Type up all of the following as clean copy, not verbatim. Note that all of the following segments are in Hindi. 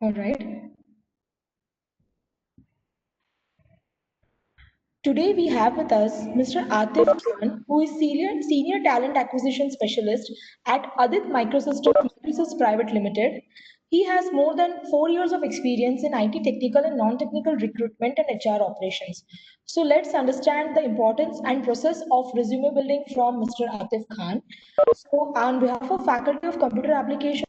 All right. Today we have with us Mr. Atif Khan, who is Senior Talent Acquisition Specialist at Adit Microsystems Private Limited. He has more than 4 years of experience in IT technical and non-technical recruitment and HR operations. So let's understand the importance and process of resume building from Mr. Atif Khan. So on behalf of Faculty of Computer Application,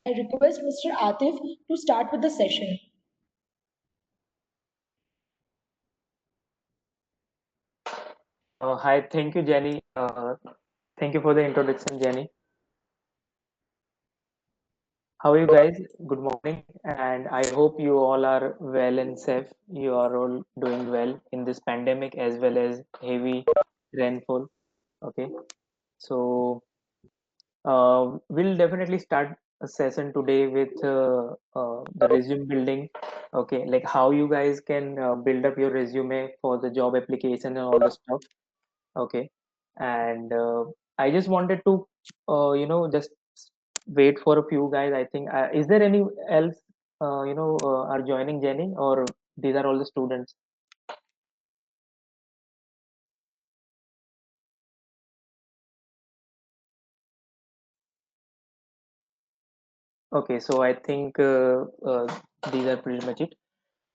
I request Mr. Atif to start with the session. Hi, thank you, Jenny. Thank you for the introduction, Jenny. How are you guys? Good morning, and I hope you all are well and safe. You are all doing well in this pandemic as well as heavy rainfall. Okay, so we'll definitely start a session today with the resume building. Okay, like how you guys can build up your resume for the job application and all the stuff. Okay, and I just wanted to just wait for a few guys. I think is there any else are joining Jenny, or these are all the students? Okay, so I think these are pretty much it.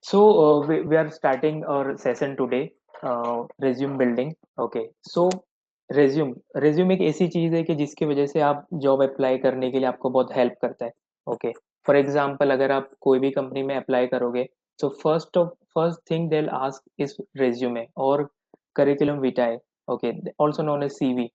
So we are starting our session today, resume building. Okay, so resume एक ऐसी चीज है कि जिसकी वजह से आप जॉब अप्लाई करने के लिए आपको बहुत हेल्प करता है. ओके, फॉर एग्जांपल अगर आप कोई भी कंपनी में अप्लाई करोगे, तो first thing they will ask is resume और curriculum vitae. Okay, also known as CV.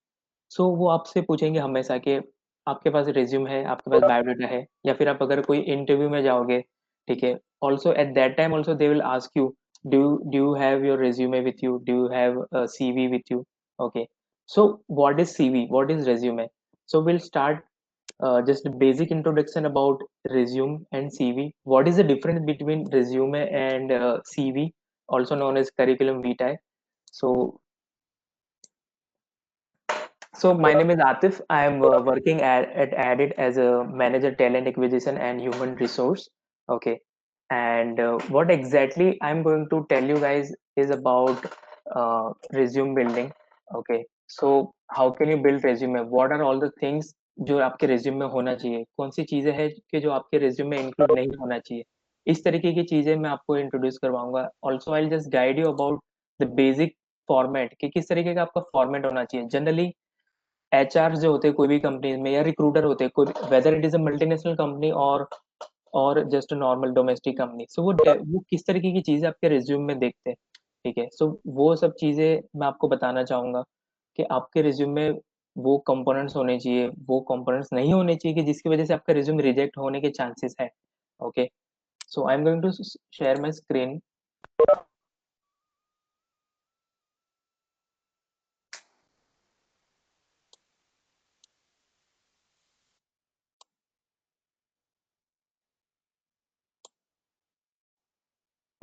So वो आपसे पूछेंगे हमेशा कि आपके पास रिज्यूम है, आपके पास बायोडाटा है, या फिर आप अगर कोई इंटरव्यू में जाओगे, ठीक है, also at that time also they will ask you, do you have your resume with you, do you have CV with you. Okay, so what is cv, what is resume? So we'll start just a basic introduction about resume and cv. What is the difference between resume and cv, also known as curriculum vitae? So my name is Atif. I am working at Addit as a manager talent acquisition and human resource. Okay. And what exactly I'm going to tell you guys is about resume building. Okay. So how can you build resume? What are all the things जो आपके resume में होना चाहिए? कौन सी चीजें हैं कि जो आपके resume में include नहीं होना चाहिए? इस तरीके की चीजें मैं आपको introduce करवाऊंगा. Also I'll just guide you about the basic format कि किस तरीके का आपका format होना चाहिए. Generally एचआर जो होते हैं कोई भी कंपनी में, या रिक्रूटर होते हैं कोई, whether it is a multinational company और जस्ट नॉर्मल डोमेस्टिक कंपनी, सो वो किस तरीके की चीजें आपके रिज्यूम में देखते हैं. ठीक है, सो वो सब चीजें मैं आपको बताना चाहूंगा कि आपके रिज्यूम में वो कंपोनेंट्स होने चाहिए, वो कंपोनेंट्स नहीं होने चाहिए कि जिसकी वजह से आपका रिज्यूम रिजेक्ट होने के चांसेस है. Okay, so I am going to share my screen.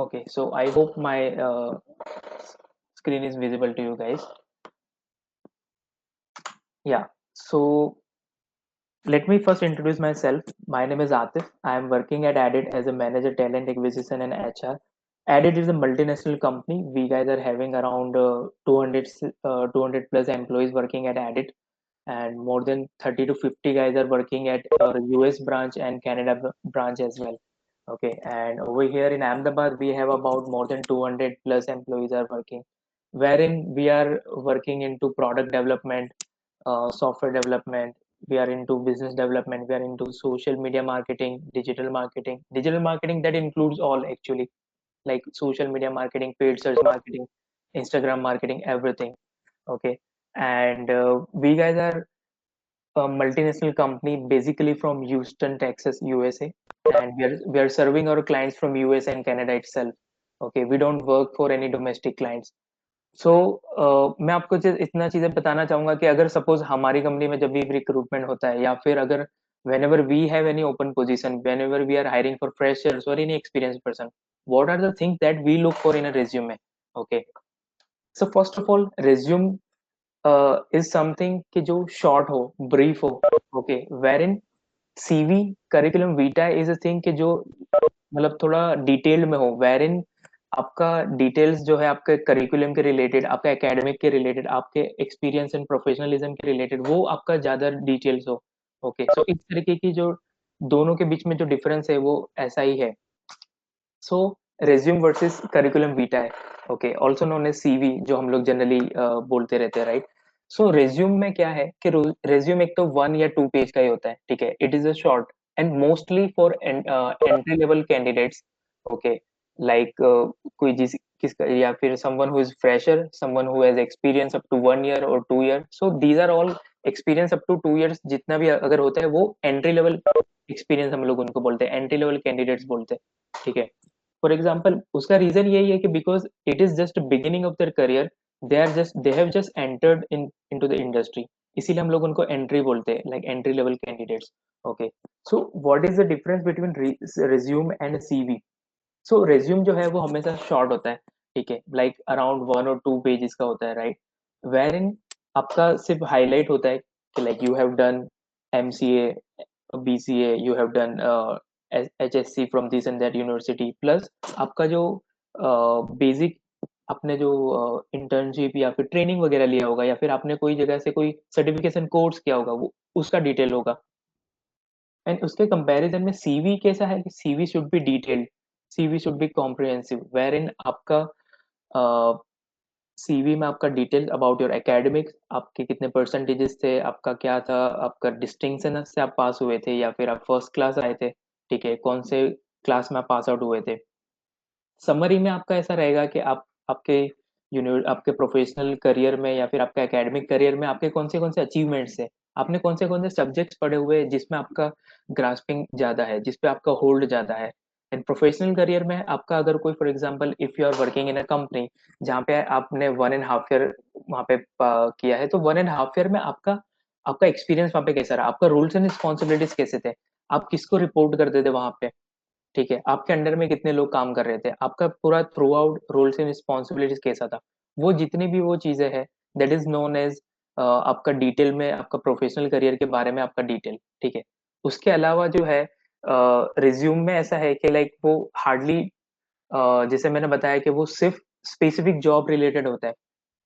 Okay, so I hope my screen is visible to you guys. Yeah, so let me first introduce myself. My name is Atif. I am working at Addit as a manager talent acquisition and HR. Addit is a multinational company. We guys are having around 200 plus employees working at Addit, and more than 30 to 50 guys are working at our US branch and Canada branch as well. Okay, and over here in Ahmedabad, we have about more than 200 plus employees are working, wherein we are working into product development, software development. We are into business development. We are into social media marketing, digital marketing. Digital marketing that includes all actually, like social media marketing, paid search marketing, Instagram marketing, everything. Okay, and we guys are a multinational company basically from Houston, Texas, USA, and we are serving our clients from US and Canada itself. Okay, we don't work for any domestic clients. सो मैं आपको इतना चीजें बताना चाहूंगा कि अगर सपोज हमारी कंपनी में जब भी रिक्रूटमेंट होता है, या फिर अगर whenever we have any open position, whenever we are hiring for freshers और any experience person, what are the things that we look for in a resume. Okay, so first of all resume is something कि जो शॉर्ट हो, ब्रीफ हो. Okay, wherein CV curriculum vitae is a thing कि जो मतलब थोड़ा डिटेल्ड में हो, वेर इन आपका डिटेल्स जो है आपके करिकुलम के रिलेटेड, आपका एकेडमिक के रिलेटेड, आपके एक्सपीरियंस एंड प्रोफेशनलिज्म के रिलेटेड वो आपका ज्यादा डिटेल्स हो। ओके, सो इस तरीके की जो दोनों के बीच में जो डिफरेंस है वो ऐसा ही है। So resume versus curriculum vitae है, okay, also known as CV, जो हम लोग जनरली बोलते रहते हैं, राइट। सो रेज्यूम में क्या है कि रेज्यूम एक तो 1 या 2 पेज का ही होता है, ठीक है, it is a short and mostly for entry level candidates, okay, like कोई जिस किसका या फिर someone who is fresher, someone who has experience up to 1 year और 2 year, so these are all experience up to 2 years जितना भी अगर होता है वो एंट्री लेवल एक्सपीरियंस हम लोग उनको बोलते हैं, एंट्री लेवल कैंडिडेट्स बोलते हैं, ठीक है। फॉर एग्जाम्पल उसका रीजन यही है कि because it is just beginning of their career, they have just entered into the industry, इसीलिए हम लोग उनको एंट्री बोलते हैं, like entry level candidates. Okay, so what is the difference between resume and CV? So resume जो है वो हमेशा शॉर्ट होता है, ठीक है, लाइक अराउंड 1 और 2 पेजेस का होता है, राइट, वेर इन आपका सिर्फ हाईलाइट होता है कि like you have done MCA, BCA, you have done HSC from this and that university, plus आपका जो बेसिक आपने जो इंटर्नशिप या फिर ट्रेनिंग वगैरह लिया होगा या फिर आपने कोई जगह से कोई सर्टिफिकेशन कोर्स किया होगा वो उसका डिटेल होगा। एंड उसके कंपैरिजन में सीवी कैसा है कि CV should be detailed, CV should be comprehensive, wherein आपका सीवी में आपका डिटेल अबाउट योर एकेडमिक्स, आपके कितने परसेंटेजेस थे, आपका क्या था, आपका डिस्टिंक्शन से आप पास हुए थे या फिर आप फर्स्ट क्लास आए थे, ठीक है, कौन से क्लास में आप पास आउट हुए थे। समरी में आपका ऐसा रहेगा कि आप आपके प्रोफेशनल करियर में या फिर आपके एकेडमिक करियर में आपके कौन से अचीवमेंट्स है, आपने कौन से सब्जेक्ट्स पढ़े हुए हैं जिसमें आपका ग्रास्पिंग ज्यादा है, जिसपे आपका होल्ड ज्यादा है। एंड प्रोफेशनल करियर में आपका अगर कोई for example if you are working in a company जहाँ पे आपने 1.5 ईयर वहाँ पे किया है, तो 1.5 ईयर में आपका आपका एक्सपीरियंस वहाँ पे कैसा रहा, आपका रूल्स एंड रिस्पॉन्सिबिलिटीज कैसे थे, आप किसको रिपोर्ट करते थे वहां पे, ठीक है, आपके अंडर में कितने लोग काम कर रहे थे, आपका पूरा throughout roles and responsibilities कैसा था, वो जितनी भी वो चीजें हैं दैट इज नोन एज आपका डिटेल में आपका प्रोफेशनल करियर के बारे में आपका डिटेल, ठीक है। उसके अलावा जो है रिज्यूम में ऐसा है कि लाइक वो हार्डली जैसे मैंने बताया कि वो सिर्फ स्पेसिफिक जॉब रिलेटेड होता है।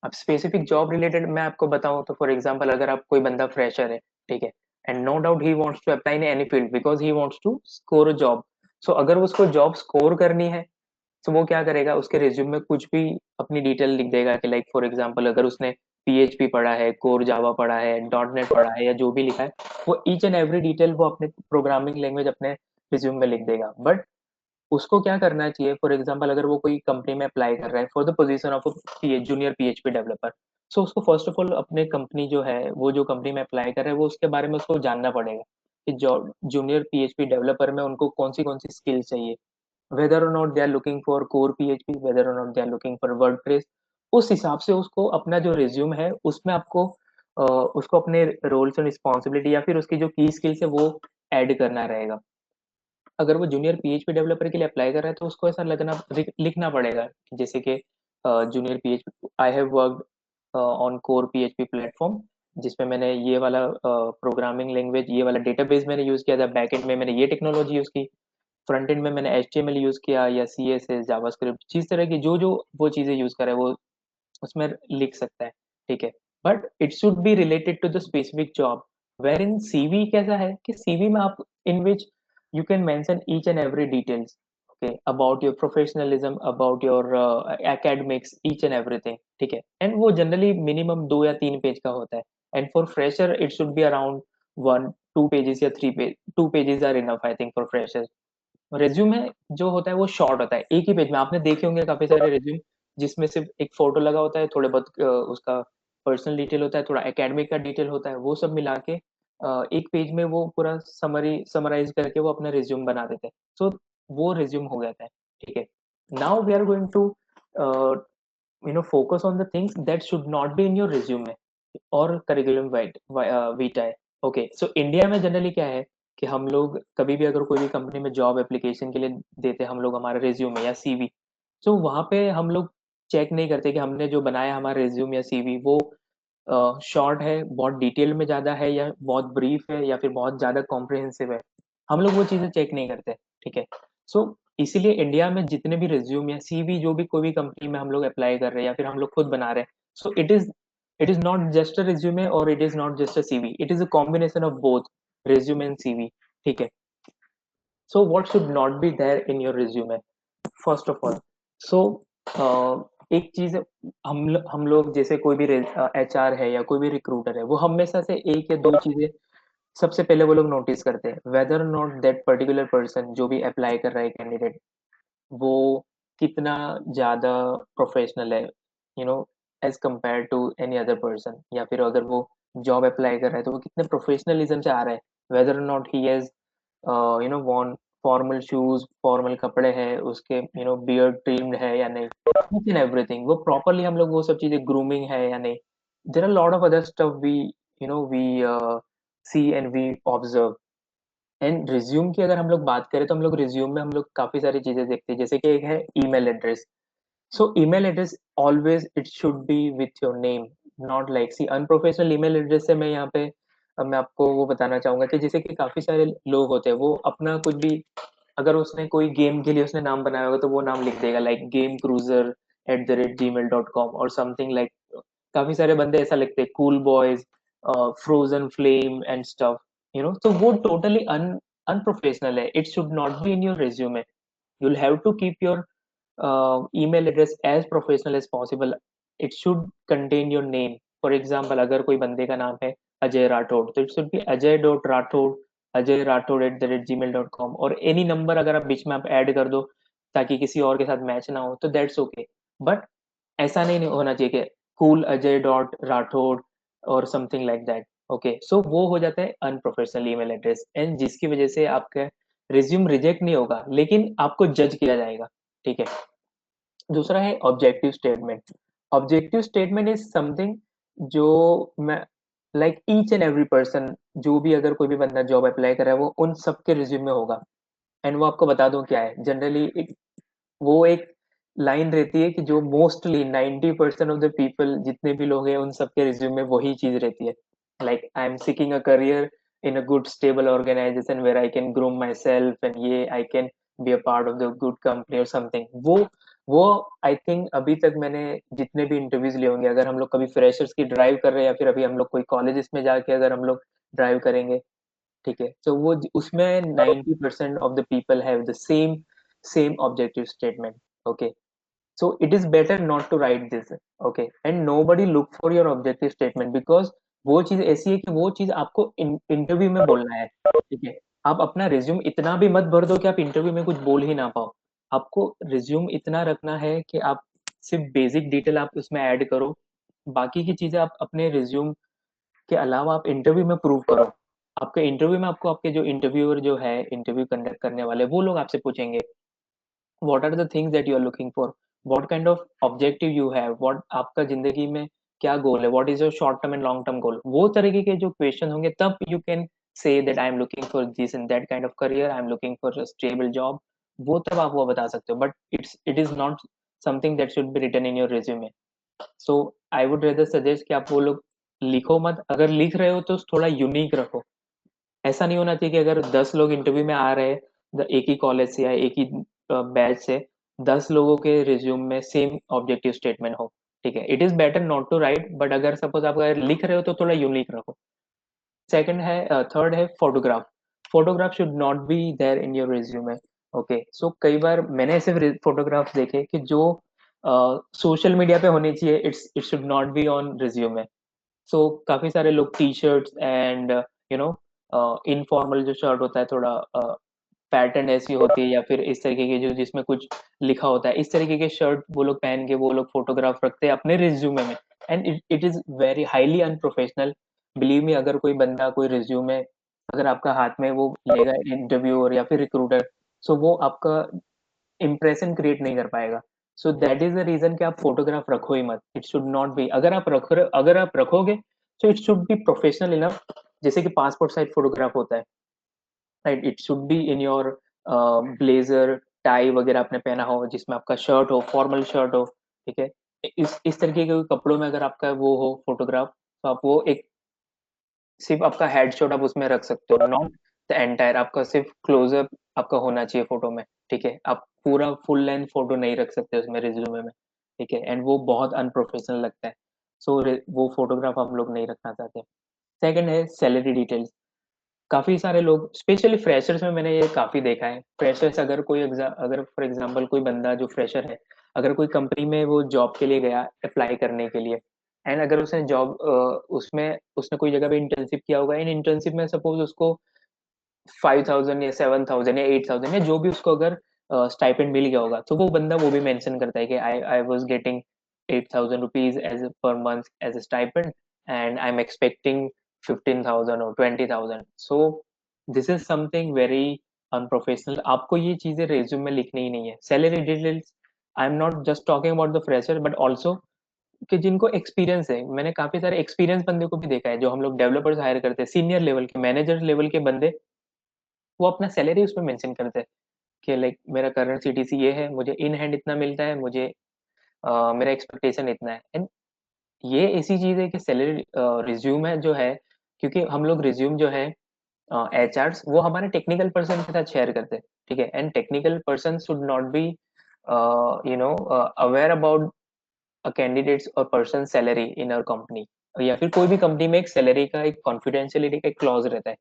अब स्पेसिफिक जॉब रिलेटेड मैं आपको बताऊं तो फॉर एग्जांपल अगर आप कोई बंदा फ्रेशर है, ठीक है, and no doubt he wants to apply in any field because he wants to score a job. So अगर उसको जॉब स्कोर करनी है तो वो क्या करेगा, उसके रिज्यूम में कुछ भी अपनी डिटेल लिख देगा कि लाइक फॉर एग्जांपल अगर उसने पीएचपी पढ़ा है, कोर जावा पढ़ा है, डॉट नेट पढ़ा है या जो भी लिखा है, वो ईच एंड एवरी डिटेल वो अपने प्रोग्रामिंग लैंग्वेज अपने रिज्यूम में लिख देगा। बट उसको क्या करना चाहिए, फॉर एग्जांपल अगर वो कोई कंपनी में अप्लाई कर रहा है for the position of junior PHP developer, so उसको फर्स्ट ऑफ ऑल अपने कंपनी जो है वो जो कंपनी में अप्लाई कर रहा है वो उसके बारे में उसको जानना पड़ेगा कि जूनियर पीएचपी डेवलपर में उनको कौन सी स्किल्स चाहिए, whether or not they are looking for core PHP, whether or not they are looking for WordPress। उस हिसाब से उसको अपना जो रिज्यूम है उसमें आपको उसको अपने रोल्स एंड रिस्पॉन्सिबिलिटी या फिर उसकी जो की स्किल्स है वो ऐड करना रहेगा। अगर वो जूनियर पीएचपी डेवलपर के लिए अप्लाई कर रहा है तो उसको ऐसा लिखना पड़ेगा जैसे कि junior PHP I have worked on core PHP platform, जिसमें मैंने ये वाला प्रोग्रामिंग लैंग्वेज ये वाला डेटाबेस मैंने यूज किया था, बैकएंड में मैंने ये टेक्नोलॉजी यूज की, फ्रंट एंड में मैंने एचटीएमएल यूज किया या सीएसएस जावास्क्रिप्ट, जिस तरह की जो जो वो चीजें यूज करे वो उसमें लिख सकता है, ठीक है। But it should be related to the specific job, wherein CV कैसा है कि सीवी में आप in which you can mention each and every details, okay, about your professionalism, about your academics, each and everything, ठीक है। एंड वो जनरली मिनिमम 2 या 3 पेज का होता है। And for fresher it should be around 1 2 pages या 3 page, 2 pages are enough I think for fresher. Resume जो होता है वो शॉर्ट होता है, एक ही पेज में आपने देखे होंगे काफी सारे रिज्यूम जिसमें सिर्फ एक फोटो लगा होता है, थोड़े बहुत उसका पर्सनल डिटेल होता है, थोड़ा एकेडमिक का डिटेल होता है, वो सब मिला के एक पेज में वो पूरा समराइज करके वो अपना रिज्यूम बना देते हैं। सो वो रिज्यूम हो जाता है, ठीक है। Now we are going to focus on the things that should not be in your resume और करिकुलम वीटा है। ओके, सो इंडिया में जनरली क्या है कि हम लोग कभी भी अगर कोई भी कंपनी में जॉब एप्लीकेशन के लिए देते हैं हम लोग हमारा रिज्यूमे या सीवी, तो वहां पे हम लोग चेक नहीं करते कि हमने जो बनाया हमारा रिज्यूम या सीवी वो शॉर्ट है, बहुत डिटेल में ज़्यादा है, या बहुत ब्रीफ है, या फिर बहुत ज़्यादा कॉम्प्रिहेंसिव है। हम लोग वो चीज़ें चेक नहीं करते, ठीक है? सो इसीलिए इंडिया में जितने भी रिज्यूम या सीवी जो भी कोई भी कंपनी में हम लोग अप्लाई कर रहे हैं या फिर हम लोग खुद बना रहे हैं, so it is not just a resume और it is not just a CV, it is a combination of both resume and CV, ठीक है? So what should not be there in your resume? First of all, so एक चीज, हम लोग जैसे कोई भी एचआर है या कोई भी रिक्रूटर है, वो हमेशा से एक या दो चीजें सबसे पहले वो लोग नोटिस करते हैं, whether not that particular person जो भी अप्लाई कर रहा है कैंडिडेट, वो कितना ज्यादा प्रोफेशनल है, as compare to any other person, या फिर अगर वो जॉब अप्लाई कर रहा है तो वो कितने प्रोफेशनलिज्म से आ रहा है, whether not he has worn formal shoes, formal कपड़े हैं उसके, बियर्ड ट्रिम्ड है या नहीं, ईच एंड एवरीथिंग वो प्रॉपरली, हम लोग वो सब चीजें, ग्रूमिंग है या नहीं, there are lot of other stuff we see and we observe. And resume की अगर हम लोग बात करें तो हम लोग रिज्यूम में हम लोग काफी सारी चीजें देखते हैं, जैसे कि एक है email address. So email address always it should be with your name, not like, see, unprofessional email address से मैं यहाँ पे, अब मैं आपको वो बताना चाहूंगा कि जैसे कि काफी सारे लोग होते हैं, वो अपना कुछ भी, अगर उसने कोई गेम के लिए उसने नाम बनाया होगा तो वो नाम लिख देगा, लाइक गेम क्रूजर @gmail.com और समथिंग लाइक, काफी सारे बंदे ऐसा लिखते हैं, cool boys, frozen flame and stuff, तो वो टोटली अनप्रोफेशनल है, it should not be in your resume. You'll have to keep your email address as professional as possible. It should contain your name. For example, अगर कोई बंदे का नाम है अजय राठौड़, तो इट शुड बी अजय.राठौड़@gmail.com, और एनी नंबर अगर आप बीच में आप ऐड कर दो ताकि किसी और के साथ मैच ना हो तो दैट्स ओके, बट ऐसा नहीं होना चाहिए कि कूल अजय डॉट राठौड़ और something like that. Okay, so वो हो जाता है अनप्रोफेशनल ईमेल एड्रेस, एंड जिसकी वजह से आपका रिज्यूम रिजेक्ट नहीं होगा लेकिन आपको जज किया जाएगा, ठीक है? दूसरा है objective statement. Objective statement is something जो मैं, like each and every person, जो भी अगर कोई भी बंदा जॉब अप्लाई कर रहा है वो उन सबके रिज्यूम में होगा, एंड वो आपको बता दूं क्या है, जनरली वो एक लाइन रहती है कि जो मोस्टली 90% ऑफ द पीपल, जितने भी लोग हैं, उन सबके रिज्यूम में वही चीज रहती है, like I am seeking a career in a good stable organisation where I can groom myself and ये I can be a part of the good company और समथिंग। वो आई थिंक अभी तक मैंने जितने भी इंटरव्यूज लिए होंगे, अगर हम लोग कभी फ्रेशर्स की ड्राइव कर रहे हैं या फिर अभी हम लोग कोई कॉलेजेस में जाके अगर हम लोग ड्राइव करेंगे, ठीक है, तो वो उसमें 90% of the people have the same objective statement. Okay, so it is better not to write this, okay, and nobody look for your objective statement because वो चीज ऐसी है कि वो चीज आपको इंटरव्यू में बोलना है, ठीक है? आप अपना रिज्यूम इतना भी मत भर दो कि आप इंटरव्यू में कुछ बोल ही ना पाओ। आपको रिज्यूम इतना रखना है कि आप सिर्फ बेसिक डिटेल आप उसमें ऐड करो, बाकी की चीजें आप अपने रिज्यूम के अलावा आप इंटरव्यू में प्रूव करो। आपके इंटरव्यू में आपको आपके जो इंटरव्यूअर जो है, इंटरव्यू कंडक्ट करने वाले, वो लोग आपसे पूछेंगे what are the things that you are looking for, what kind of objective you have, what आपका जिंदगी में क्या गोल है, what is your short term and long term goal, वो तरीके के जो क्वेश्चन होंगे तब you can say that I am looking for this and that kind of career, I am looking for a stable job, वो तब आप वो बता सकते हो, but it is not something that should be written in your resume. So I would rather suggest कि आप वो लोग लिखो मत, अगर लिख रहे हो तो थोड़ा यूनिक रखो। ऐसा नहीं होना चाहिए कि अगर 10 लोग इंटरव्यू में आ रहे हैं, एक ही कॉलेज से या एक ही बैच से, 10 लोगों के रिज्यूम में सेम ऑब्जेक्टिव स्टेटमेंट हो, ठीक है? It is better not to write, but अगर सपोज आप अगर लिख रहे हो तो थोड़ा यूनिक रखो। सेकंड है, थर्ड है photograph. Photograph should not be there in your resume. Okay, so कई बार मैंने ऐसे फोटोग्राफ्स देखे कि जो सोशल मीडिया पे होनी चाहिए, it should not be on resume. So काफी सारे लोग T shirts and you know informal जो शर्ट होता है, थोड़ा पैटर्न ऐसी होती है, या फिर इस तरीके की जो जिसमें कुछ लिखा होता है, इस तरीके के शर्ट वो लोग पहन के वो लोग फोटोग्राफ रखते हैं अपने रिज्यूमे में, and it is very highly unprofessional. Believe me, अगर कोई बंदा कोई रिज्यूमे अगर आपका हाथ में वो लेगा इंटरव्यू और या फिर रिक्रूटर, सो वो आपका इंप्रेशन क्रिएट नहीं कर पाएगा। So that is the reason कि आप फोटोग्राफ रखो ही मत, इट शुड नॉट बी, अगर आप रखोगे तो it should be professional enough, जैसे कि पासपोर्ट साइज फोटोग्राफ होता है, right? It should be in your blazer, tie वगैरह आपने पहना हो, जिसमें आपका शर्ट हो, फॉर्मल शर्ट हो, ठीक है? इस तरीके के कपड़ों में अगर आपका वो हो फोटोग्राफ, तो आप वो एक सिर्फ आपका हेडशॉट आप उसमें रख सकते हो, नॉट द एंटायर, आपका सिर्फ क्लोजअप आपका होना चाहिए फोटो में, ठीक है। आप पूरा फुल लेंथ फोटो नहीं रख सकते उसमें रिज्यूमे में, ठीक है, एंड वो बहुत अनप्रोफेशनल लगता है। सो वो फोटोग्राफ हम लोग नहीं रखना चाहते। सेकंड है सैलरी डिटेल्स। काफी सारे लोग स्पेशली फ्रेशर्स में मैंने ये काफी देखा है। फ्रेशर्स अगर फॉर एग्जांपल कोई बंदा जो फ्रेशर है, अगर कोई कंपनी में वो जॉब के लिए गया अप्लाई करने के लिए, एंड अगर उसने जॉब उसमें उसने कोई जगह पे इंटर्नशिप किया होगा, इन इंटर्नशिप में सपोज उसको 5,000 या 7,000 या 8,000 या जो भी उसको अगर स्टाइपेंड मिल गया होगा, तो वो बंदा वो भी मेंशन करता है कि I was getting 8,000 rupees as per month as a stipend and I am expecting 15,000 और 20,000। So this is something very unprofessional. आपको ये चीजें रेज्यूम में लिखनी ही नहीं है। Salary details, I am not just talking about the fresher but also कि जिनको एक्सपीरियंस है। मैंने काफी सारे एक्सपीरियंस बंदे को भी देखा है, जो हम लोग डेवलपर्स हायर करते हैं, सीनियर लेवल के मैनेजर लेवल के बंदे, वो अपना सैलरी उसमें मेंशन करते हैं कि लाइक मेरा करंट सीटीसी ये है, मुझे इन हैंड इतना मिलता है, मुझे मेरा एक्सपेक्टेशन इतना है। एंड ये ऐसी चीज है कि सैलरी रिज्यूम है जो है, क्योंकि हम लोग रिज्यूम जो है एचआरस वो हमारे टेक्निकल पर्सन के साथ शेयर करते हैं, ठीक है। And technical person should not be aware about a candidates और person salary in our company, या फिर कोई भी कंपनी में एक सैलरी का एक कॉन्फिडेंशियलिटी का एक क्लॉज रहता है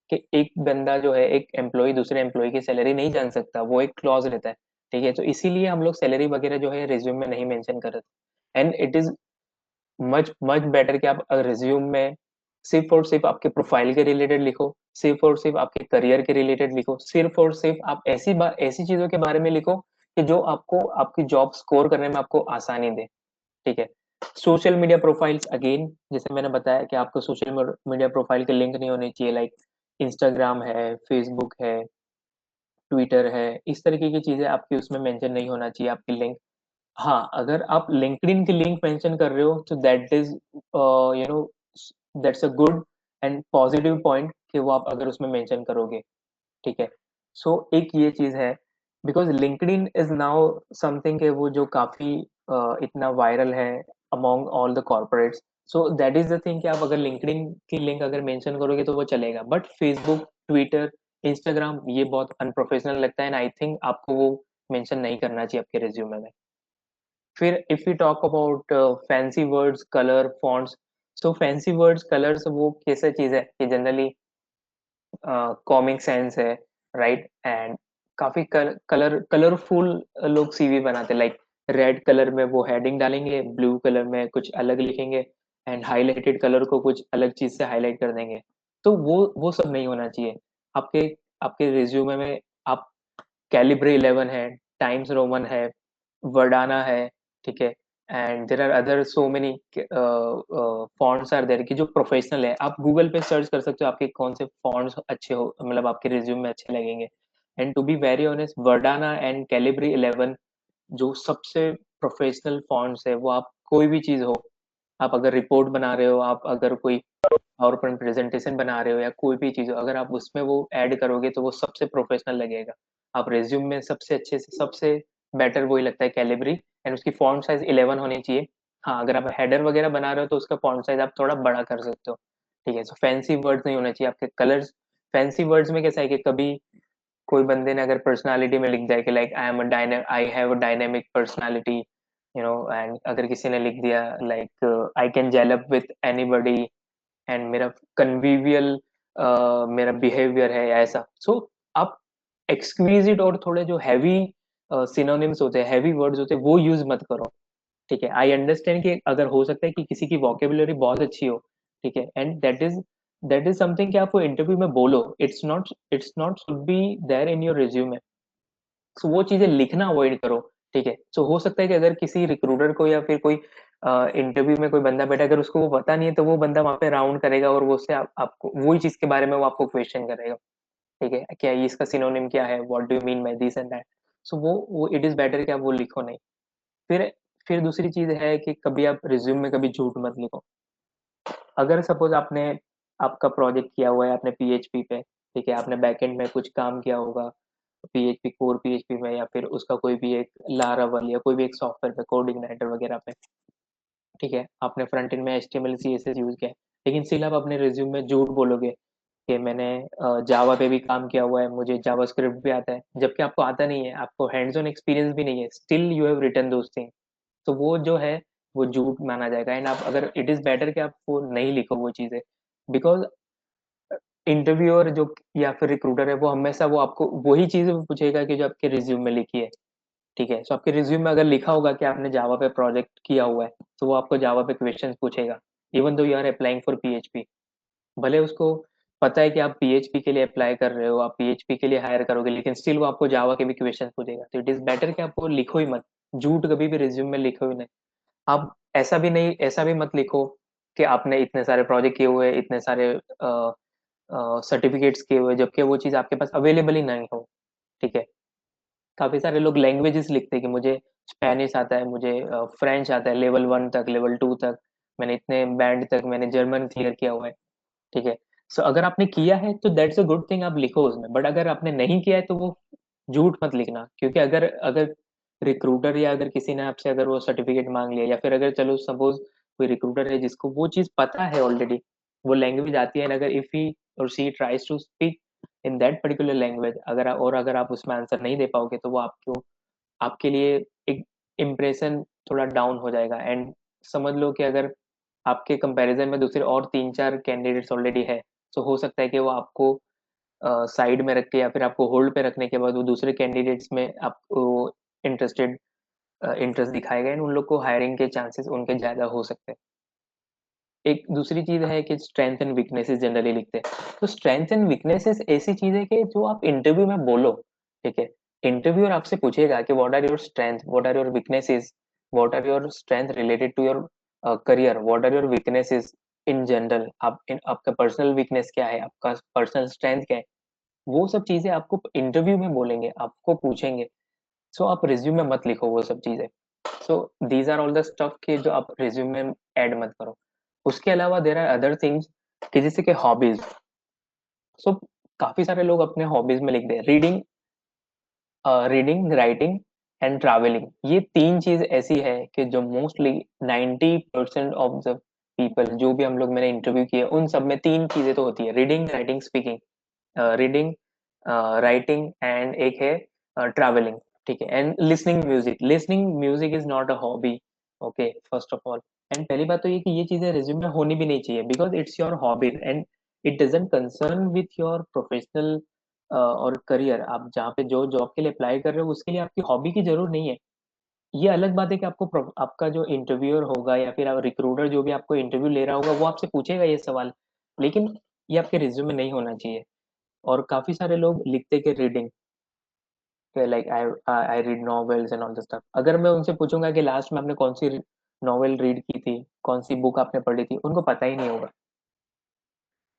कि एक बंदा जो है, एक एम्प्लॉय दूसरे एम्प्लॉय की सैलरी नहीं जान सकता, वो एक क्लॉज रहता है, ठीक है। तो इसीलिए हम लोग सैलरी वगैरह जो है रिज्यूम में नहीं मेंशन करते। And it is much much better कि आप रिज्यूम में सिर्फ और सिर्फ आपके प्रोफाइल के रिलेटेड लिखो, सिर्फ और सिर्फ आपके करियर के रिलेटेड लिखो, सिर्फ और सिर्फ आप ऐसी चीजों के बारे में लिखो कि जो आपको आपकी जॉब स्कोर करने में आपको आसानी दे, ठीक है। सोशल मीडिया प्रोफाइल्स अगेन, जैसे मैंने बताया कि आपको सोशल मीडिया प्रोफाइल के लिंक नहीं होने चाहिए, लाइक इंस्टाग्राम है, फेसबुक है, ट्विटर है, इस तरीके की चीजें आपकी उसमें मेंशन नहीं होना चाहिए आपकी लिंक। हाँ, अगर आप लिंक्डइन की लिंक मेंशन कर रहे हो तो that is you know that's a good and positive point कि वो आप अगर उसमें मेंशन करोगे, ठीक है। सो एक ये चीज है, because LinkedIn is now something के वो जो काफी इतना वायरल है among all the corporates. So that is the thing कि आप अगर लिंक्डइन की लिंक अगर मेंशन करोगे तो वो चलेगा, बट फेसबुक, ट्विटर, इंस्टाग्राम ये बहुत अनप्रोफेशनल लगता है, एंड आई थिंक आपको वो मेंशन नहीं करना चाहिए आपके रिज्यूमे में। फिर if you talk about fancy words, colour, fonts, so fancy words, colours वो कैसा चीज है कि जनरली कॉमिक सेंस है, राइट। एंड काफी कलरफुल लोग सीवी बनाते हैं, लाइक रेड कलर में वो हेडिंग डालेंगे, ब्लू कलर में कुछ अलग लिखेंगे, एंड हाईलाइटेड कलर को कुछ अलग चीज से हाईलाइट कर देंगे। तो वो सब नहीं होना चाहिए आपके आपके रिज्यूमे में। आप कैलिब्रे 11 है, टाइम्स रोमन है, वर्डाना है, ठीक है, and there are other so many fonts are there कि जो प्रोफेशनल है। आप गूगल पे सर्च कर सकते हो आपके कौन से फॉन्ट्स अच्छे हो, मतलब आपके रिज्यूम में अच्छे लगेंगे। And to be very honest, वर्डाना एंड कैलिब्रे 11 जो सबसे प्रोफेशनल फॉन्ट्स है। वो आप कोई भी चीज हो, आप अगर रिपोर्ट बना रहे हो, आप अगर कोई पावर पॉइंट प्रेजेंटेशन बना रहे हो, या कोई भी चीज हो, अगर आप उसमें वो ऐड करोगे तो वो सबसे प्रोफेशनल लगेगा। आप रिज्यूम में सबसे अच्छे से सबसे बेटर वही लगता है कैलिबरी, एंड उसकी फॉन्ट साइज 11 होनी चाहिए। हाँ, अगर आप हेडर वगैरह बना रहे हो तो उसका फॉन्ट साइज आप थोड़ा बड़ा कर सकते हो, ठीक है। सो फैंसी वर्ड्स नहीं होने चाहिए आपके कलर्स। फैंसी वर्ड्स में कैसा है कि कभी कोई बंदे ने अगर पर्सनालिटी में लिख दिया कि like I have a dynamic personality, and अगर किसी ने लिख दिया like I can gel up with anybody, and मेरा कन्वीवियल मेरा बिहेवियर है ऐसा। सो आप एक्सक्विजिट और थोड़े जो हैवी सिनोनिम्स होते हैं, हैवी वर्ड्स होते हैं, वो यूज मत करो, ठीक है। आई अंडरस्टैंड कि अगर हो सकता है कि किसी की वोकेबुलरी बहुत अच्छी हो, ठीक है, एंड दैट इज समथिंग कि आप वो इंटरव्यू में बोलो, it's not should be there in your resume. So वो चीजें लिखना अवॉइड करो, ठीक है। सो हो सकता है कि अगर किसी रिक्रूटर को या फिर कोई इंटरव्यू में कोई बंदा बैठा, अगर उसको वो पता नहीं है तो वो बंदा वहां पे राउंड करेगा और वो उससे आपको वही चीज के बारे में वो आपको क्वेश्चन करेगा, ठीक है, क्या ये इसका सिनोनिम क्या है, what do you mean by this and that. So वो इट इज बेटर कि आप वो लिखो नहीं। फिर फिर दूसरी चीज है कि कभी आप रिज्यूम में कभी झूठ मत लिखो। अगर सपोज आपने आपका प्रोजेक्ट किया हुआ है आपने पीएचपी पे, ठीक है, आपने बैकएंड में कुछ काम किया होगा पीएचपी, कोर पीएचपी में, या फिर उसका कोई भी एक लारावल या कोई भी एक सॉफ्टवेयर पे, कोडिंग राइटर वगैरह पे, ठीक है, आपने फ्रंट एंड में एचटीएमएल सीएसएस यूज किया है, लेकिन स्टिल आप अपने रिज्यूम में झूठ बोलोगे कि मैंने जावा पे भी काम किया हुआ है, मुझे जावास्क्रिप्ट भी आता है, जबकि आपको आता नहीं है, आपको हैंड्स ऑन एक्सपीरियंस भी नहीं है, still you have written those thing. तो वो जो है वो झूठ माना जाएगा। एंड आप अगर इट इज बेटर कि आप वो नहीं लिखो वो चीजें, बिकॉज इंटरव्यूअर जो या फिर रिक्रूटर है वो हमेशा वो आपको वही चीजें पूछेगा कि जो आपके रिज्यूम में लिखी है। ठीक है, सो आपके रिज्यूम में अगर लिखा होगा कि आपने जावा पे प्रोजेक्ट किया हुआ है, तो वो आपको जावा पे क्वेश्चंस पूछेगा, even though you are applying for PHP. भले उसको पता है कि आप पीएचपी के लिए अप्लाई कर रहे हो, आप पीएचपी के लिए हायर करोगे, लेकिन स्टिल वो आपको जावा के भी क्वेश्चन पूछेगा। तो इट इज बेटर कि आप वो लिखो ही मत, झूठ कभी भी रिज्यूम में लिखो ही नहीं। आप ऐसा भी मत लिखो कि आपने इतने सारे प्रोजेक्ट किए हुए, इतने सारे सर्टिफिकेट्स किए हुए, जबकि वो चीज़ आपके पास अवेलेबल ही नहीं हो। ठीक है, काफ़ी सारे लोग लैंग्वेजेस लिखते हैं कि मुझे स्पेनिश आता है, मुझे फ्रेंच आता है लेवल 1 तक, लेवल 2 तक, मैंने इतने बैंड तक मैंने जर्मन क्लियर किया हुआ है। ठीक है, सो अगर आपने किया है तो दैट्स अ गुड थिंग, आप लिखो उसमें। बट अगर आपने नहीं किया है तो वो झूठ मत लिखना, क्योंकि अगर अगर रिक्रूटर या अगर किसी ने आपसे अगर वो सर्टिफिकेट मांग लिया, या फिर अगर चलो सपोज कोई रिक्रूटर है जिसको वो चीज़ पता है ऑलरेडी, वो लैंग्वेज आती है, एंड अगर इफ ही और she tries to speak in that particular language, अगर आप उसमें आंसर नहीं दे पाओगे, तो वो आपको आपके लिए एक इम्प्रेशन थोड़ा डाउन हो जाएगा। एंड समझ लो कि अगर आपके कंपैरिजन में दूसरे और 3-4 कैंडिडेट्स ऑलरेडी है, तो हो सकता है कि वो आपको साइड में रख के या फिर आपको होल्ड पे रखने के बाद वो दूसरे कैंडिडेट्स में आपको इंटरेस्टेड इंटरेस्ट दिखाएगा, एंड उन लोग को हायरिंग के चांसेस उनके ज़्यादा हो सकते हैं। एक दूसरी चीज़ है कि स्ट्रेंथ एंड वीकनेसेस जनरली लिखते हैं। तो स्ट्रेंथ एंड वीकनेसेस ऐसी चीज़ है कि जो आप इंटरव्यू में बोलो, ठीक है? इंटरव्यूअर आपसे पूछेगा कि what are your strength, what are your weaknesses, what are your strength related to your career, what are your weaknesses in general, आपका पर्सनल वीकनेस क्या है, आपका पर्सनल स्ट्रेंथ क्या है? वो सब चीज़ें आपको इंटरव्यू में बोलेंगे, आपको पूछेंगे। सो आप रिज्यूम में मत लिखो वो सब चीज़ें। So these are all the stuff कि जो आप रिज्यूम में ऐड मत करो। उसके अलावा देयर आर अदर थिंग्स कि जैसे कि हॉबीज। सो काफी सारे लोग अपने हॉबीज में लिखते हैं रीडिंग, राइटिंग एंड ट्रैवलिंग। ये तीन चीज ऐसी है कि जो मोस्टली 90% ऑफ द पीपल जो भी हम लोग मैंने इंटरव्यू किए उन सब में तीन चीजें तो होती है, reading, writing, speaking. Reading, writing and एक है ट्रैवलिंग। ठीक है, and listening music is not a hobby. Okay, first of all, and पहली बात तो ये कि ये चीजें रिज्यूम में होनी भी नहीं चाहिए, because it's your hobby and it doesn't concern with your professional और करियर। आप जहाँ पे जो जॉब के लिए अप्लाई कर रहे हो उसके लिए आपकी हॉबी की जरूरत नहीं है। ये अलग बात है कि आपका जो इंटरव्यूअर होगा या फिर रिक्रूटर जो भी आपको इंटरव्यू ले रहा होगा वो आपसे पूछेगा ये सवाल, लेकिन ये आपके रिज्यूम में नहीं होना चाहिए। और काफी सारे लोग लिखते कि reading, like I I read novels and all the stuff. अगर मैं उनसे पूछूंगा कि लास्ट में आपने कौन सी नॉवेल रीड की थी, कौन सी बुक आपने पढ़ी थी, उनको पता ही नहीं होगा।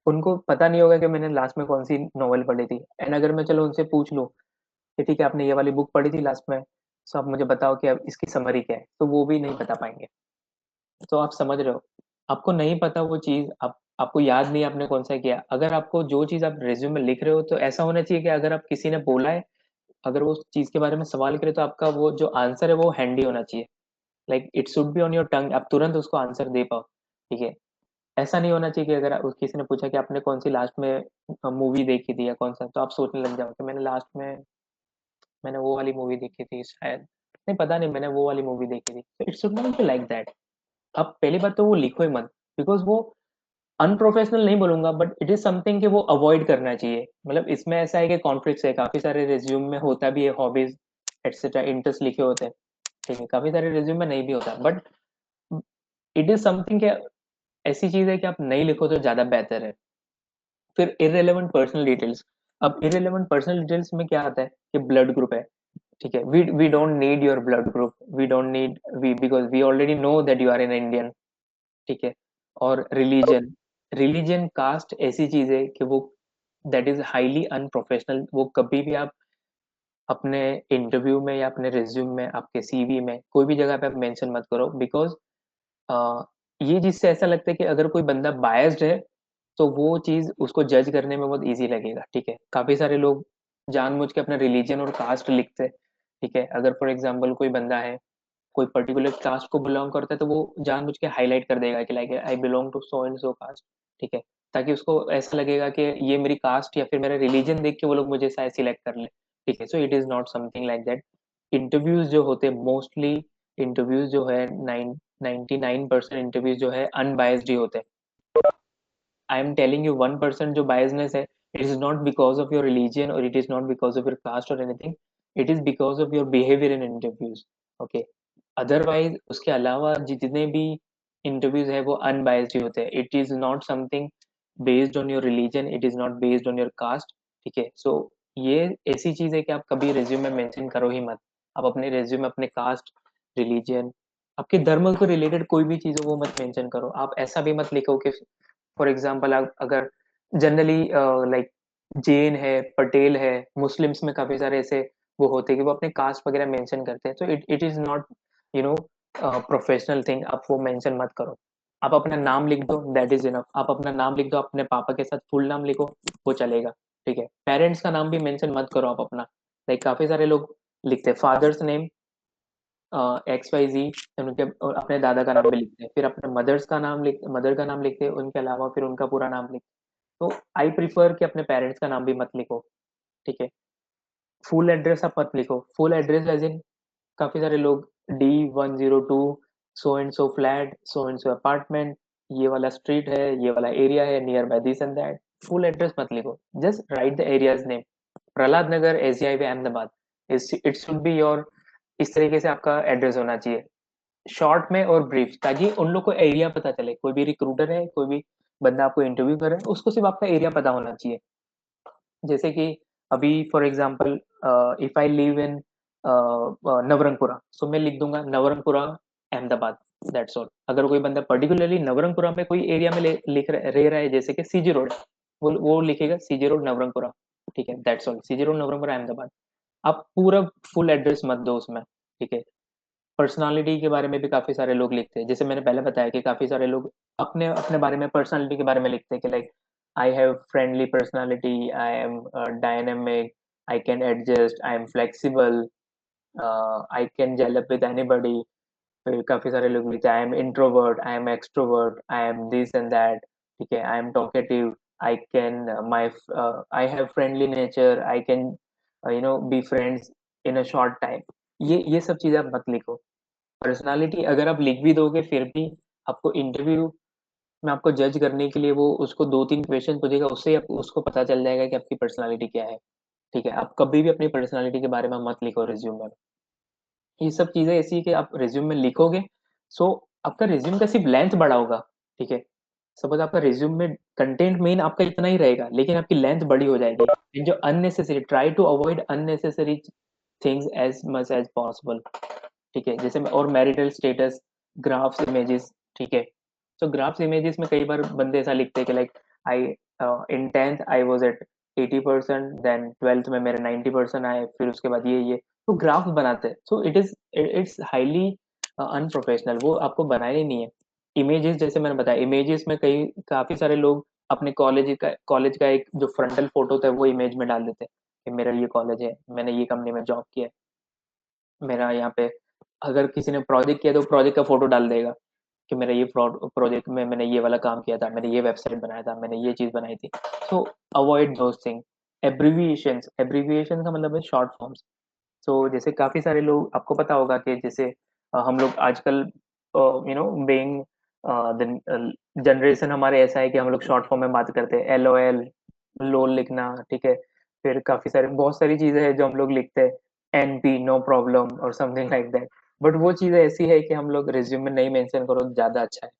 उनको पता नहीं होगा कि मैंने लास्ट में कौन सी नॉवेल पढ़ी थी। एंड अगर मैं चलो उनसे पूछ लूँ कि ठीक है आपने ये वाली बुक पढ़ी थी लास्ट में, सो आप मुझे बताओ कि अब इसकी समरी क्या है, तो वो भी नहीं बता पाएंगे। तो आप समझ रहे हो, आपको नहीं पता वो चीज, आपको याद नहीं आपने कौन सा किया। अगर आपको जो चीज आप रिज्यूम में लिख रहे हो तो ऐसा होना चाहिए कि अगर आप किसी ने बोला है, अगर वो उस चीज के बारे में सवाल करे, तो आपका वो जो आंसर है वो हैंडी होना चाहिए। Like it should be on your tongue, आप तुरंत उसको आंसर दे पाओ। ठीक है, ऐसा नहीं होना चाहिए कि अगर किसी ने पूछा कि आपने कौन सी लास्ट में मूवी देखी थी या कौन सा, तो आप सोचने लग जाओ कि मैंने लास्ट में मैंने वो वाली मूवी देखी थी शायद, नहीं पता नहीं, मैंने वो वाली मूवी देखी थी। तो it should not be like that. आप पहली बात तो वो लिखो ही मत, बिकॉज वो अनप्रोफेशनल नहीं बोलूंगा, बट इट इज समथिंग कि वो अवॉइड करना चाहिए। मतलब इसमें ऐसा है कि कॉन्फ्लिक्ट है, काफी सारे रिज्यूम में होता भी है हॉबीज एटसेट्रा, इंटरेस्ट लिखे होते हैं। ठीक है, काफी सारे रिज्यूम में नहीं भी होता, बट इट इज समथिंग कि ऐसी चीज है कि आप नहीं लिखो तो ज्यादा बेहतर है। फिर इररिलेवेंट पर्सनल डिटेल्स। अब इररिलेवेंट पर्सनल डिटेल्स में क्या आता है कि ब्लड ग्रुप है। ठीक है, we don't need your blood group, we don't need we because we already know that you are an Indian. ठीक है, और रिलीजन, कास्ट ऐसी चीज है कि वो दैट इज हाईली अनप्रोफेशनल। वो कभी भी आप अपने इंटरव्यू में या अपने रिज्यूम में, आपके सीवी में, कोई भी जगह पे आप मेंशन मत करो, बिकॉज ये जिससे ऐसा लगता है कि अगर कोई बंदा बायस्ड है तो वो चीज उसको जज करने में बहुत इजी लगेगा। ठीक है, काफी सारे लोग जानबूझ के अपना रिलीजन और कास्ट लिखते हैं। ठीक है, अगर फॉर एग्जांपल कोई बंदा है, कोई पर्टिकुलर कास्ट को बिलोंग करता है तो वो जानबूझ के हाईलाइट कर देगा कि like I belong to so and so caste, ठीक है, ताकि उसको ऐसा लगेगा कि ये मेरी कास्ट या फिर मेरा रिलीजन देख के वो लोग मुझे शायद सिलेक्ट कर ले, ठीक है। So it is not something like that. Interviews जो होते हैं मोस्टली, इंटरव्यूज जो है 99% इंटरव्यूज जो है अनबायस्ड ही होते हैं। आई एम टेलिंग यू 1% जो बायसनेस है, it is not because of your religion और it is not because of your caste और anything, it is because of your behaviour in interviews, okay. Otherwise उसके अलावा जितने भी इंटरव्यूज है वो अनबायस्ड ही होते हैं। It is not something based on your religion, it is not based on your cast, ठीक है। सो ये ऐसी चीज है कि आप कभी रिज्यूम में मेंशन करो ही मत। आप अपने रिज्यूम में अपने कास्ट, रिलीजन, आपके धर्म को रिलेटेड कोई भी चीज हो वो मत मेंशन करो। आप ऐसा भी मत लिखो कि फॉर एग्जाम्पल अगर जनरली लाइक जैन है, पटेल है, मुस्लिम्स में काफी सारे ऐसे वो होते हैं कि वो अपने कास्ट वगैरह मेंशन करते हैं, तो it it is not you know professional thing. आप वो मेंशन मत करो। आप अपना नाम लिख दो, दैट इज इनफ। आप अपना नाम लिख दो, अपने पापा के साथ फुल नाम लिखो, वो चलेगा, ठीक है। पेरेंट्स का नाम भी मेंशन मत करो आप अपना। लाइक काफी सारे लोग लिखते हैं फादर्स नेम एक्स वाई जी, उनके और अपने दादा का नाम भी लिखते हैं, फिर अपने मदर का नाम लिखते हैं, उनके अलावा फिर उनका पूरा नाम लिखते हैं। तो आई प्रिफर कि अपने पेरेंट्स का नाम भी मत लिखो, ठीक है। फुल एड्रेस आप मत लिखो। फुल एड्रेस एज इन काफी सारे लोग D102 so and so flat, so and so apartment, ये वाला स्ट्रीट है, ये वाला एरिया है, near by this and that. Full address मत लिखो, just right the areas name. Prahlad Nagar, AC highway, Ahmedabad, it should be your, इस तरीके से आपका एड्रेस होना चाहिए, शॉर्ट में और ब्रीफ, ताकि उन लोग को एरिया पता चले। कोई भी रिक्रूटर है, कोई भी बंदा आपको इंटरव्यू कर रहा है, उसको सिर्फ आपका एरिया पता होना चाहिए। जैसे कि अभी for example if I live in Navrangpura, so मैं लिख दूंगा नवरंगपुरा, अहमदाबाद, दैट्स ऑल। अगर कोई बंदा पर्टिकुलरली नवरंगपुरा में कोई एरिया में रह रहा है, जैसे कि सीजी रोड, वो लिखेगा सीजी रोड नवरंगपुरा, ठीक है, that's all. CG road Navrangpura Ahmedabad. आप पूरा फुल एड्रेस मत दो उसमें, ठीक है। पर्सनालिटी के बारे में भी काफी सारे लोग लिखते हैं, जैसे मैंने पहले बताया कि काफी सारे लोग अपने अपने बारे में, पर्सनालिटी के बारे में लिखते हैं कि like I have friendly personality, I am dynamic, I can adjust, I am flexible, I can gel up with anybody. फिर काफी सारे लोग लिखते हैं I am introvert, I am extrovert, I am this and that, ठीक है, I am talkative, I can my I have friendly nature, I can be friends in a short time. ये सब चीजें आप मत लिखो। पर्सनालिटी अगर आप लिख भी दोगे फिर भी आपको इंटरव्यू में आपको जज करने के लिए वो उसको 2-3 क्वेश्चन पूछेगा, उससे आप उसको पता चल जाएगा कि आपकी पर्सनालिटी क्या है, ठीक है। आप कभी भी अपनी पर्सनालिटी के बारे में मत लिखो रिज्यूम में। ये सब चीजें ऐसी है कि आप रिज्यूम में लिखोगे, सो आपका रिज्यूम का सिर्फ लेंथ बड़ा होगा, ठीक है। सपोज आपका रिज्यूम में कंटेंट मेन आपका इतना ही रहेगा, लेकिन आपकी लेंथ बड़ी हो जाएगी। एंड जो unnecessary, try to avoid unnecessary things as much as possible, ठीक है। जैसे और मैरिटल स्टेटस, ग्राफ्स, इमेजेस, ठीक है। तो ग्राफ्स इमेजेस में कई बार बंदे ऐसा लिखते हैं कि like I in 10th I was at 80%, then 12th में मेरे 90% आए, फिर उसके बाद ये तो ग्राफ्स बनाते हैं। सो इट्स हाईली अनप्रोफेशनल, वो आपको बनाना ही नहीं है। इमेजेस जैसे मैंने बताया, इमेजेस में कई काफी सारे लोग अपने कॉलेज का एक जो फ्रंटल फोटो होता है वो इमेज में डाल देते हैं कि मेरा ये कॉलेज है, मैंने ये कंपनी में जॉब किया है, मेरा यहाँ पे, अगर किसी ने प्रोजेक्ट किया तो प्रोजेक्ट का फोटो डाल देगा कि मेरा ये प्रोजेक्ट में मैंने ये वाला काम किया था, मैंने ये वेबसाइट बनाया था, मैंने ये चीज बनाई थी। सो अवॉइड दोज थिंग। एब्रीविएशन का मतलब है शॉर्ट फॉर्म्स। सो जैसे काफी सारे लोग, आपको पता होगा कि जैसे हम लोग आजकल बीइंग जनरेशन हमारे ऐसा है कि हम लोग शॉर्ट फॉर्म में बात करते हैं, LOL, लोल लिखना, ठीक है। फिर काफी सारे बहुत सारी चीजें हैं जो हम लोग लिखते हैं, NP, नो प्रॉब्लम और समथिंग लाइक दैट। बट वो चीजें ऐसी है कि हम लोग रिज्यूम में नहीं मेंशन करो, ज्यादा अच्छा है,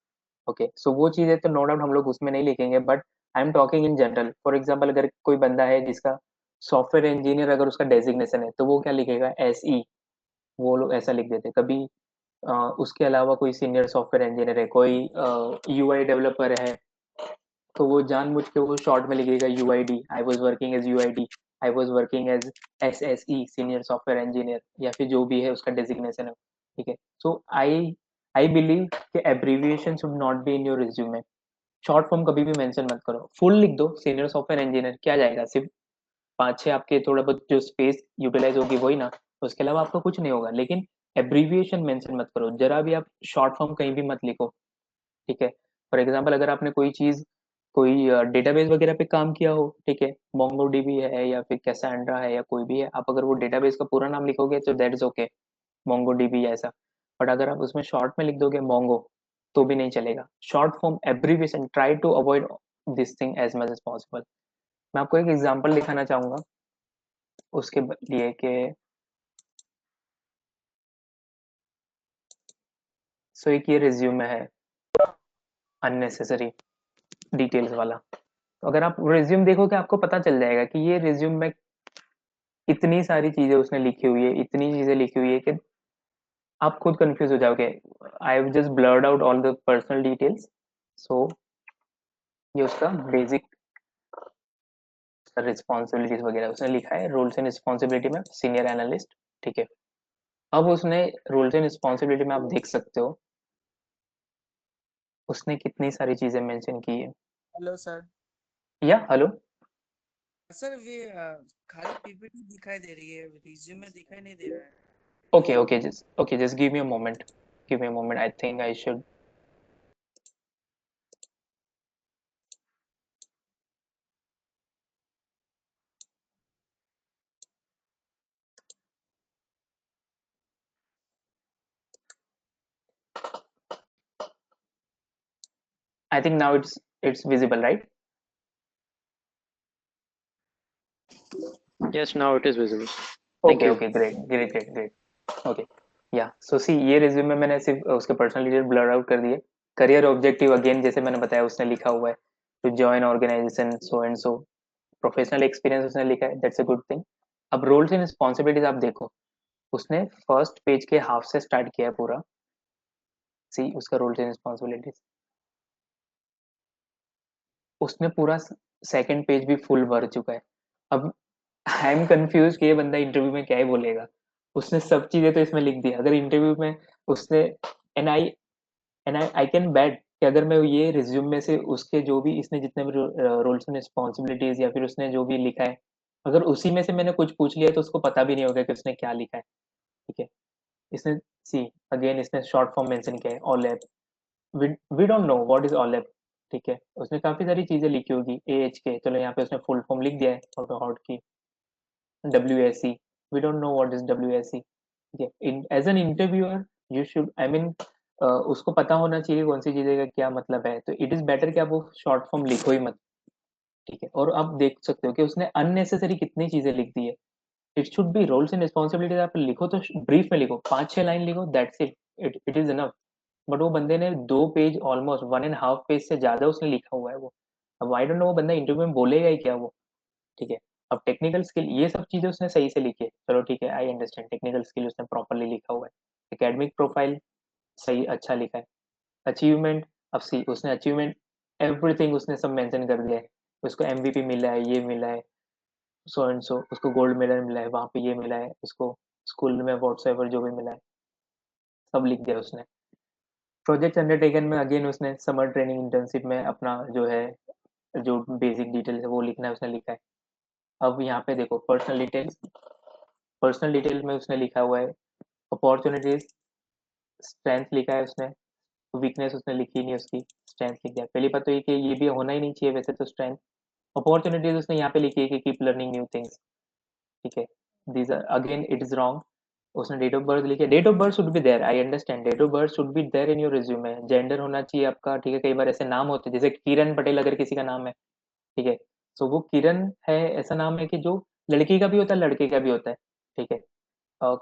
ओके। सो वो चीजें तो नो डाउट हम लोग उसमें नहीं लिखेंगे, but I am talking in general. For example अगर कोई बंदा है जिसका सॉफ्टवेयर इंजीनियर अगर उसका डेजिग्नेशन है, तो वो क्या लिखेगा, SE, वो लोग ऐसा लिख देते कभी। उसके अलावा कोई सीनियर सॉफ्टवेयर इंजीनियर है, कोई UI डेवलपर है, तो वो जानबूझ के वो शॉर्ट में लिखेगा UID, I was working as UID, I was working as SSE, senior software engineer, या फिर जो भी है उसका डेजिग्नेशन है, ठीक है। सो आई आई बिलीव कि abbreviation should not be in your resume. Short form कभी भी मेंशन मत करो, फुल लिख दो, सीनियर सॉफ्टवेयर इंजीनियर, क्या जाएगा, सिर्फ 5-6 आपके थोड़ा बहुत जो स्पेस यूटिलाइज होगी वही ना, उसके अलावा आपका कुछ नहीं होगा। लेकिन एब्रीविएशन मेंशन मत करो, जरा भी आप शॉर्ट फॉर्म कहीं भी मत लिखो, ठीक है। फॉर एग्जांपल अगर आपने कोई चीज, कोई डेटाबेस वगैरह पे काम किया हो, ठीक है, मोंगोडीबी है या फिर कैसेंड्रा है या कोई भी है, आप अगर वो डेटाबेस का पूरा नाम लिखोगे तो दैट इज ओके, मोंगोडीबी ऐसा। बट अगर आप उसमें शॉर्ट में लिख दोगे मोंगो, तो भी नहीं चलेगा। Short form abbreviation, try to avoid this thing as much as possible. मैं आपको एक एग्जांपल दिखाना चाहूंगा उसके लिए कि सो एक ये रिज्यूमे है अननेसेसरी डिटेल्स वाला। तो अगर आप रिज्यूम देखोगे आपको पता चल जाएगा कि ये रिज्यूम में इतनी सारी चीजें उसने लिखी हुई है, इतनी चीजें लिखी हुई है कि आप खुद कंफ्यूज हो जाओगे। I have just blurred out all the personal details. So ये उसका बेसिक रिस्पॉन्सिबिलिटीज वगैरह उसने लिखा है, रोल्स एंड रिस्पॉन्सिबिलिटी में सीनियर एनालिस्ट, ठीक है। अब उसने रोल्स एंड रिस्पॉन्सिबिलिटी में आप देख सकते हो उसने कितनी सारी चीजें मेंशन की है। Hello sir. या हेलो। सर ये खाली पीपीटी दिखाई दे रही है, रिज्यूम में दिखाई नहीं दे रहा है। Okay, just give me a moment. Give me a moment. I think I should. I think now it's visible, right? Yes, now it is visible. Thank Okay, you. okay, great. Okay, yeah. So see, ये रिज्यूम में मैंने सिर्फ उसके पर्सनल डिटेल ब्लर आउट कर दिए। करियर ऑब्जेक्टिव अगेन जैसे मैंने बताया उसने लिखा हुआ है to join organisation so and so. Professional experience उसने लिखा है, दैट्स अ गुड थिंग। अब रोल्स एंड रिस्पॉन्सिबिलिटीज आप देखो, उसने फर्स्ट पेज के हाफ से स्टार्ट किया है पूरा। सी उसका रोल्स एंड रिस्पॉन्सिबिलिटीज उसने पूरा सेकंड पेज भी फुल भर चुका है। अब आई एम कंफ्यूज कि ये बंदा इंटरव्यू में क्या ही बोलेगा। उसने सब चीजें तो इसमें लिख दी, अगर इंटरव्यू में उसने and I I can bat कि अगर मैं ये रिज्यूम में से उसके जो भी इसने जितने भी रोल्स एंड रिस्पॉन्सिबिलिटीज या फिर उसने जो भी लिखा है, अगर उसी में से मैंने कुछ पूछ लिया तो उसको पता भी नहीं होगा कि उसने क्या लिखा है, ठीक है। इसने सी अगेन इसने शॉर्ट फॉर्म मेंशन किया है OLAP। We don't know what is OLAP, ठीक है। उसने काफी सारी चीजें लिखी होगी AHK, चलो यहाँ पे उसने फुल फॉर्म लिख दिया है ऑटो हॉट की। WSE, we don't know what is WSE, ठीक है। As an interviewer you should I mean उसको पता होना चाहिए कौन सी चीजें का क्या मतलब है, तो इट इज बेटर कि आप वो शॉर्ट फॉर्म लिखो ही मत, ठीक है। और आप देख सकते हो कि उसने अननेसेसरी कितनी चीजें लिख दी है। It should be roles and responsibilities, आप लिखो तो ब्रीफ में लिखो, 5-6 लाइन लिखो, that's it, it is enough. But वो बंदे ने 2 पेज, ऑलमोस्ट 1.5 पेज से ज्यादा उसने लिखा हुआ है वो। अब आई डोंट नो वो बंदा इंटरव्यू में बोलेगा ही क्या वो, ठीक है। अब टेक्निकल स्किल ये सब चीजें उसने सही से लिखी है, चलो ठीक है, आई अंडरस्टैंड टेक्निकल स्किल उसने प्रॉपरली लिखा हुआ है। एकेडमिक प्रोफाइल सही अच्छा लिखा है। अचीवमेंट, अब सी उसने अचीवमेंट एवरीथिंग उसने सब मेंशन कर दिया है। उसको MVP मिला है, ये मिला है, सो एंड सो, उसको गोल्ड मेडल मिला है, वहां पे ये मिला है उसको, स्कूल में व्हाट्सएवर जो भी मिला है सब लिख दिया उसने। प्रोजेक्ट अंडरटेकन में अगेन उसने समर ट्रेनिंग इंटर्नशिप में अपना जो है, जो बेसिक डिटेल्स है वो लिखना है उसने लिखा है। अब यहाँ पे देखो पर्सनल डिटेल्स, पर्सनल डिटेल में उसने लिखा हुआ है अपॉर्चुनिटीज, स्ट्रेंथ लिखा है उसने, वीकनेस उसने लिखी नहीं उसकी, स्ट्रेंथ लिख दिया। पहली बात तो ये कि ये भी होना ही नहीं चाहिए वैसे तो स्ट्रेंथ। अपॉर्चुनिटीज उसने यहाँ पे लिखी है कि कीप लर्निंग न्यू थिंग्स, ठीक है। These are again it is wrong. उसने डेट ऑफ बर्थ लिखे, date of birth should be there, I understand, date of birth should be there in your resume. Gender होना चाहिए आपका, ठीक है। कई बार ऐसे नाम होते हैं जैसे किरण पटेल अगर किसी का नाम है, ठीक है, तो वो किरण है, ऐसा नाम है कि जो लड़की का भी होता है लड़के का भी होता है, ठीक है।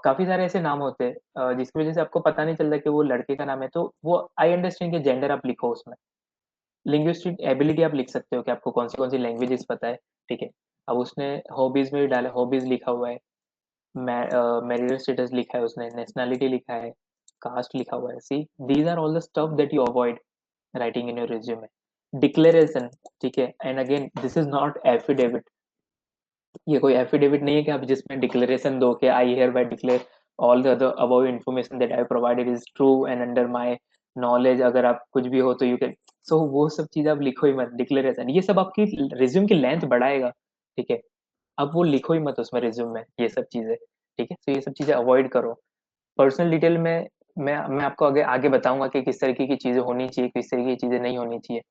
काफी सारे ऐसे नाम होते हैं जिसकी वजह से आपको पता नहीं चलता कि वो लड़के का नाम है, तो वो आई अंडरस्टैंड कि जेंडर आप लिखो उसमें। लिंग्विस्टिक एबिलिटी आप लिख सकते हो कि आपको कौन सी लैंग्वेजेस पता है, ठीक है। अब उसने हॉबीज में भी डाला, हॉबीज लिखा हुआ है, मैरिटल स्टेटस लिखा है उसने, नेशनैलिटी लिखा है, कास्ट लिखा हुआ है। See these are all the stuff that you avoid writing in your resume. Declaration, ठीक है, and again this is not affidavit. ये कोई एफिडेविट नहीं है कि आप जिसमें डिक्लेरेशन दो कि I hear bye declare all the other above information that I provided is true and under my knowledge, अगर आप कुछ भी हो तो यू कैन, सो वो सब चीज आप लिखो ही मत। डिक्लेरेशन ये सब आपकी रिज्यूम की लेंथ बढ़ाएगा, ठीक है। अब वो लिखो ही मत उसमें रिज्यूम में ये सब चीजें, ठीक है। तो ये सब चीजें अवॉइड करो। पर्सनल डिटेल में मैं आपको आगे आगे बताऊंगा कि किस तरीके की चीजें होनी चाहिए, किस तरीके की चीजें नहीं होनी चाहिए।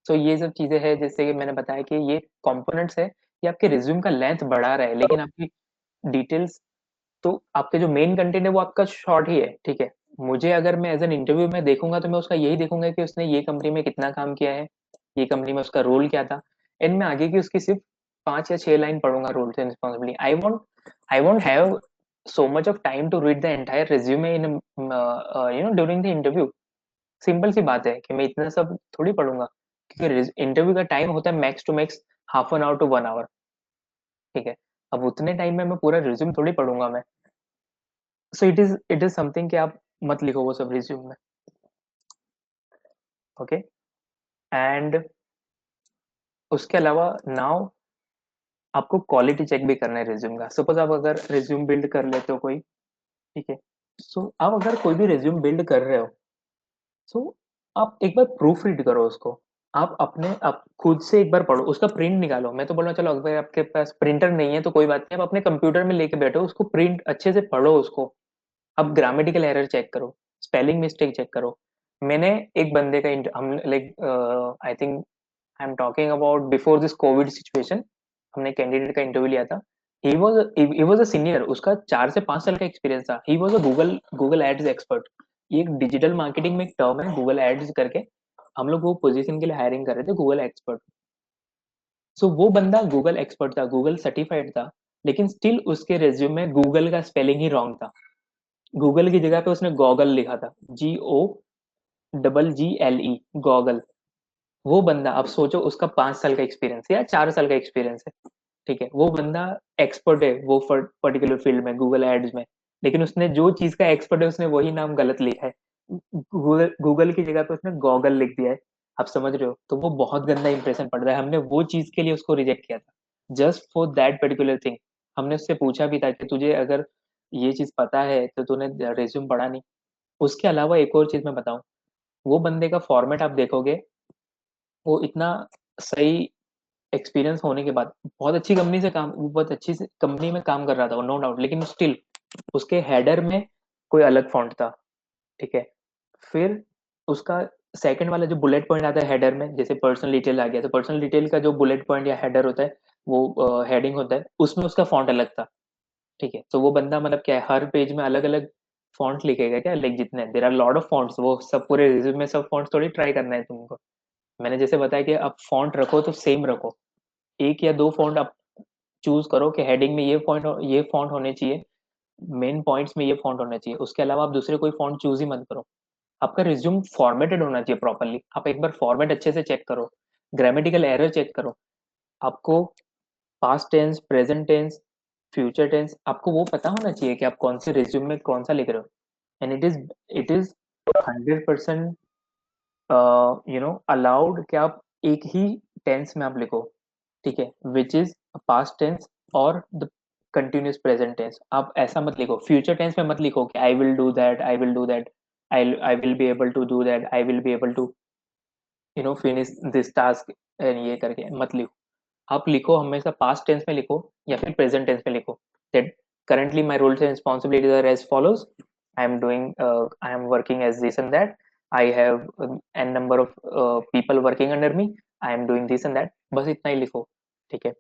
तो ये सब चीजें हैं, जैसे कि मैंने बताया कि ये कंपोनेंट्स है, ये आपके रिज्यूम का लेंथ बढ़ा रहा है, लेकिन आपकी डिटेल्स, तो आपके जो मेन कंटेंट है वो आपका शॉर्ट ही है, ठीक है। मुझे अगर मैं एज एन इंटरव्यू में देखूंगा तो मैं उसका यही देखूंगा कि उसने ये कंपनी में कितना काम किया है, ये कंपनी में उसका रोल क्या था, एंड मैं आगे की उसकी सिर्फ 5 या 6 लाइन पढ़ूंगा role and responsibility. I won't have so much of time to read the entire resume in during the interview। Simple सी बात है कि मैं इतना सब थोड़ी पढ़ूंगा, क्योंकि इंटरव्यू का टाइम होता है max to max half an hour to 1 hour, ठीक है। अब उतने टाइम में मैं पूरा रिज्यूम थोड़ी पढ़ूंगा मैं। सो इट इज समथिंग कि आप मत लिखो वो सब रिज्यूम में, ओके। एंड उसके अलावा नाउ आपको क्वालिटी चेक भी करना है रिज्यूम का। सपोज आप अगर रिज्यूम बिल्ड कर लेते हो कोई, ठीक है, सो आप अगर कोई भी रिज्यूम बिल्ड कर रहे हो, सो आप एक बार प्रूफ रीड करो उसको। आप खुद से एक बार पढ़ो, उसका प्रिंट निकालो। मैं तो बोल रहा हूँ, चलो अगर आपके पास प्रिंटर नहीं है तो कोई बात नहीं, आप अपने कंप्यूटर में लेके बैठो, उसको प्रिंट अच्छे से पढ़ो उसको। अब ग्रामेटिकल एरर चेक करो, स्पेलिंग मिस्टेक चेक करो। मैंने एक बंदे का हम like I think I am talking about before this Covid situation, हमने कैंडिडेट का इंटरव्यू लिया था। ही वाज अ सीनियर, उसका 4 से 5 साल का एक्सपीरियंस था। He was a Google ads expert. ये एक डिजिटल मार्केटिंग में एक टर्म है गूगल एड्स करके, हम लोग वो पोजीशन के लिए हायरिंग कर रहे थे, गूगल एक्सपर्ट। सो वो बंदा गूगल एक्सपर्ट था, गूगल सर्टिफाइड था, लेकिन स्टिल उसके रेज्यूम में गूगल का स्पेलिंग ही रॉन्ग था। गूगल की जगह पे उसने गॉगल लिखा था, GOGGLE, गॉगल। वो बंदा, अब सोचो उसका 5 साल का एक्सपीरियंस या 4 साल का एक्सपीरियंस है, ठीक है, वो बंदा एक्सपर्ट है वो पर्टिकुलर फील्ड में, गूगल एड्स में, लेकिन उसने जो चीज का एक्सपर्ट है उसने वही नाम गलत लिखा है। गूगल की जगह पे उसने गॉगल लिख दिया है। आप समझ रहे हो, तो वो बहुत गंदा इंप्रेशन पड़ रहा है। हमने वो चीज के लिए उसको रिजेक्ट किया था, just for that particular thing. हमने उससे पूछा भी था कि तुझे अगर ये चीज पता है तो तूने रिज्यूम पढ़ा नहीं। उसके अलावा एक और चीज मैं बताऊं, वो बंदे का फॉर्मेट आप देखोगे, वो इतना सही एक्सपीरियंस होने के बाद बहुत अच्छी कंपनी से काम, बहुत अच्छी कंपनी में काम कर रहा था वो, नो डाउट, लेकिन स्टिल उसके हेडर में कोई अलग फॉन्ट था, ठीक है। फिर उसका सेकंड वाला जो बुलेट पॉइंट आता है हेडर में, जैसे पर्सनल डिटेल आ गया, तो पर्सनल डिटेल का जो बुलेट पॉइंट या हेडर होता है, वो हेडिंग होता है, उसमें उसका फॉन्ट अलग था, ठीक है। तो वो बंदा मतलब क्या है, हर पेज में अलग अलग फॉन्ट लिखेगा क्या, लाइक जितने there are lot of fonts, वो सब पूरे रिज्यूम में सब फॉन्ट्स थोड़ी ट्राई करना है तुमको। मैंने जैसे बताया कि आप फॉन्ट रखो तो सेम रखो, एक या दो फॉन्ट आप चूज करो कि हेडिंग में ये फॉन्ट होने चाहिए, मेन पॉइंट्स में ये फॉन्ट होना चाहिए, उसके अलावा आप दूसरे कोई फॉन्ट चूज ही मत करो। आपका रिज्यूम फॉर्मेटेड होना चाहिए प्रॉपरली। आप एक बार फॉर्मेट अच्छे से चेक करो, ग्रामेटिकल एरर चेक करो। आपको past tense, present tense, future tense, आपको वो पता होना चाहिए कि आप कौन से रिज्यूम में कौन सा लिख रहे हो। एंड इट इज 100% अलाउड कि आप एक ही टेंस में आप लिखो, ठीक है, विच इज पास्ट टेंस और द कंटिन्यूस प्रेजेंट टेंस। आप ऐसा मत लिखो, फ्यूचर टेंस में मत लिखो कि I will do that, I will do that, I will be able to do that, I will be able to finish this task, ये करके मत लिखो। आप लिखो हमेशा पास्ट टेंस में लिखो या फिर प्रेजेंट टेंस में लिखो, that currently my roles and responsibilities are as follows, I am working as this and that, I have n number of people working under me, I am doing this and that, बस इतना ही लिखो, ठीक है।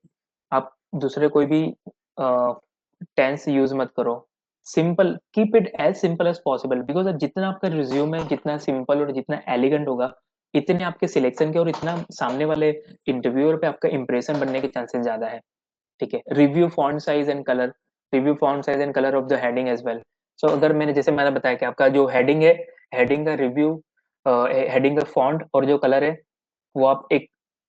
आप दूसरे कोई भी टेंस यूज मत करो। Simple, keep it as simple as possible, because जितना आपका रिज्यूम है जितना सिंपल और जितना एलिगेंट होगा, इतने आपके सिलेक्शन के और इतना सामने वाले इंटरव्यूअर पे आपका इंप्रेशन बनने के चांसेस ज्यादा है, ठीक है। Review font size and colour, review font size and colour of the heading as well. So अगर मैंने बताया कि आपका जो हेडिंग है, हेडिंग का रिव्यू, हेडिंग का फॉन्ट और जो कलर है, वो आप एक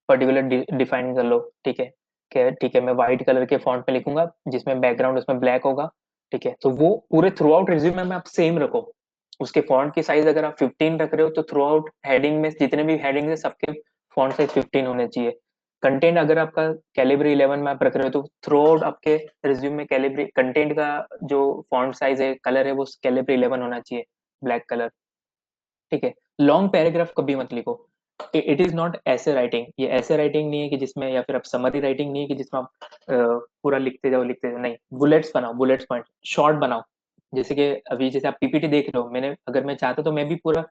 पर्टिकुलर डिफाइन कर लो, ठीक है। ठीक है, मैं व्हाइट कलर के फॉन्ट पे लिखूंगा जिसमें बैकग्राउंड उसमें ब्लैक होगा, ठीक है। तो वो पूरे थ्रू आउट रिज्यूम में आप सेम रखो। उसके फॉन्ट की साइज अगर आप 15 रख रहे हो तो थ्रू आउट हेडिंग में जितने भी हेडिंग है सबके फॉन्ट साइज 15 होने चाहिए। कंटेंट अगर आपका कैलिबरी 11 में आप रख रहे हो तो थ्रू आउट आपके रिज्यूम में कैलिबरी कंटेंट का जो फॉन्ट साइज है, कलर है, वो कैलिबरी 11 होना चाहिए, ब्लैक कलर, ठीक है। लॉन्ग पैराग्राफ कभी मत लिखो, इट इज नॉट ऐसे राइटिंग, ये ऐसे राइटिंग नहीं है कि जिसमें, या फिर आप समरी राइटिंग नहीं है कि जिसमें आप पूरा लिखते जाओ, नहीं, बुलेट्स बनाओ, बुलेट्स पॉइंट शॉर्ट बनाओ, जैसे कि अभी जैसे आप पीपीटी देख रहे हो, मैंने अगर मैं चाहता तो मैं भी पूरा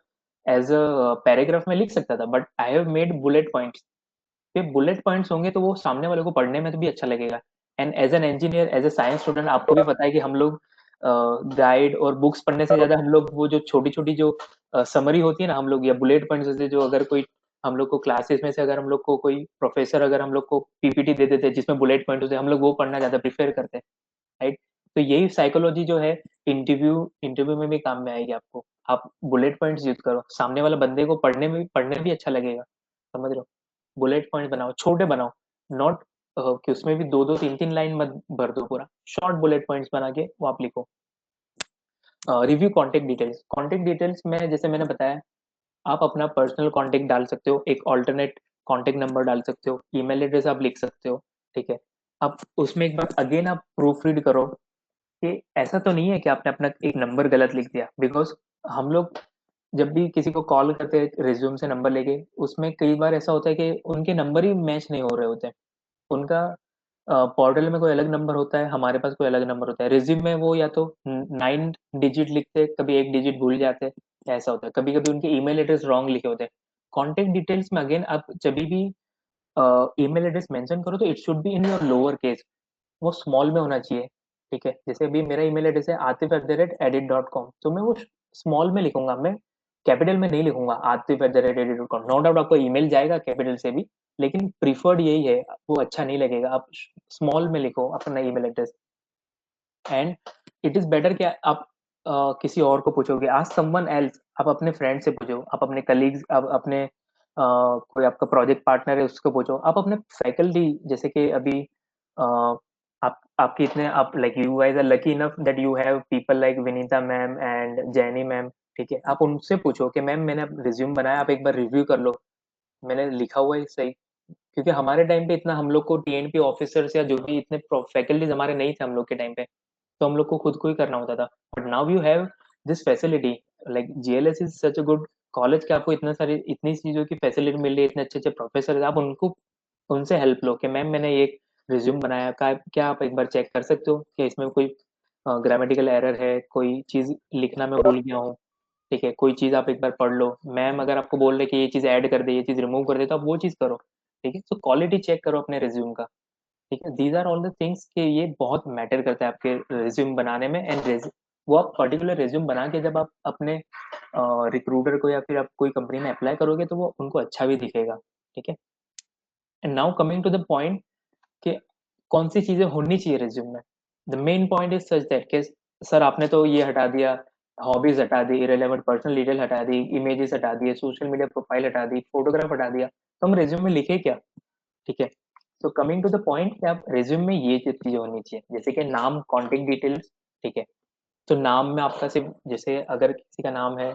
एज अ पैराग्राफ में लिख सकता था, but I have made bullet points. पे बुलेट पॉइंट्स होंगे तो वो सामने वाले को पढ़ने में तो भी अच्छा लगेगा। And as an engineer, as a science student, आपको भी पता है कि हम लोग गाइड और बुक्स पढ़ने से ज्यादा हम लोग वो जो छोटी छोटी जो समरी होती है ना, हम लोग या बुलेट पॉइंट्स जैसे जो अगर कोई हम लोग को क्लासेस में से अगर हम लोग को कोई प्रोफेसर अगर हम लोग को पीपीटी दे देते जिसमें बुलेट पॉइंट होते, हम लोग वो पढ़ना ज्यादा प्रेफर करते हैं, राइट। तो यही साइकोलॉजी जो है इंटरव्यू इंटरव्यू में भी काम में आएगी आपको। आप बुलेट पॉइंट्स यूज करो, सामने वाला बंदे को पढ़ने भी अच्छा लगेगा, समझ रहे हो। बुलेट पॉइंट बनाओ, छोटे बनाओ, नॉट कि उसमें भी दो दो तीन तीन लाइन मत भर दो, पूरा शॉर्ट बुलेट पॉइंट्स बना के वो आप लिखो। रिव्यू कॉन्टेक्ट डिटेल्स में जैसे मैंने बताया, आप अपना पर्सनल कॉन्टेक्ट डाल सकते हो, एक ऑल्टरनेट कॉन्टेक्ट नंबर डाल सकते हो, ईमेल एड्रेस आप लिख सकते हो, ठीक है। अब उसमें एक बार अगेन आप प्रूफ रीड करो कि ऐसा तो नहीं है कि आपने अपना एक नंबर गलत लिख दिया, बिकॉज हम लोग जब भी किसी को कॉल करते हैं रिज्यूम से नंबर लेके, उसमें कई बार ऐसा होता है कि उनके नंबर ही मैच नहीं हो रहे होते हैं। उनका पोर्टल में कोई अलग नंबर होता है, हमारे पास कोई अलग नंबर होता है, रिज्यूम में वो या तो 9 डिजिट लिखते हैं, कभी एक डिजिट भूल जाते हैं, ऐसा होता है, कभी कभी उनके ईमेल एड्रेस रॉन्ग लिखे होते हैं। कॉन्टेक्ट डिटेल्स में अगेन आप जब भी ईमेल एड्रेस मेंशन करो तो it should be in your lower case, वो स्मॉल में होना चाहिए, ठीक है। जैसे अभी मेरा ईमेल एड्रेस है atif@edit.com, तो मैं वो स्मॉल में लिखूंगा, मैं कैपिटल में नहीं लिखूंगा atif@edit.com। नो डाउट आपको ईमेल जाएगा कैपिटल से भी, लेकिन प्रीफर्ड यही है, वो अच्छा नहीं लगेगा, आप स्मॉल में लिखो अपना email address. And it is better कि आप किसी और को पूछोगे, आज समवन एल्स, आप अपने फ्रेंड से पूछो, आप अपने कलीग्स, आप अपने कोई आपका प्रोजेक्ट पार्टनर है उसको पूछो, आप अपने फैकल्टी, जैसे कि अभी आप आपके इतने आप like you guys are lucky enough that you have people like Vinita ma'am and Jenny ma'am, ठीक है। आप उनसे पूछो कि मैम मैंने रिज्यूम बनाया, आप एक बार रिव्यू कर लो, मैंने लिखा हुआ है सही। क्योंकि हमारे टाइम पे इतना हम लोग को टीएनपी ऑफिसर्स या जो भी इतने फैकल्टीज हमारे नहीं थे हम लोग के टाइम पे, तो हम लोग को खुद को ही करना होता था। But now you have this facility, like GLS is such a good college कि आपको इतनी चीजों की फैसिलिटी मिल रही है, इतने अच्छे अच्छे प्रोफेसर, आप उनको उनसे हेल्प लो कि मैम मैंने ये रिज्यूम बनाया, क्या आप एक बार चेक कर सकते हो कि इसमें कोई ग्रामेटिकल एरर है, कोई चीज लिखना मैं भूल गया हूँ, ठीक है, कोई चीज आप एक बार पढ़ लो। मैम अगर आपको बोल रहे कि ये चीज ऐड कर दे, ये चीज रिमूव कर दे, तो आप वो चीज करो, ठीक है। तो क्वालिटी चेक करो अपने रिज्यूम का, ठीक है। These are all the things कि ये बहुत मैटर करता है आपके रिज्यूम बनाने में। एंड वो आप पर्टिकुलर रिज्यूम बना के जब आप अपने रिक्रूटर को या फिर आप कोई कंपनी में अप्लाई करोगे तो वो उनको अच्छा भी दिखेगा, ठीक है। And now coming to the point कि कौन सी चीजें होनी चाहिए रिज्यूम में। The main point is such that कि सर आपने तो ये हटा दिया, हॉबीज हटा दी, इरेलेवेंट पर्सनल डिटेल हटा दी, इमेजेस हटा दिए, सोशल मीडिया प्रोफाइल हटा दी, फोटोग्राफ हटा दिया, तो हम रिज्यूम में लिखे क्या, ठीक है। तो कमिंग टू द पॉइंट कि आप रिज्यूम में ये चीजें होनी चाहिए, जैसे कि नाम, कॉन्टेक्ट डिटेल्स, ठीक है। तो नाम में आपका सिर्फ, जैसे अगर किसी का नाम है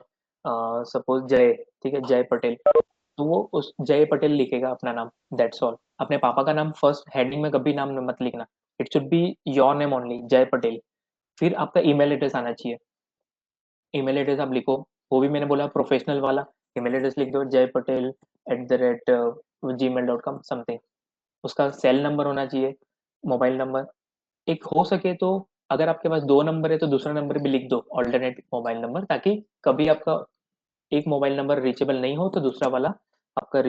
सपोज जय, ठीक है, जय पटेल, तो वो उस जय पटेल लिखेगा अपना नाम, दैट्स ऑल। अपने पापा का नाम फर्स्ट हेडिंग में कभी नाम मत लिखना, it should be your name only, जय पटेल। फिर आपका ईमेल एड्रेस आना चाहिए, ईमेल एड्रेस आप लिखो, वो भी मैंने बोला प्रोफेशनल वाला ईमेल एड्रेस लिख दो, जय पटेल @gmail.com समथिंग। उसका सेल नंबर होना चाहिए, मोबाइल नंबर, एक हो सके तो अगर आपके पास दो नंबर है तो दूसरा नंबर भी लिख दो, ऑल्टरनेट मोबाइल नंबर, ताकि कभी आपका एक मोबाइल नंबर रीचेबल नहीं हो तो दूसरा वाला आपका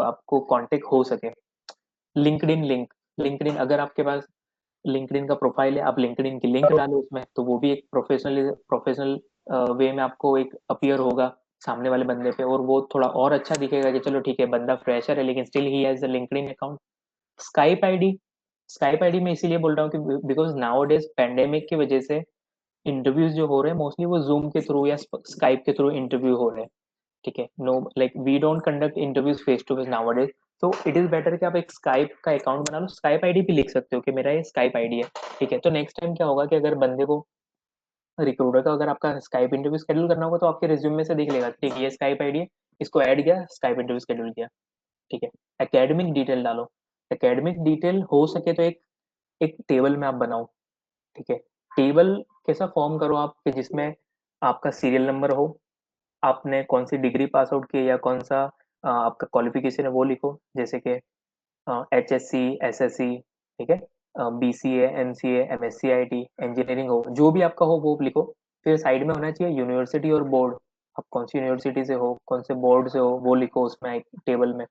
आपको कांटेक्ट हो सके। लिंक्डइन लिंक, लिंक्डइन अगर आपके पास लिंक्डइन का प्रोफाइल है, आप लिंक्डइन की लिंक डालो उसमें, तो वो भी एक प्रोफेशनल वे में आपको एक अपीयर होगा सामने वाले बंदे पे, और वो थोड़ा और अच्छा दिखेगा कि चलो ठीक है बंदा फ्रेशर है लेकिन still he has a LinkedIn account. Skype ID, Skype ID मैं इसीलिए बोल रहा हूँ कि बिकॉज नाउ डेज पेंडेमिक की वजह से इंटरव्यूज जो हो रहे हैं मोस्टली वो जूम के थ्रू या स्काइप के थ्रू इंटरव्यू हो रहे हैं, ठीक है। No like we don't conduct interviews face to face nowadays, तो इट इज बेटर कि आप एक स्काइप का अकाउंट बना लो, स्काइप आईडी भी लिख सकते हो कि मेरा ये स्काइप आईडी है, ठीक है। तो नेक्स्ट टाइम क्या होगा कि अगर बंदे को रिक्रूटर का अगर आपका स्काइप इंटरव्यू शेड्यूल करना होगा तो आपके रिज्यूम में से देख लेगा, ठीक है ये स्काइप आईडी है, इसको ऐड किया, स्काइप इंटरव्यू शेड्यूल किया, ठीक है। एकेडमिक डिटेल डालो, एकेडमिक डिटेल हो सके तो एक टेबल में आप बनाओ, ठीक है। टेबल कैसा फॉर्म करो आप कि जिसमें आपका सीरियल नंबर हो, आपने कौन सी डिग्री पास आउट की है या कौन सा आपका क्वालिफिकेशन है वो लिखो, जैसे कि HSC SSC, ठीक है, BCA MCA MSc IT, engineering हो, जो भी आपका हो वो लिखो। फिर साइड में होना चाहिए यूनिवर्सिटी और बोर्ड, आप कौन सी यूनिवर्सिटी से हो, कौन से बोर्ड से हो, वो लिखो उसमें एक टेबल में।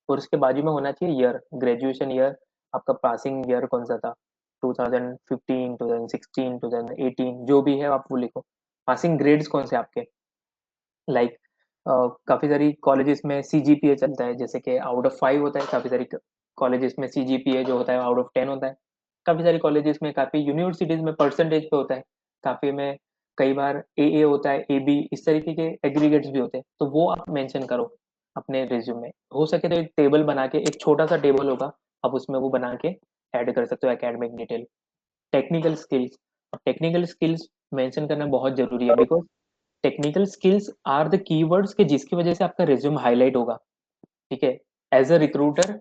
और उसके बाजू में होना चाहिए ईयर, ग्रेजुएशन ईयर, आपका पासिंग ईयर कौन सा था, 2015, 2016, 2018, जो भी है आप वो लिखो। पासिंग ग्रेड्स कौन से आपके, लाइक काफी सारी कॉलेजेस में सीजीपीए चलता है, जैसे कि आउट ऑफ 5 होता है, काफी सारी कॉलेजेस में सीजीपीए जो होता है आउट ऑफ 10 होता है, काफी सारी कॉलेजेस में, काफी यूनिवर्सिटीज में परसेंटेज पे होता है, काफी में कई बार ए होता है, ए बी, इस तरीके के एग्रीगेट्स भी होते हैं, तो वो आप मेंशन करो अपने रिज्यूम में। हो सके तो एक टेबल बना के, एक छोटा सा टेबल होगा, आप उसमें वो बना के ऐड कर सकते हो academic detail. Technical skills, technical skills mention करना बहुत जरूरी है, because technical skills are the keywords के जिसकी वजह से आपका रिज्यूम हाईलाइट होगा। ठीक है, as a recruiter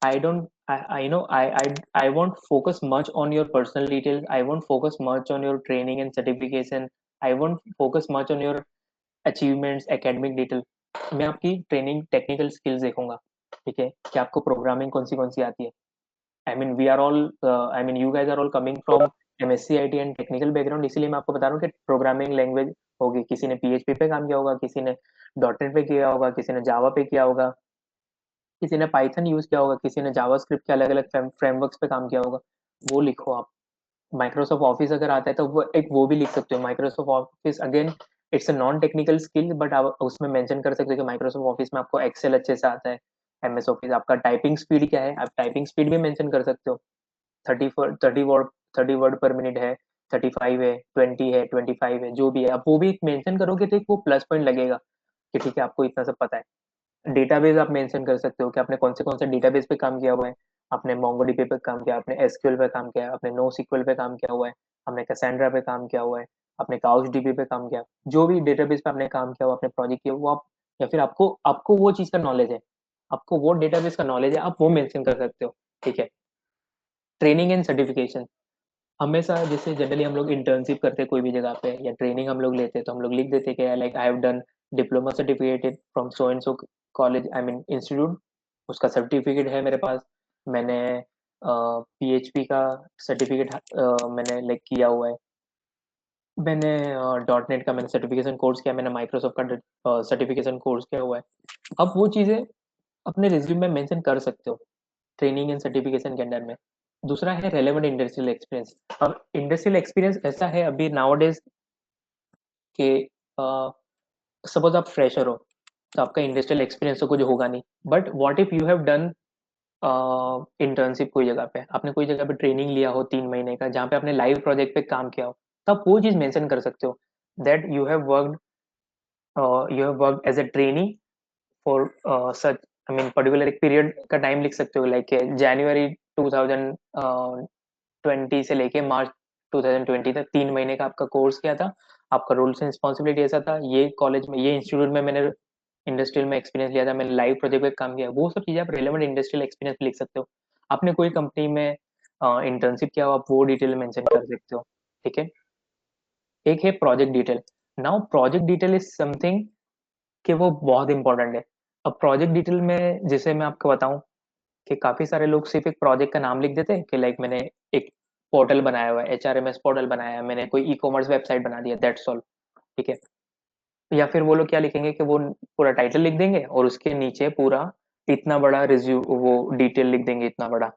I don't I know I won't focus much on your personal details, I won't focus much on your training and certification, I won't focus much on your achievements academic detail. मैं आपकी ट्रेनिंग टेक्निकल स्किल्स देखूंगा। ठीक है, कि आपको प्रोग्रामिंग कौन सी आती है। I mean we are all I mean you guys are all coming from MSc IT and technical background, इसीलिए मैं आपको बता रहा हूँ कि प्रोग्रामिंग लैंग्वेज होगी, किसी ने पीएचपी पे काम किया होगा, किसी ने डॉटनेट पे किया होगा, किसी ने जावा पे किया होगा, किसी ने पाइथन यूज किया होगा, किसी ने जावास्क्रिप्ट के अलग अलग फ्रेमवर्क्स पे काम किया होगा, वो लिखो आप। माइक्रोसॉफ्ट ऑफिस अगर आता है तो वो भी लिख सकते हो। Microsoft office again it's a non technical skill, but आप उसमें मेंशन कर सकते हो कि माइक्रोसॉफ्ट ऑफिस में आपको एक्सेल अच्छे से आता है, एमएस ऑफिस। आपका टाइपिंग स्पीड क्या है, आप टाइपिंग स्पीड भी मेंशन कर सकते हो। 30 वर्ड पर मिनट है, 35 है, 20 है, 25 है, जो भी है आप वो भी मेंशन करोगे तो एक वो प्लस पॉइंट लगेगा कि ठीक है आपको इतना सब पता है। डेटाबेस आप मेंशन कर सकते हो कि आपने कौन से डेटाबेस पे काम किया हुआ है। आपने मोंगोडीबी पे काम किया, आपने एसक्यूएल पे काम किया, आपने नो सीक्वल पे काम किया हुआ है, आपने कैसेंड्रा पे काम किया हुआ है, आपने काउच डीबी पे काम किया, जो भी डेटाबेस पे आपने काम किया हुआ, आपने प्रोजेक्ट किया वो आप, या फिर आपको आपको वो चीज का नॉलेज है, आपको वो डेटाबेस का नॉलेज है, आप वो मेंशन कर सकते हो। ठीक है, ट्रेनिंग एंड सर्टिफिकेशन, हमेशा जैसे जनरली हम लोग इंटर्नशिप करते हैं कोई भी जगह पे या ट्रेनिंग हम लोग लेते हैं तो हम लोग लिख देते हैं कि like I have done diploma certificate from so and so college, I mean institute, उसका सर्टिफिकेट है मेरे पास। मैंने पीएचपी का सर्टिफिकेट मैंने लाइक किया हुआ है, मैंने डॉट नेट का मैंने सर्टिफिकेशन कोर्स किया, मैंने माइक्रोसॉफ्ट का सर्टिफिकेशन कोर्स किया हुआ है। अब वो चीज़ें अपने रिज्यूम में मेंशन कर सकते हो ट्रेनिंग एंड सर्टिफिकेशन के अंडर में। दूसरा है रेलेवेंट इंडस्ट्रियल एक्सपीरियंस। अब इंडस्ट्रियल एक्सपीरियंस ऐसा है अभी नाउअडेज के, सपोज आप फ्रेशर हो तो आपका इंडस्ट्रियल एक्सपीरियंस तो कुछ होगा नहीं, but what if you have done internship कोई जगह पे, आपने कोई जगह पे ट्रेनिंग लिया हो 3 महीने का जहाँ पे आपने लाइव प्रोजेक्ट पे काम किया हो, तो आप वो चीज मेंशन कर सकते हो that you have worked as a trainee for such, I mean particular एक पीरियड का टाइम लिख सकते हो, लाइक जनवरी 2020 से लेके मार्च 2020 तक 3 महीने का आपका कोर्स किया था, आपका रूल्स एंड रिस्पॉन्सिबिलिटी ऐसा था, ये कॉलेज में ये इंस्टीट्यूट में मैंने इंडस्ट्रियल में एक्सपीरियंस लिया था, मैंने लाइव प्रोजेक्ट पे काम किया, वो सब चीजें आप रेलेवेंट इंडस्ट्रियल एक्सपीरियंस लिख सकते हो। आपने कोई कंपनी में इंटर्नशिप किया हो आप वो डिटेल मेंशन कर सकते हो। ठीक है, एक है project detail. Now project detail is something कि वो बहुत इंपॉर्टेंट है। अब प्रोजेक्ट डिटेल में जैसे मैं आपको बताऊं कि काफी सारे लोग सिर्फ एक प्रोजेक्ट का नाम लिख देते हैं कि लाइक मैंने एक पोर्टल बनाया हुआ है, एचआरएमएस पोर्टल बनाया है, मैंने कोई ई कॉमर्स वेबसाइट बना दिया, दैट्स ऑल। ठीक है, या फिर वो लोग क्या लिखेंगे कि वो पूरा टाइटल लिख देंगे और उसके नीचे पूरा इतना बड़ा रिज्यू वो डिटेल लिख देंगे इतना बड़ा।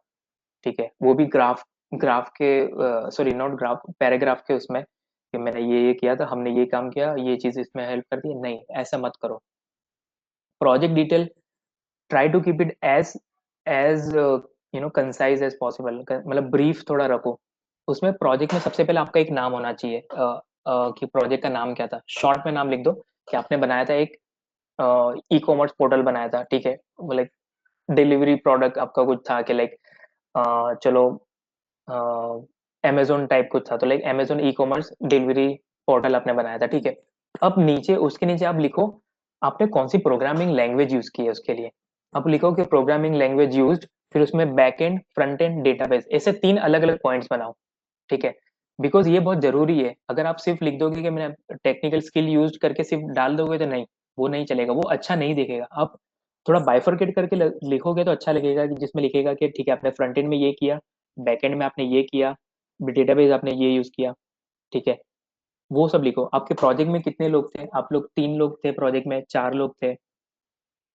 ठीक है, वो भी ग्राफ ग्राफ के, सॉरी नॉट ग्राफ, पैराग्राफ के उसमें कि मैंने ये किया था, हमने ये काम किया, ये चीज इसमें हेल्प कर दी, नहीं ऐसा मत करो। Project detail try to keep it as concise as possible, मतलब ब्रीफ थोड़ा रखो। उसमें प्रोजेक्ट में सबसे पहले आपका एक नाम होना चाहिए, कि प्रोजेक्ट का नाम क्या था, शॉर्ट में नाम लिख दो कि आपने बनाया था एक ई कॉमर्स पोर्टल बनाया था। ठीक है, लाइक डिलीवरी प्रोडक्ट आपका कुछ था कि लाइक चलो अमेजोन टाइप कुछ था, तो like Amazon e commerce delivery portal आपने बनाया था। ठीक है, अब नीचे उसके नीचे आप लिखो आपने कौन सी प्रोग्रामिंग लैंग्वेज यूज की है उसके लिए। आप लिखो कि प्रोग्रामिंग लैंग्वेज यूज्ड, फिर उसमें back and front end database, ऐसे 3 अलग अलग पॉइंट्स बनाओ। ठीक है, बिकॉज ये बहुत जरूरी है। अगर आप सिर्फ लिख दोगे कि मैंने टेक्निकल स्किल यूज करके सिर्फ डाल दोगे तो नहीं, वो नहीं चलेगा, वो अच्छा नहीं दिखेगा। आप थोड़ा बाइफरकेट करके लिखोगे तो अच्छा लगेगा, कि जिसमें लिखेगा कि ठीक है आपने फ्रंट एंड में ये किया, बैक एंड में आपने ये किया, डेटाबेस आपने ये यूज किया। ठीक है, वो सब लिखो। आपके प्रोजेक्ट में कितने लोग थे, आप लोग 3 लोग थे प्रोजेक्ट में, 4 लोग थे,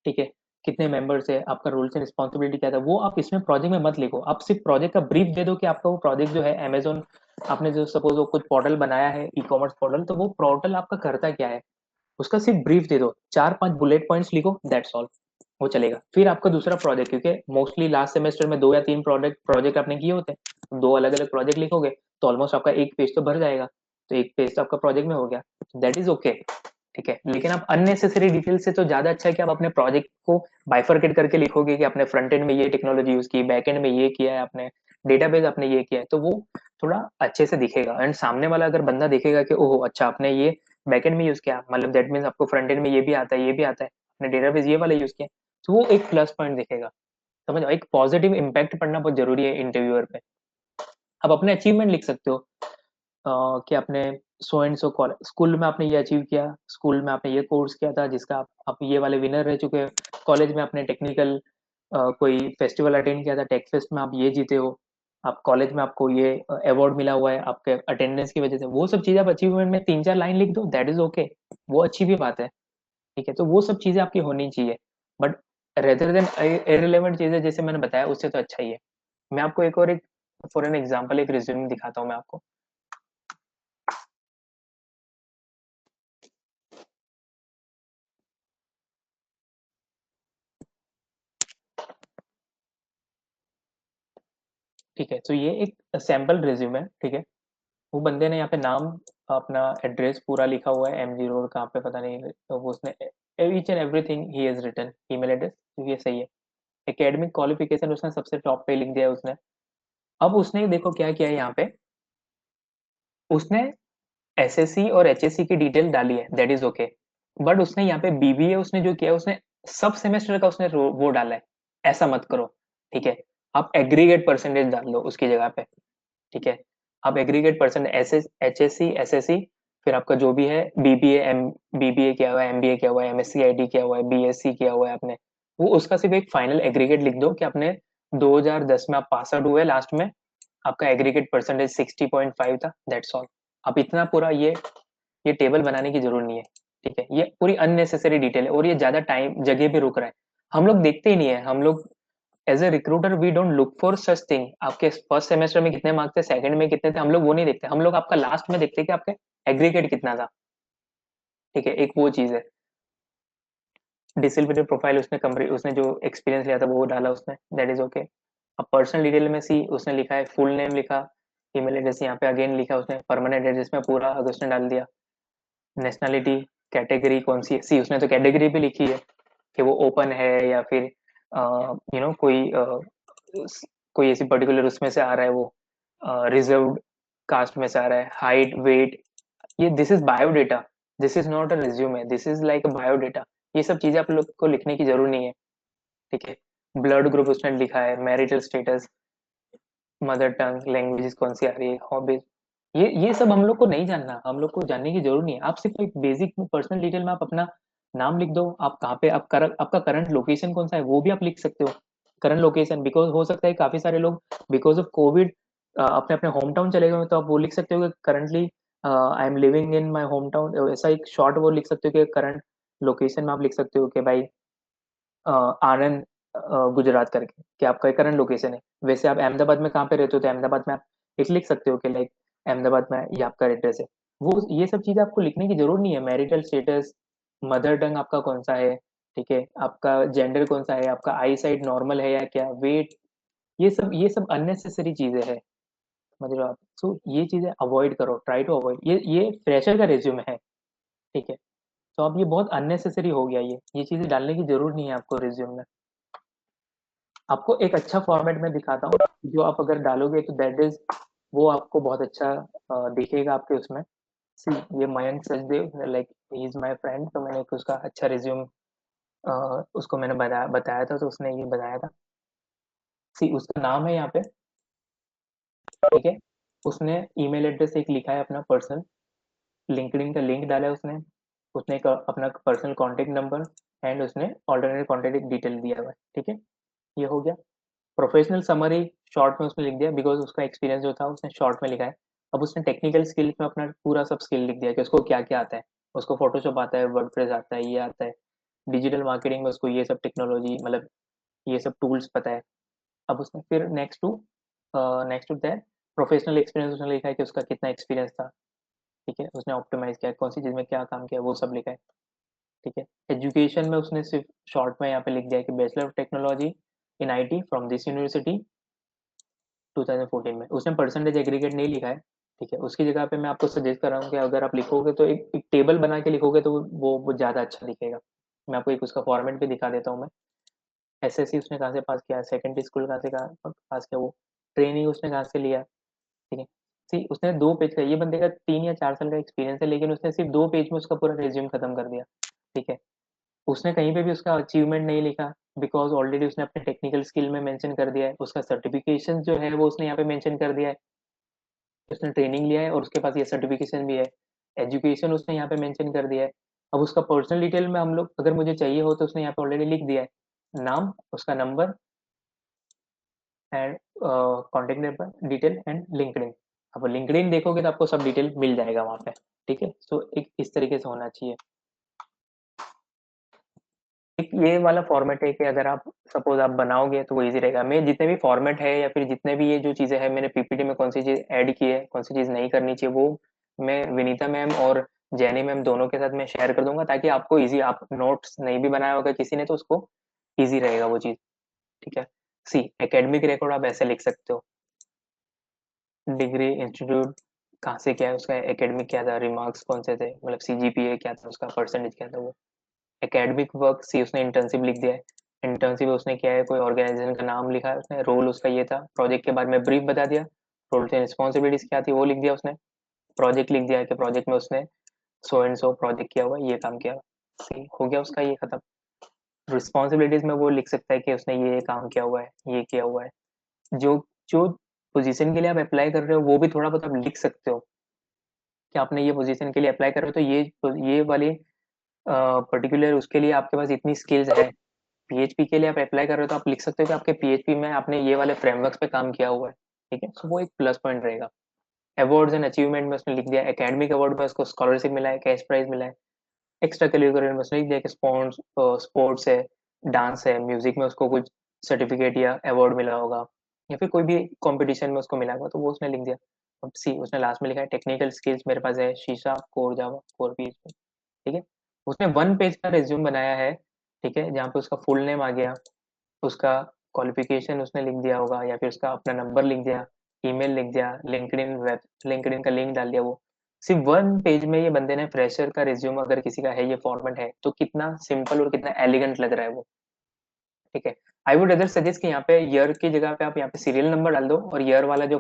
ठीक है, कितने मेंबर्स है, आपका रोल्स एंड रिस्पॉन्सिबिलिटी क्या था, वो आप इसमें प्रोजेक्ट में मत लिखो। आप सिर्फ प्रोजेक्ट का ब्रीफ दे दो कि आपका वो प्रोजेक्ट जो है अमेजोन, आपने जो सपोज वो कुछ पोर्टल बनाया है, ई कॉमर्स पोर्टल, तो वो पोर्टल आपका करता क्या है, उसका सिर्फ ब्रीफ दे दो, 4-5 बुलेट पॉइंट्स लिखो, दैट्स ऑल, वो चलेगा। फिर आपका दूसरा प्रोजेक्ट, क्योंकि मोस्टली लास्ट सेमेस्टर में 2 या 3 प्रोजेक्ट आपने किए होते हैं, 2 अलग अलग प्रोजेक्ट लिखोगे तो ऑलमोस्ट आपका एक पेज तो भर जाएगा, तो एक पेज तो आपका प्रोजेक्ट में हो गया, दैट इज ओके, ठीक है। लेकिन आप अननेसेसरी डिटेल से तो ज्यादा अच्छा है कि आप अपने प्रोजेक्ट को बाइफरकेट करके लिखोगे कि आपने फ्रंट एंड में ये टेक्नोलॉजी यूज की, बैक एंड में ये किया है, आपने डेटाबेस आपने ये किया है, तो वो थोड़ा अच्छे से दिखेगा। एंड सामने वाला अगर बंदा देखेगा कि ओहो अच्छा आपने ये बैकएंड में यूज किया, मतलब दैट मीन्स आपको फ्रंट एंड में ये भी आता है, ये भी आता है, आपने डेटाबेस ये वाला यूज किया, तो वो एक प्लस पॉइंट दिखेगा। समझ, एक पॉजिटिव इम्पैक्ट पड़ना बहुत जरूरी है इंटरव्यूअर पे। आप अपने अचीवमेंट लिख सकते हो कि आपने सो एंड सो कॉलेज, स्कूल में आपने ये अचीव किया, स्कूल में आपने ये कोर्स किया था जिसका आप ये वाले विनर रह चुके हो, कॉलेज में आपने टेक्निकल कोई फेस्टिवल अटेंड किया था, टेक फेस्ट में आप ये जीते हो, आप कॉलेज में आपको ये अवार्ड मिला हुआ है आपके अटेंडेंस की वजह से, वो सब चीजें आप अचीवमेंट में 3-4 लाइन लिख दो, दैट इज ओके, वो अच्छी भी बात है, ठीक है। तो वो सब चीजें आपकी होनी चाहिए, बट रेदर देन इररिलेवेंट चीजें जैसे मैंने बताया उससे तो अच्छा ही है। मैं आपको एक और एक फॉर एन एग्जांपल एक रिज्यूम दिखाता हूँ मैं आपको। ठीक है, तो ये एक सैम्पल रिज्यूम है, ठीक है। वो बंदे ने यहाँ पे नाम, अपना एड्रेस पूरा लिखा हुआ है, एमजी रोड कहाँ पे पता नहीं, तो वो उसने each and everything he has written, email address, तो ये सही है। एकेडमिक क्वालिफिकेशन उसने सबसे टॉप पे लिख दिया उसने। अब उसने देखो क्या किया है यहाँ पे, उसने एसएससी और एचएससी की डिटेल डाली है, दैट इज ओके, बट उसने यहाँ पे बीबीए उसने जो किया है, उसने सब सेमेस्टर का उसने वो डाला है, ऐसा मत करो, ठीक है। आप एग्रीगेट परसेंटेज डाल लो उसकी जगह पे, ठीक है। आप एग्रीगेट परसेंट एचएससी एसएससी, फिर आपका जो भी है बीबीए, बीबीए किया हुआ है, एमबीए किया हुआ है, एमएससी आईटी किया हुआ है, बीएससी किया हुआ है आपने, वो उसका सिर्फ एक फाइनल एग्रीगेट लिख दो कि आपने 2010 में आप पास आउट हुए, लास्ट में आपका एग्रीगेट परसेंटेज 60.5 था, दैट्स ऑल। आप इतना पूरा ये टेबल बनाने की जरूरत नहीं है, ठीक है। ये पूरी अननेसेसरी डिटेल है और ये ज्यादा टाइम जगह पे रुक रहा है, हम लोग देखते ही नहीं है, हम लोग as a recruiter we don't look for such thing, आपके फर्स्ट सेमेस्टर में कितने मार्क्स थे, सेकंड में कितने थे, हम लोग वो नहीं देखते, हम लोग आपका लास्ट में देखते हैं कि आपका एग्रीगेट कितना था, ठीक है। एक वो चीज है। डिसिप्लिनरी प्रोफाइल उसने कंप्लीट, उसने जो एक्सपीरियंस लिया था वो डाला उसने, दैट इज ओके। अब पर्सनल डिटेल में सी उसने लिखा है, फुल नेम लिखा, ईमेल एड्रेस यहाँ पे अगेन लिखा उसने, परमानेंट एड्रेस में पूरा उसने डाल दिया, नेशनलिटी, कैटेगरी कौन सी है, सी उसने तो कैटेगरी भी लिखी है कि वो ओपन है या फिर कोई ऐसी पर्टिकुलर उसमें से आ रहा है, वो रिजर्व कास्ट में से आ रहा है, हाइट वेट, ये this is biodata, this is not a resume, this is like a biodata, ये सब चीजें आप लोग को लिखने की जरूरत नहीं है, ठीक है। ब्लड ग्रुप उसने लिखा है, marital status, mother tongue languages कौन सी आ रही है, हॉबीज, ये सब हम लोग को नहीं जानना, हम लोग को जानने की जरूरत नहीं है। आप सिर्फ एक बेसिक पर्सनल डिटेल में आप अपना नाम लिख दो, आप कहाँ पे, आपका करंट लोकेशन कौन सा है वो भी आप लिख सकते हो, करंट लोकेशन, बिकॉज हो सकता है काफी सारे लोग बिकॉज ऑफ कोविड अपने अपने होम टाउन चले गए हो, तो आप वो लिख सकते हो कि currently I am living in my home town, ऐसा एक शॉर्ट वो लिख सकते हो कि करंट लोकेशन में आप लिख सकते हो कि भाई आनंद गुजरात करके, कि आपका करंट लोकेशन है। वैसे आप अहमदाबाद में कहाँ पे रहते हो, तो अहमदाबाद में आप एक लिख सकते हो कि लाइक अहमदाबाद में ये आपका एड्रेस है। वो ये सब चीजें आपको लिखने की जरूरत नहीं है, मैरिटल स्टेटस, मदर टंग आपका कौन सा है, ठीक है, आपका जेंडर कौन सा है, आपका आई साइड नॉर्मल है या क्या, वेट, ये सब अननेसेसरी चीजें हैं, समझ रहे हो आप। सो ये चीजें अवॉइड करो, ट्राई टू अवॉइड, ये फ्रेशर का रिज्यूम है, ठीक है। तो अब ये बहुत अननेसेसरी हो गया, ये चीजें डालने की जरूरत नहीं है आपको रिज्यूम में। आपको एक अच्छा फॉर्मेट में दिखाता हूँ, जो आप अगर डालोगे तो दैट इज, वो आपको बहुत अच्छा दिखेगा आपके उसमें। सी, ये Mayank Sachdev, like he is my friend, तो मैंने एक उसका अच्छा रिज्यूम उसको मैंने बताया बताया था, तो उसने ये बताया था। सी, उसका नाम है यहाँ पे, ठीक है। उसने ईमेल एड्रेस एक लिखा है अपना पर्सनल, लिंक्डइन का लिंक डाला है उसने, उसने एक अपना पर्सनल कॉन्टेक्ट नंबर एंड उसने ऑल्टरनेट कॉन्टेक्ट डिटेल दिया हुआ है, ठीक है। ये हो गया। प्रोफेशनल समरी शॉर्ट में उसने लिख दिया, बिकॉज उसका एक्सपीरियंस जो था उसने शॉर्ट में लिखा है। अब उसने टेक्निकल स्किल्स में अपना पूरा सब स्किल लिख दिया कि उसको क्या क्या आता है। उसको फोटोशॉप आता है, वर्डप्रेस आता है, ये आता है। डिजिटल मार्केटिंग में उसको ये सब टेक्नोलॉजी मतलब ये सब टूल्स पता है। अब उसने फिर next to that professional experience उसने लिखा है कि उसका कितना एक्सपीरियंस था। ठीक है, उसने ऑप्टिमाइज किया कौन सी चीज़ में क्या काम किया वो सब लिखा है। ठीक है, एजुकेशन में उसने सिर्फ शॉर्ट में यहाँ पे लिख दिया कि bachelor of technology in IT from this university 2014 में। उसने परसेंटेज एग्रीगेट नहीं लिखा है। ठीक है, उसकी जगह पे मैं आपको सजेस्ट कर रहा हूँ कि अगर आप लिखोगे तो एक टेबल बना के लिखोगे तो वो ज़्यादा अच्छा दिखेगा। मैं आपको एक उसका फॉर्मेट भी दिखा देता हूँ मैं। एसएससी उसने कहाँ से पास किया, सेकेंडरी स्कूल कहाँ से पास किया, वो ट्रेनिंग उसने कहाँ से लिया। ठीक है, सी उसने 2 पेज का, ये बंदे का 3 या 4 साल का एक्सपीरियंस है, लेकिन उसने सिर्फ 2 पेज में उसका पूरा रिज्यूम खत्म कर दिया। ठीक है, उसने कहीं पे भी उसका अचीवमेंट नहीं लिखा, बिकॉज ऑलरेडी उसने अपने टेक्निकल स्किल में मेंशन कर दिया है। उसका सर्टिफिकेशन जो है वो उसने यहाँ पे मेंशन कर दिया है, उसने ट्रेनिंग लिया है और उसके पास ये सर्टिफिकेशन भी है। एजुकेशन उसने यहाँ पे मेंशन कर दिया है। अब उसका पर्सनल डिटेल में हम लोग अगर मुझे चाहिए हो तो उसने यहाँ पे ऑलरेडी लिख दिया है, नाम, उसका number and contact number detail and LinkedIn. अब लिंक्डइन देखोगे तो आपको सब डिटेल मिल जाएगा वहाँ पे। ठीक है, सो एक इस तरीके से होना चाहिए। एक ये वाला फॉर्मेट है कि अगर आप सपोज आप बनाओगे तो वो इजी रहेगा। मैं जितने भी फॉर्मेट है या फिर जितने भी ये जो चीज़ें हैं मैंने पीपीटी में कौन सी चीज़ ऐड की है, कौन सी चीज़ नहीं करनी चाहिए, वो मैं विनीता मैम और जैनी मैम दोनों के साथ मैं शेयर कर दूंगा, ताकि आपको इजी, आप नोट्स नहीं भी बनाया होगा किसी ने तो उसको इजी रहेगा वो चीज़। ठीक है, सी एकेडमिक रिकॉर्ड आप ऐसे लिख सकते हो, डिग्री, इंस्टीट्यूट, कहाँ से क्या है, उसका एकेडमिक क्या था, रिमार्क्स कौन से थे, मतलब सीजीपीए क्या था, उसका परसेंटेज क्या था वो। एकेडमिक वर्क, सी उसने इंटर्नशिप लिख दिया है। इंटर्नशिप उसने किया है, कोई ऑर्गेनाइजेशन का नाम लिखा है उसने, रोल उसका ये था, प्रोजेक्ट के बारे में ब्रीफ बता दिया, रोल एंड रिस्पॉन्सिबिलिटीज क्या थी वो लिख दिया उसने, प्रोजेक्ट लिख दिया कि प्रोजेक्ट में उसने सो एंड सो प्रोजेक्ट किया हुआ है, ये काम किया हुआ है। सी हो गया उसका ये खत्म। रिस्पॉन्सिबिलिटीज में वो लिख सकता है कि उसने ये काम किया हुआ है, ये किया हुआ है। जो जो पोजीशन के लिए आप अप्लाई कर रहे हो वो भी थोड़ा बहुत आप लिख सकते हो कि आपने ये पोजीशन के लिए अप्लाई कर रहे हो तो ये वाली पर्टिकुलर उसके लिए आपके पास इतनी स्किल्स है। पीएचपी के लिए आप अप्लाई कर रहे हो तो आप लिख सकते हो कि आपके पीएचपी में आपने ये वाले फ्रेमवर्क्स पे काम किया हुआ है। ठीक है, तो वो एक प्लस पॉइंट रहेगा। अवार्ड्स एंड अचीवमेंट में उसने लिख दिया, एकेडमिक अवार्ड में उसको स्कॉलरशिप मिला है, कैश प्राइज मिला है। एक्स्ट्रा करिकुलर में उसने लिख दिया कि स्पोर्ट्स है, डांस है, म्यूजिक में उसको कुछ सर्टिफिकेट या अवार्ड मिला होगा, या फिर कोई भी कंपटीशन में उसको मिला होगा तो वो उसने लिख दिया। अब सी उसने लास्ट में लिखा है टेक्निकल स्किल्स मेरे पास है, शीशा, कोर जावा, कोर पीएचपी। ठीक है, उसने 1 पेज का रिज्यूम बनाया है। ठीक है, जहाँ पे उसका फुल नेम आ गया, उसका क्वालिफिकेशन उसने लिख दिया होगा, या फिर उसका अपना नंबर लिख दिया, ईमेल लिख दिया, लिंक्डइन का लिंक डाल दिया। वो सिर्फ 1 पेज में ये बंदे ने फ्रेशर का रिज्यूम अगर किसी का है, ये फॉर्मेट है तो कितना सिंपल और कितना एलिगेंट लग रहा है वो। ठीक है, आई वुड अदर सजेस्ट कि यहाँ पे ईयर की जगह पे आप यहाँ पे सीरियल नंबर डाल दो और ईयर वाला जो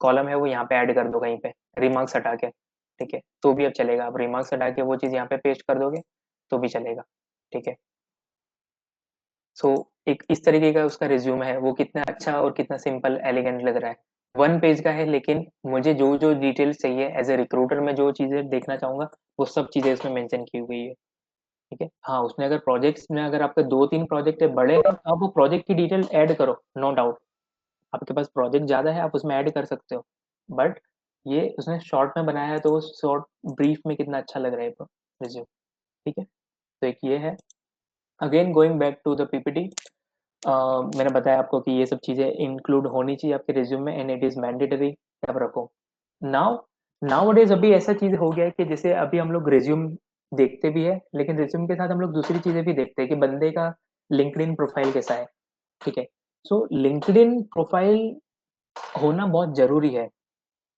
कॉलम है वो यहाँ पे ऐड कर दो कहीं पे, रिमार्क्स हटा के। ठीक है, तो भी अब चलेगा, आप रिमार्क्स हटा के वो चीज़ यहाँ पे पेस्ट कर दोगे तो भी चलेगा। ठीक है, सो एक इस तरीके का उसका रिज्यूम है, वो कितना अच्छा और कितना सिंपल एलिगेंट लग रहा है। 1 पेज का है, लेकिन मुझे जो जो डिटेल्स चाहिए एज ए रिक्रूटर में जो चीज़ें देखना चाहूंगा वो सब चीज़ें उसमें मेंशन की हुई है। ठीक है, हाँ उसने अगर प्रोजेक्ट्स में अगर आपके 2-3 प्रोजेक्ट है बड़े हैं, आप वो प्रोजेक्ट की डिटेल ऐड करो, नो डाउट। आपके पास प्रोजेक्ट ज़्यादा है आप उसमें ऐड कर सकते हो, बट ये उसने शॉर्ट में बनाया है तो वो शॉर्ट ब्रीफ में कितना अच्छा लग रहा है रिज्यूम। ठीक है, तो एक ये है। Again going back to the PPT, मैंने बताया आपको कि ये सब चीज़ें इंक्लूड होनी चाहिए आपके रिज्यूम में एंड इट इज़ मैंडेटरी, आप रखो। नाउ नाउ डेज अभी ऐसा चीज़ हो गया है कि जैसे अभी हम लोग रिज्यूम देखते भी है, लेकिन रिज्यूम के साथ हम लोग दूसरी चीज़ें भी देखते हैं कि बंदे का लिंक्डइन प्रोफाइल कैसा है। ठीक है, सो लिंक्डइन प्रोफाइल होना बहुत ज़रूरी है।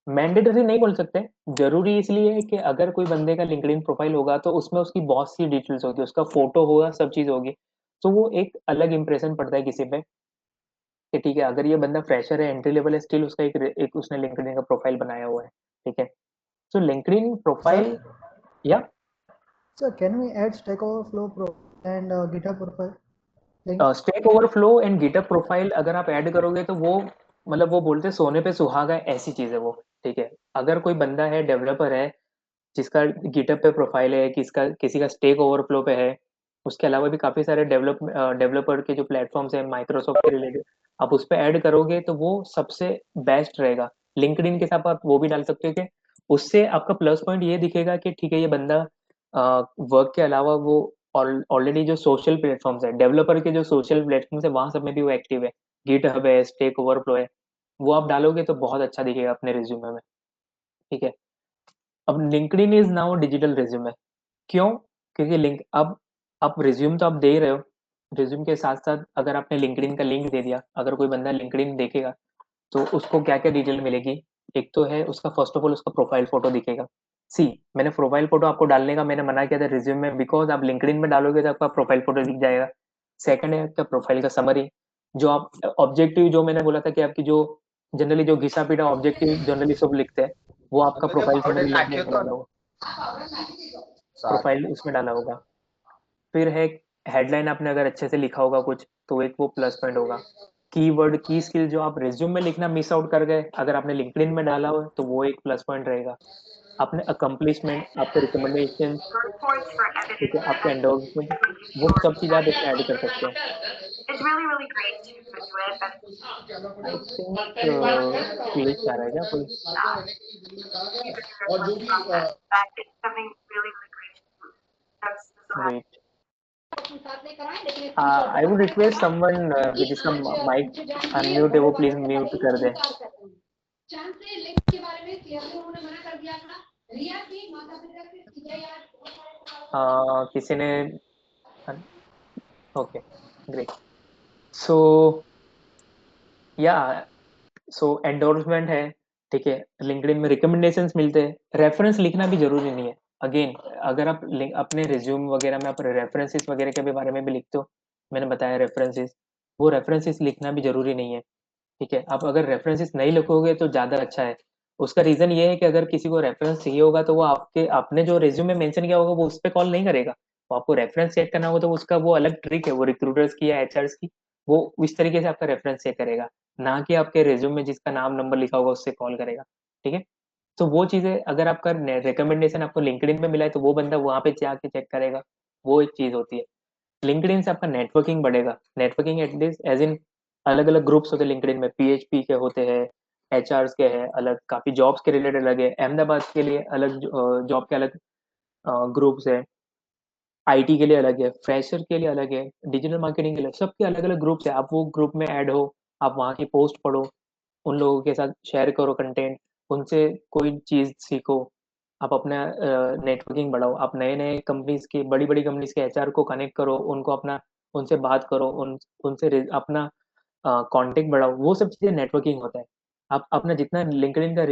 मैंडेटरी नहीं बोल सकते, ज़रूरी इसलिए है कि अगर कोई बंदे का लिंक्डइन प्रोफाइल होगा तो उसमें उसकी बहुत सी डिटेल्स होगी, उसका फ़ोटो होगा, सब चीज़ होगी। तो वो एक अलग इंप्रेशन पड़ता है किसी पे कि ठीक है, अगर ये बंदा फ्रेशर है, एंट्री लेवल है, स्टिल उसका एक उसने लिंक्डइन का प्रोफाइल बनाया हुआ है। ठीक है, सो लिंक्डइन प्रोफाइल Sir, या sir, can we add Stack Overflow Pro and GitHub profile link? Stack overflow and GitHub profile अगर आप ऐड करोगे तो वो मतलब वो बोलते हैं सोने पे सुहागा है, ऐसी चीज़ है वो। ठीक है, अगर कोई बंदा है, डेवलपर है, जिसका गिटहब पे प्रोफाइल है, किसी का स्टेक ओवरफ्लो पे है, उसके अलावा भी काफ़ी सारे डेवलपर के जो प्लेटफॉर्म्स हैं माइक्रोसॉफ्ट के रिलेटेड, आप उस पे ऐड करोगे तो वो सबसे बेस्ट रहेगा। लिंक्डइन के साथ आप वो भी डाल सकते हो कि उससे आपका प्लस पॉइंट ये दिखेगा कि ठीक है ये बंदा वर्क के अलावा वो ऑलरेडी जो सोशल प्लेटफॉर्म्स है, डेवलपर के जो सोशल प्लेटफॉर्म्स है वहां सब में भी वो एक्टिव है, गिटहब है, स्टैक ओवरफ्लो है, वो आप डालोगे तो बहुत अच्छा दिखेगा अपने रिज्यूमे में। ठीक है, अब LinkedIn is now digital resume. क्यों? क्योंकि लिंक अब आप रिज्यूम तो आप दे ही रहे हो, रिज्यूम के साथ साथ अगर आपने लिंक्डइन का लिंक दे दिया, अगर कोई बंदा लिंक्डइन देखेगा तो उसको क्या क्या डिटेल मिलेगी। एक तो है उसका फर्स्ट ऑफ ऑल उसका प्रोफाइल फोटो दिखेगा। सी, मैंने प्रोफाइल फोटो आपको डालने का मैंने मना किया था रिज्यूम में, बिकॉज आप लिंक्डइन में डालोगे तो आपका प्रोफाइल फोटो दिख जाएगा। सेकंड है आपका प्रोफाइल का समरी, जो आप ऑब्जेक्टिव, जो मैंने बोला था कि आपकी जो जनरली जो घिसा पीटा ऑब्जेक्टिव जनरली सब लिखते हैं, वो आपका प्रोफाइल समरी लिंक्डइन में डाला होगा, प्रोफाइल उसमें डाला होगा। फिर है हेडलाइन, आपने अगर अच्छे से लिखा होगा कुछ तो एक वो प्लस पॉइंट होगा। कीवर्ड की स्किल जो आप रिज्यूम में लिखना मिस आउट कर गए, अगर आपने लिंक्डइन में डाला हो तो वो एक प्लस पॉइंट रहेगा। आपने अकम्पलिशमेंट, आपके रिकमेंडेशन, ठीक है, आपके एंडोर्समेंट, वो सब चीज़ आप इसमें ऐड कर सकते हो। आई थिंक ग्लिच आ रहा है क्या कोई? Wait, I would request someone जिसका माइक अनम्यूट है वो प्लीज म्यूट कर दे। किसी ने, ओके ग्रेट। सो या सो एंडोर्समेंट है, ठीक है, लिंक्डइन में रिकमेंडेशंस मिलते हैं, रेफरेंस लिखना भी जरूरी नहीं है। अगेन, अगर आप अपने रिज्यूम वगैरह में आप रेफरेंसेस वगैरह के भी बारे में भी लिखते हो, मैंने बताया रेफरेंसेस, वो रेफरेंसेस लिखना भी जरूरी नहीं है। ठीक है, आप अगर रेफरेंसेस नहीं लिखोगे तो ज़्यादा अच्छा है। उसका रीज़न ये है कि अगर किसी को रेफरेंस चाहिए होगा तो वो आपके आपने जो रिज्यूम में मेंशन किया होगा वो उस पर कॉल नहीं करेगा, वो आपको रेफरेंस चेक करना होगा तो उसका वो अलग ट्रिक है, वो रिक्रूटर्स की या एचआर्स की, वो इस तरीके से आपका रेफरेंस चेक करेगा, ना कि आपके रिज्यूम में जिसका नाम नंबर लिखा होगा उससे कॉल करेगा। ठीक है, तो वो चीज़ें अगर आपका रिकमेंडेशन आपको लिंक्डइन में मिला है तो वो बंदा वहाँ पे जाके चेक करेगा, वो एक चीज़ होती है। लिंक्डइन से आपका नेटवर्किंग बढ़ेगा, नेटवर्किंग एटलीस्ट एज इन अलग अलग ग्रुप्स होते हैं लिंक्डइन में, पीएचपी के होते हैं, एचआर्स के हैं अलग, काफी जॉब्स के रिलेटेड अलग है, अहमदाबाद के लिए अलग जॉब के अलग ग्रुप्स है, आईटी के लिए अलग है, फ्रेशर के लिए अलग है, डिजिटल मार्केटिंग के लिए, सबके अलग अलग ग्रुप्स है। आप वो ग्रुप में ऐड हो, आप वहाँ की पोस्ट पढ़ो, उन लोगों के साथ शेयर करो कंटेंट, उनसे कोई चीज़ सीखो, आप अपना नेटवर्किंग बढ़ाओ, आप नए नए कंपनीज की, बड़ी बड़ी कंपनीज के एचआर को कनेक्ट करो, उनको अपना, उनसे बात करो, उनसे अपना कांटेक्ट बढ़ाओ, वो सब चीज़ें नेटवर्किंग होता है। आप अपना जितना लिंक्डइन का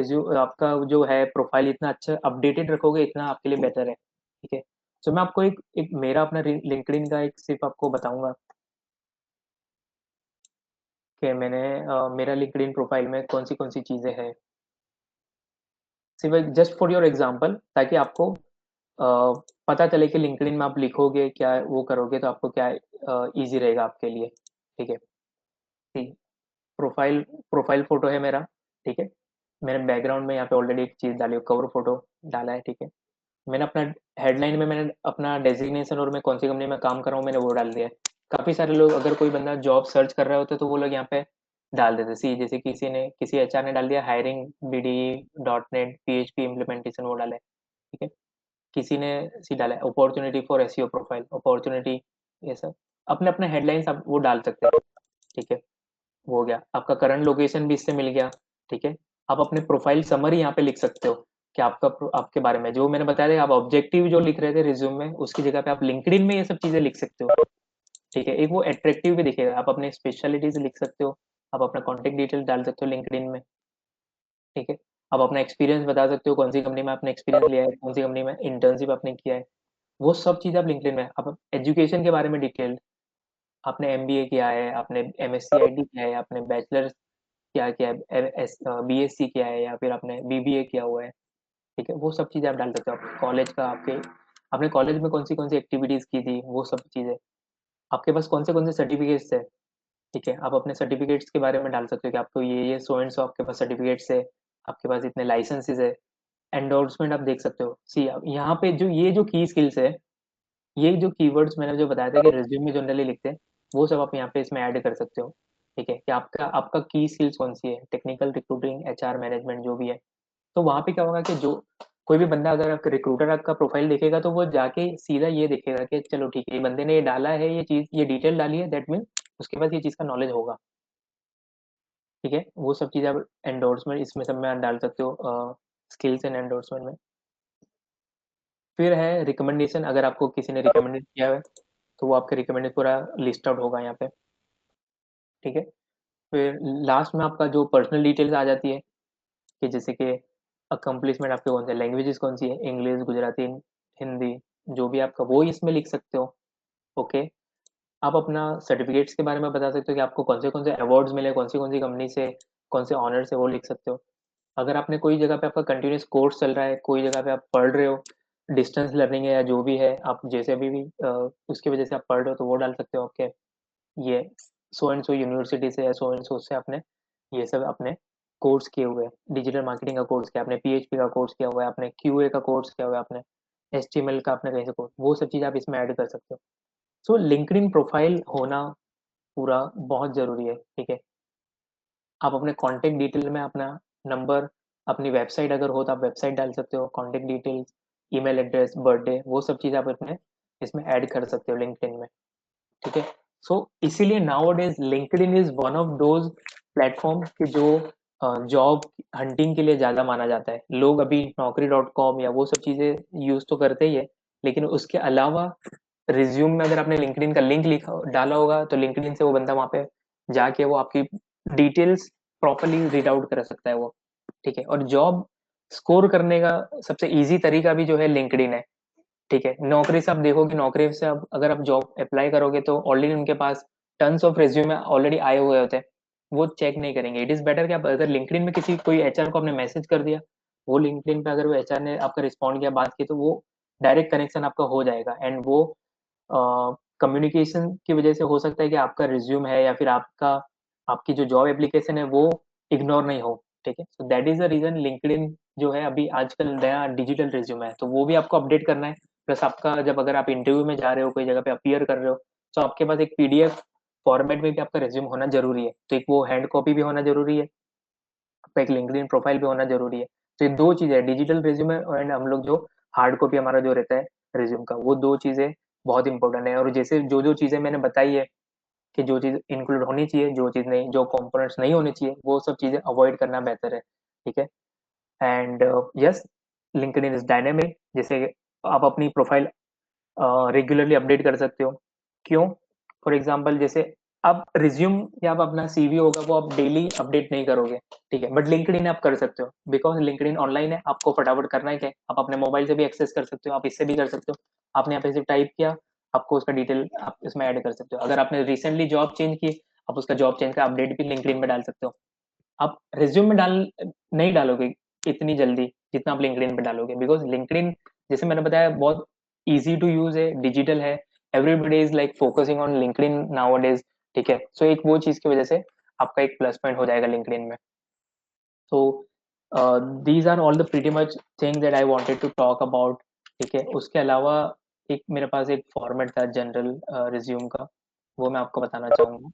आपका जो है प्रोफाइल इतना अच्छा अपडेटेड रखोगे इतना आपके लिए बेटर है। ठीक है, तो मैं आपको एक मेरा अपना लिंक्डइन का एक सिर्फ आपको बताऊंगा कि मैंने मेरा लिंक्डइन प्रोफाइल में कौन सी चीज़ें हैं, सिर्फ जस्ट फॉर योर एग्जांपल, ताकि आपको पता चले कि लिंक्डइन में आप लिखोगे क्या, वो करोगे तो आपको क्या इजी रहेगा आपके लिए। ठीक है, ठीक, प्रोफाइल प्रोफाइल फोटो है मेरा। ठीक है, मैंने बैकग्राउंड में यहाँ पे ऑलरेडी एक चीज़ डाली है, कवर फोटो डाला है। ठीक है, मैंने अपना हेडलाइन में मैंने अपना डेजिग्नेशन और मैं कौन सी कंपनी में काम कर रहा हूँ मैंने वो डाल दिया है। काफ़ी सारे लोग अगर कोई बंदा जॉब सर्च कर रहे होते तो वो लोग यहाँ पे डाल देते, सी जैसे किसी एचआर ने डाल दिया hiring BD dot net PHP implementation, वो डाला है। ठीक है, किसी ने सी डाला है opportunity for SEO profile, opportunity, ये सब अपने अपने हेडलाइंस आप वो डाल सकते हैं। ठीक है, वो हो गया, आपका करंट लोकेशन भी इससे मिल गया। ठीक है, आप अपने प्रोफाइल समरी यहाँ पे लिख सकते हो कि आपके बारे में जो मैंने बताया था, आप ऑब्जेक्टिव जो लिख रहे थे रिज्यूम में उसकी जगह पे आप लिंक्डइन में ये सब चीजें लिख सकते हो। ठीक है, एक वो अट्रैक्टिव भी दिखेगा, आप अपने स्पेशलिटीज लिख सकते हो, आप अपना कॉन्टेक्ट डिटेल डाल सकते हो लिंक्डइन में। ठीक है, आप अपना एक्सपीरियंस बता सकते हो, कौन सी कंपनी में आपने एक्सपीरियंस लिया है, कौन सी कंपनी में इंटर्नशिप आपने किया है, वो सब चीज़ आप लिंक्डइन में, आप एजुकेशन के बारे में डिटेल, आपने एमबीए किया है, आपने एमएससी आईटी किया है, आपने बैचलर क्या किया है, बीएससी किया है या फिर आपने बीबीए किया हुआ है। ठीक है, वो सब चीज़ें आप डाल सकते हो, आप कॉलेज का आपके आपने कॉलेज में कौन सी एक्टिविटीज़ की थी, वो सब चीज़ें, आपके पास कौन से सर्टिफिकेट्स है। ठीक है, आप अपने सर्टिफिकेट्स के बारे में डाल सकते हो कि आपको ये सो एंड सो आपके पास सर्टिफिकेट्स है, आपके पास इतने लाइसेंसेस है, एंडोर्समेंट आप देख सकते हो। सी यहाँ पे जो ये जो की स्किल्स है, ये जो कीवर्ड्स मैंने जो बताया था कि रिज्यूम में जनरली लिखते हैं, वो सब आप यहाँ पे इसमें ऐड कर सकते हो। ठीक है, कि आपका आपका की स्किल्स कौन सी है, टेक्निकल, रिक्रूटिंग, एचआर, मैनेजमेंट, जो भी है। तो वहाँ पे क्या होगा कि जो कोई भी बंदा, अगर रिक्रूटर आपका प्रोफाइल देखेगा तो वो जाके सीधा ये देखेगा कि चलो ठीक है, ये बंदे ने ये डाला है, ये चीज, ये डिटेल डाली है, दैट मीन उसके पास ये चीज का नॉलेज होगा। ठीक है, वो सब चीज़ आप एंडोर्समेंट इसमें सब में डाल सकते हो, स्किल्स एंड एंडोर्समेंट में। फिर है रिकमेंडेशन, अगर आपको किसी ने रिकमेंडेड किया है तो वो आपके रिकमेंडेड पूरा लिस्ट आउट होगा यहाँ पे। ठीक है, फिर लास्ट में आपका जो पर्सनल डिटेल्स आ जाती है, कि जैसे कि अकम्पलिशमेंट आपके कौन से लैंग्वेजेस कौन सी है, इंग्लिश, गुजराती, हिंदी, जो भी आपका, वो इसमें लिख सकते हो। ओके, आप अपना सर्टिफिकेट्स के बारे में बता सकते हो कि आपको कौन से अवार्ड्स मिले, कौन सी कंपनी से, कौन से ऑनर्स है, वो लिख सकते हो। अगर आपने कोई जगह पे आपका कंटिन्यूस कोर्स चल रहा है, कोई जगह पे आप पढ़ रहे हो, डिस्टेंस लर्निंग है या जो भी है, आप जैसे अभी भी उसकी वजह से आप पढ़ रहे हो, तो वो डाल सकते हो आपके ये सो एंड सो यूनिवर्सिटी से या सो एंड सो से आपने ये सब अपने कोर्स किए हुए हैं। डिजिटल मार्केटिंग का कोर्स किया आपने, पीएचपी का कोर्स किया हुआ है आपने, क्यूए का कोर्स किया हुआ है आपने, एचटीएमएल का आपने कहीं से कोर्स, वो सब चीज़ आप इसमें ऐड कर सकते हो। सो लिंक्डइन प्रोफाइल होना पूरा बहुत ज़रूरी है। ठीक है, आप अपने कॉन्टैक्ट डिटेल में अपना नंबर, अपनी वेबसाइट अगर हो तो आप वेबसाइट डाल सकते हो, contact details, email address, birthday, वो सब चीज़ आप अपने इसमें ऐड कर सकते हो लिंक्डइन में। ठीक है, सो इसीलिए now days LinkedIn is one of those platform कि जो जॉब हंटिंग के लिए ज़्यादा माना जाता है। लोग अभी naukri.com या वो सब चीज़ें यूज़ तो करते ही है, लेकिन उसके अलावा रिज्यूम में अगर आपने लिंक्डइन का लिंक लिखा डाला होगा तो लिंक्डइन से वो बंदा वहाँ पे जाके वो आपकी डिटेल्स प्रॉपरली रीड आउट कर सकता है वो। ठीक है, और जॉब स्कोर करने का सबसे इजी तरीका भी जो है लिंक्डइन है। ठीक है, नौकरी से आप देखो कि नौकरी से आप अगर आप जॉब अप्लाई करोगे तो ऑलरेडी उनके पास टन्स ऑफ रिज्यूमे ऑलरेडी आए हुए होते हैं, वो चेक नहीं करेंगे। इट इज बेटर कि आप अगर लिंक्डइन में किसी कोई एचआर को आपने मैसेज कर दिया, वो लिंक्डइन पे अगर वो एचआर ने आपका रिस्पॉन्ड किया, बात की, तो वो डायरेक्ट कनेक्शन आपका हो जाएगा। एंड वो कम्युनिकेशन की वजह से हो सकता है कि आपका रिज्यूम है या फिर आपका आपकी जो जॉब एप्लीकेशन है वो इग्नोर नहीं हो। ठीक है, so that is the reason LinkedIn जो है अभी आजकल नया डिजिटल रिज्यूम है, तो वो भी आपको अपडेट करना है। प्लस आपका जब अगर आप इंटरव्यू में जा रहे हो, कोई जगह पे अपीयर कर रहे हो, तो आपके पास एक पीडीएफ फॉर्मेट में भी आपका रिज्यूम होना जरूरी है। तो एक वो हैंड कॉपी भी होना जरूरी है, आपका एक लिंक्डइन प्रोफाइल भी होना जरूरी है। तो ये दो चीजें, डिजिटल रिज्यूमे एंड हम लोग जो हार्ड कॉपी हमारा जो रहता है रिज्यूम का, वो दो चीजें बहुत इंपॉर्टेंट है। और जैसे जो जो चीजें मैंने बताई है कि जो चीज इंक्लूड होनी चाहिए, जो चीज नहीं, जो कंपोनेंट्स नहीं होनी चाहिए, वो सब चीजें अवॉइड करना बेहतर है। ठीक है, and yes, LinkedIn is dynamic. जैसे आप अपनी प्रोफाइल रेगुलरली अपडेट कर सकते हो। क्यों? फॉर एग्जाम्पल, जैसे आप रिज्यूम या आप अपना सीवी होगा वो आप डेली अपडेट नहीं करोगे। ठीक है, बट लिंक्डइन आप कर सकते हो, बिकॉज लिंक्डइन ऑनलाइन है, आपको फटाफट करना है क्या, आप अपने मोबाइल से भी एक्सेस कर सकते हो, आप इससे भी कर सकते हो। आपने यहाँ पे सिर्फ टाइप किया, आपको उसका डिटेल आप इसमें ऐड कर सकते हो। अगर आपने रिसेंटली जॉब चेंज की, आप उसका जॉब चेंज का अपडेट भी लिंक्डइन में डाल सकते हो। आप रिज्यूम में डाल नहीं डालोगे इतनी जल्दी जितना आप लिंक्डइन पे डालोगे, बिकॉज लिंक्डइन जैसे मैंने बताया बहुत इजी टू यूज है, डिजिटल है, everybody is like focusing on LinkedIn nowadays. ठीक है, सो एक वो चीज की वजह से आपका एक प्लस पॉइंट हो जाएगा लिंक्डइन में। So these are all the pretty much things that I wanted to talk about. ठीक है, उसके अलावा एक मेरे पास एक फॉर्मेट था जनरल रिज्यूम का, वो मैं आपको बताना चाहूंगा।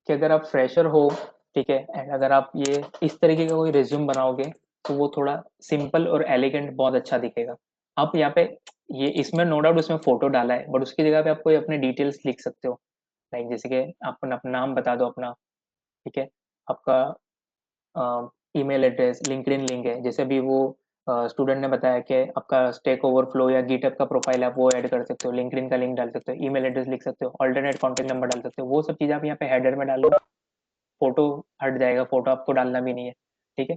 कि अगर आप फ्रेशर हो, ठीक है, एंड अगर आप ये इस तरीके का कोई रिज्यूम बनाओगे तो वो थोड़ा सिंपल और एलिगेंट बहुत अच्छा दिखेगा। आप यहाँ पे ये इसमें नो डाउट उसमें फोटो डाला है, बट उसकी जगह पे आप कोई अपने डिटेल्स लिख सकते हो। लाइक जैसे कि आप अपना नाम बता दो अपना, ठीक है, आपका ईमेल एड्रेस, लिंक्डइन लिंक है, जैसे भी वो स्टूडेंट ने बताया कि आपका स्टैक ओवरफ्लो या गिटहब का प्रोफाइल है, आप वो ऐड कर सकते हो, लिंक्डइन का लिंक डाल सकते हो, ईमेल एड्रेस लिख सकते हो, ऑल्टरनेट कॉन्टैक्ट नंबर डाल सकते हो। वो सब चीज़ आप यहाँ पे हेडर में डालो, फोटो हट जाएगा, फोटो आपको डालना भी नहीं है। ठीक है,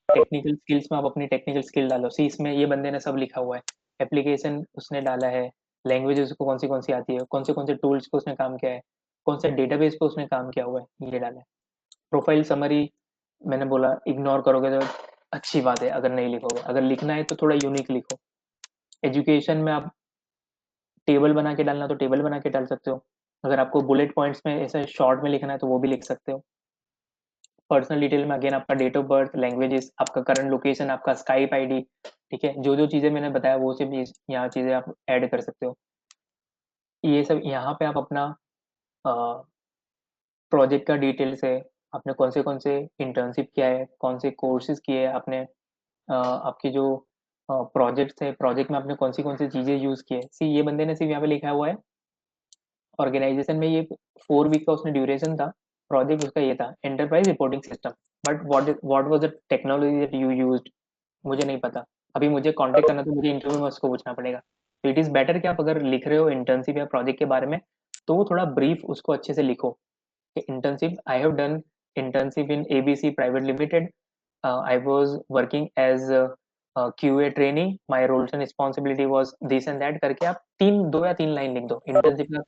टेक्निकल स्किल्स में आप अपनी टेक्निकल स्किल डालो, सी इसमें ये बंदे ने सब लिखा हुआ है, एप्लीकेशन उसने डाला है, लैंग्वेज उसको कौन सी आती है, कौन से टूल्स पे उसने काम किया है, कौन से डेटाबेस पे उसने काम किया हुआ है, ये डाला है। प्रोफाइल समरी मैंने बोला इग्नोर करोगे तो अच्छी बात है, अगर नहीं लिखोगे, अगर लिखना है तो थोड़ा यूनिक लिखो। एजुकेशन में आप टेबल बना के डालना तो टेबल बना के डाल सकते हो, अगर आपको बुलेट पॉइंट्स में ऐसे शॉर्ट में लिखना है तो वो भी लिख सकते हो। पर्सनल डिटेल में अगेन आपका डेट ऑफ बर्थ, लैंग्वेजेस, आपका करंट लोकेशन, आपका स्काइप आईडी, ठीक है, जो जो चीज़ें मैंने बताया वो सब यहाँ चीज़ें आप ऐड कर सकते हो। ये सब यहाँ पे आप अपना प्रोजेक्ट का डिटेल्स है, आपने कौन से इंटर्नशिप किया है, कौन से कोर्सेज किए हैं आपने, आपकी जो प्रोजेक्ट्स है, प्रोजेक्ट में आपने कौन सी चीज़ें यूज़ की है। सी ये बंदे ने सिर्फ यहाँ पे लिखा हुआ है ऑर्गेनाइजेशन में ये 4 वीक का उसने ड्यूरेशन था, प्रोजेक्ट उसका ये था enterprise reporting system, but what was the technology that you used, मुझे नहीं पता। अभी मुझे कांटेक्ट करना तो मुझे इंटरव्यू में उसको पूछना पड़ेगा। तो इट इज़ बेटर कि आप अगर लिख रहे हो इंटर्नशिप या प्रोजेक्ट के बारे में तो वो थोड़ा ब्रीफ उसको अच्छे से लिखो कि internship I have done internship in ABC Private Limited. I was working as a QA trainee. My roles and responsibility was this and that करके आप 2 या 3 लाइन लिख दो इंटर्नशिप का।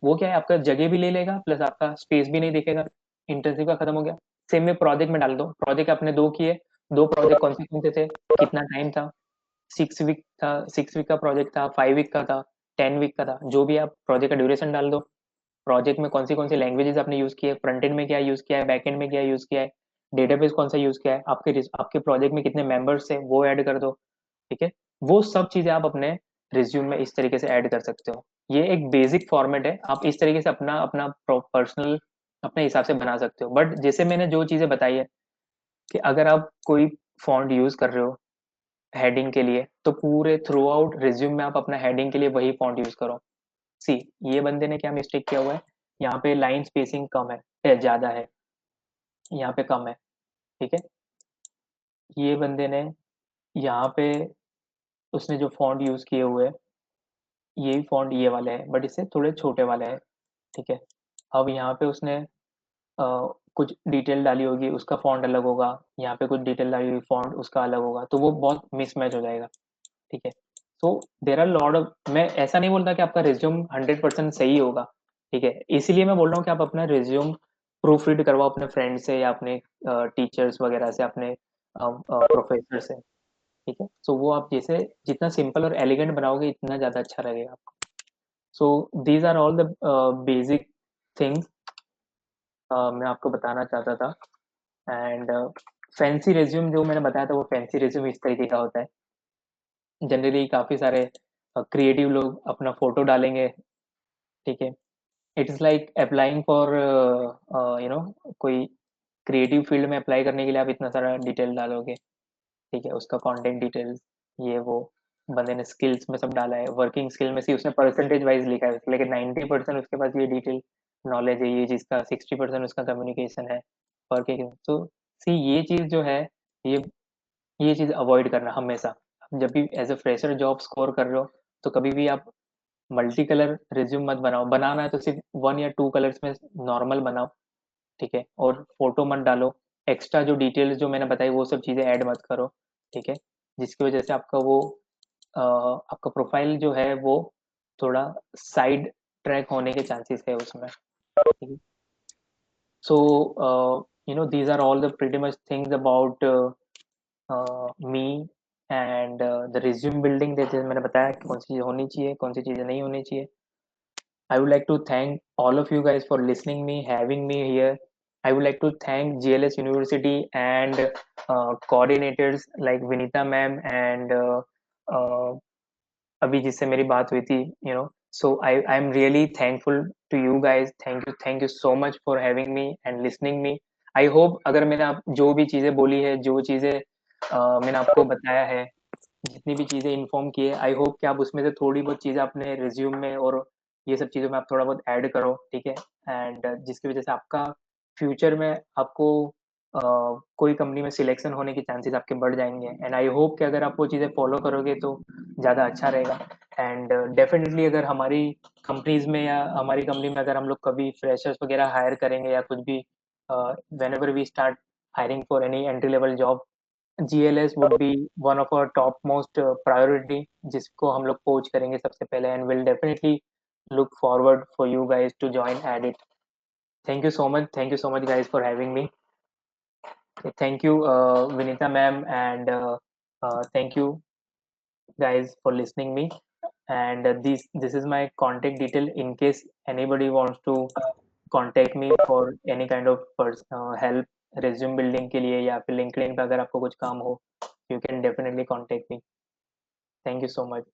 वो क्या है आपका जगह भी ले लेगा प्लस आपका स्पेस भी नहीं दिखेगा, इंटर्नशिप का खत्म हो गया। सेम में प्रोजेक्ट में डाल दो, प्रोजेक्ट आपने 2 किए, 2 प्रोजेक्ट कौन से थे, कितना टाइम था, 6 वीक था, 6 वीक का प्रोजेक्ट था, 5 वीक का था, 10 वीक का था, जो भी आप प्रोजेक्ट का ड्यूरेशन डाल दो। प्रोजेक्ट में कौन सी लैंग्वेजेस आपने यूज़ किए, फ्रंट एंड में क्या यूज़ किया है, बैक एंड में क्या यूज़ किया है, डेटाबेस कौन सा यूज़ किया है, आपके प्रोजेक्ट में कितने मेंबर्स हैं वो ऐड कर दो, ठीक है। वो सब चीज़ें आप अपने रिज्यूम में इस तरीके से ऐड कर सकते हो। ये एक बेसिक फॉर्मेट है, आप इस तरीके से अपना अपना पर्सनल अपने हिसाब से बना सकते हो। बट जैसे मैंने जो चीज़ें बताई है कि अगर आप कोई फॉन्ट यूज़ कर रहे हो हेडिंग के लिए तो पूरे थ्रू आउट रिज्यूम में आप अपना हेडिंग के लिए वही फॉन्ट यूज़ करो। सी ये बंदे ने क्या मिस्टेक किया हुआ है, यहाँ पे लाइन स्पेसिंग कम है, ज़्यादा है, यहाँ पे कम है, ठीक है। ये बंदे ने यहाँ पे उसने जो फॉन्ट यूज़ किए हुए हैं यही फॉन्ट ये वाले हैं बट इससे थोड़े छोटे वाले हैं, ठीक है। अब यहाँ पे उसने कुछ डिटेल डाली होगी, उसका फॉन्ट अलग होगा, यहाँ पे कुछ डिटेल डाली हुई फॉन्ट उसका अलग होगा, तो वो बहुत मिसमैच हो जाएगा, ठीक है। सो देर आर लॉट ऑफ, मैं ऐसा नहीं बोलता कि आपका रिज्यूम 100% सही होगा, ठीक है, इसीलिए मैं बोल रहा हूँ कि आप अपना रिज्यूम प्रूफ रीड करवाओ अपने फ्रेंड से या अपने टीचर्स वगैरह से, अपने प्रोफेसर से, ठीक है। सो वो आप जैसे जितना सिंपल और एलिगेंट बनाओगे इतना ज़्यादा अच्छा लगेगा आपको। So these are all the basic things मैं आपको बताना चाहता था। एंड फैंसी रिज्यूम जो मैंने बताया था वो फैंसी रिज्यूम इस तरीके का होता है, जनरली काफ़ी सारे क्रिएटिव लोग अपना फोटो डालेंगे, ठीक है। It is like applying for you know कोई क्रिएटिव फील्ड में अप्लाई करने के लिए आप इतना सारा डिटेल डालोगे, ठीक है, उसका कंटेंट डिटेल्स ये वो, बंदे ने स्किल्स में सब डाला है, वर्किंग स्किल में सी उसने परसेंटेज वाइज लिखा है, लेकिन 90% उसके पास ये डिटेल नॉलेज है, ये चीज़ का 60% उसका कम्युनिकेशन है, वर्किंग। तो सी ये चीज़ जो है ये ये चीज़ अवॉइड करना हमेशा। जब भी as a fresher job score कर रहे हो तो कभी भी आप मल्टी कलर रिज्यूम मत बनाओ, बनाना है तो सिर्फ 1 या 2 कलर्स में नॉर्मल बनाओ, ठीक है, और फोटो मत डालो, एक्स्ट्रा जो डिटेल्स जो मैंने बताई वो सब चीज़ें ऐड मत करो, ठीक है, जिसकी वजह से आपका वो आपका प्रोफाइल जो है वो थोड़ा साइड ट्रैक होने के चांसेस है उसमें, ठीक है। सो these are all the pretty much things about me and the resume building, जैसे मैंने बताया कि कौन सी चीज़ें होनी चाहिए, कौन सी चीज़ें नहीं होनी चाहिए। I would like to thank all of you guys for listening me, having me here. I would like to thank GLS University and coordinators like Vinita ma'am and uh, अभी जिससे मेरी बात हुई थी, so I am really thankful to you guys. Thank you so much for having me and listening me. I hope अगर मैंने आप जो भी चीज़ें बोली है, जो चीज़ें मैंने आपको बताया है, जितनी भी चीज़ें इन्फॉर्म की है, आई होप कि आप उसमें से थोड़ी बहुत चीज़ें अपने रिज्यूम में और ये सब चीज़ों में आप थोड़ा बहुत ऐड करो, ठीक है। एंड जिसकी वजह से आपका फ्यूचर में आपको कोई कंपनी में सिलेक्शन होने के चांसेस आपके बढ़ जाएंगे। एंड आई होप कि अगर आप वो चीज़ें फॉलो करोगे तो ज़्यादा अच्छा रहेगा। एंड डेफिनेटली अगर हमारी कंपनीज में या हमारी कंपनी में अगर हम लोग कभी फ्रेशर्स वगैरह हायर करेंगे या कुछ भी, whenever we start hiring for any entry level job, GLS would be one of our top most priority जिसको हम लोग पोच करेंगे सबसे पहले, and will definitely look forward for you guys to join Addit. Thank you so much guys for having me. Thank you Vinita ma'am and thank you guys for listening me. And this is my contact detail in case anybody wants to contact me for any kind of help resume building के लिए या फिर LinkedIn पे अगर आपको कुछ काम हो, you can definitely contact me. Thank you so much.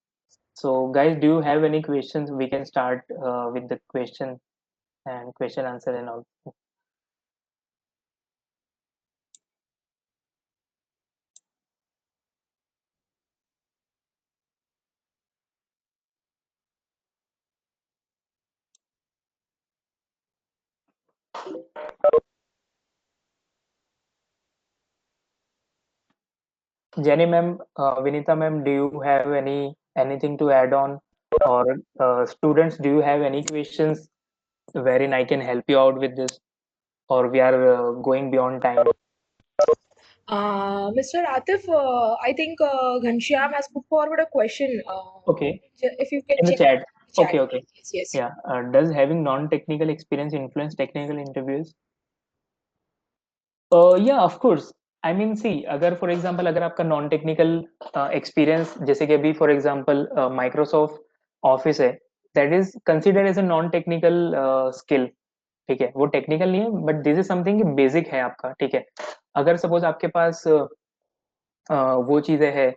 So guys, do you have any questions? We can start with the question and question answer and all. Jenny ma'am, Vinita ma'am, do you have anything to add on? Or students, do you have any questions wherein I can help you out with this? Or we are going beyond time? Mr. Atif, I think Ghanshyam has put forward a question. Okay, If you can in the check chat. the chat. Okay, okay. Yes, yes. Yeah. Does having non-technical experience influence technical interviews? Yeah, of course. I mean, see, अगर for example अगर आपका नॉन टेक्निकल एक्सपीरियंस जैसे कि अभी फॉर एग्जांपल माइक्रोसॉफ्ट ऑफिस है, that is considered as a non technical skill, ठीक है, वो टेक्निकल नहीं है but this is something basic है आपका, ठीक है। अगर सपोज आपके पास वो चीजें है,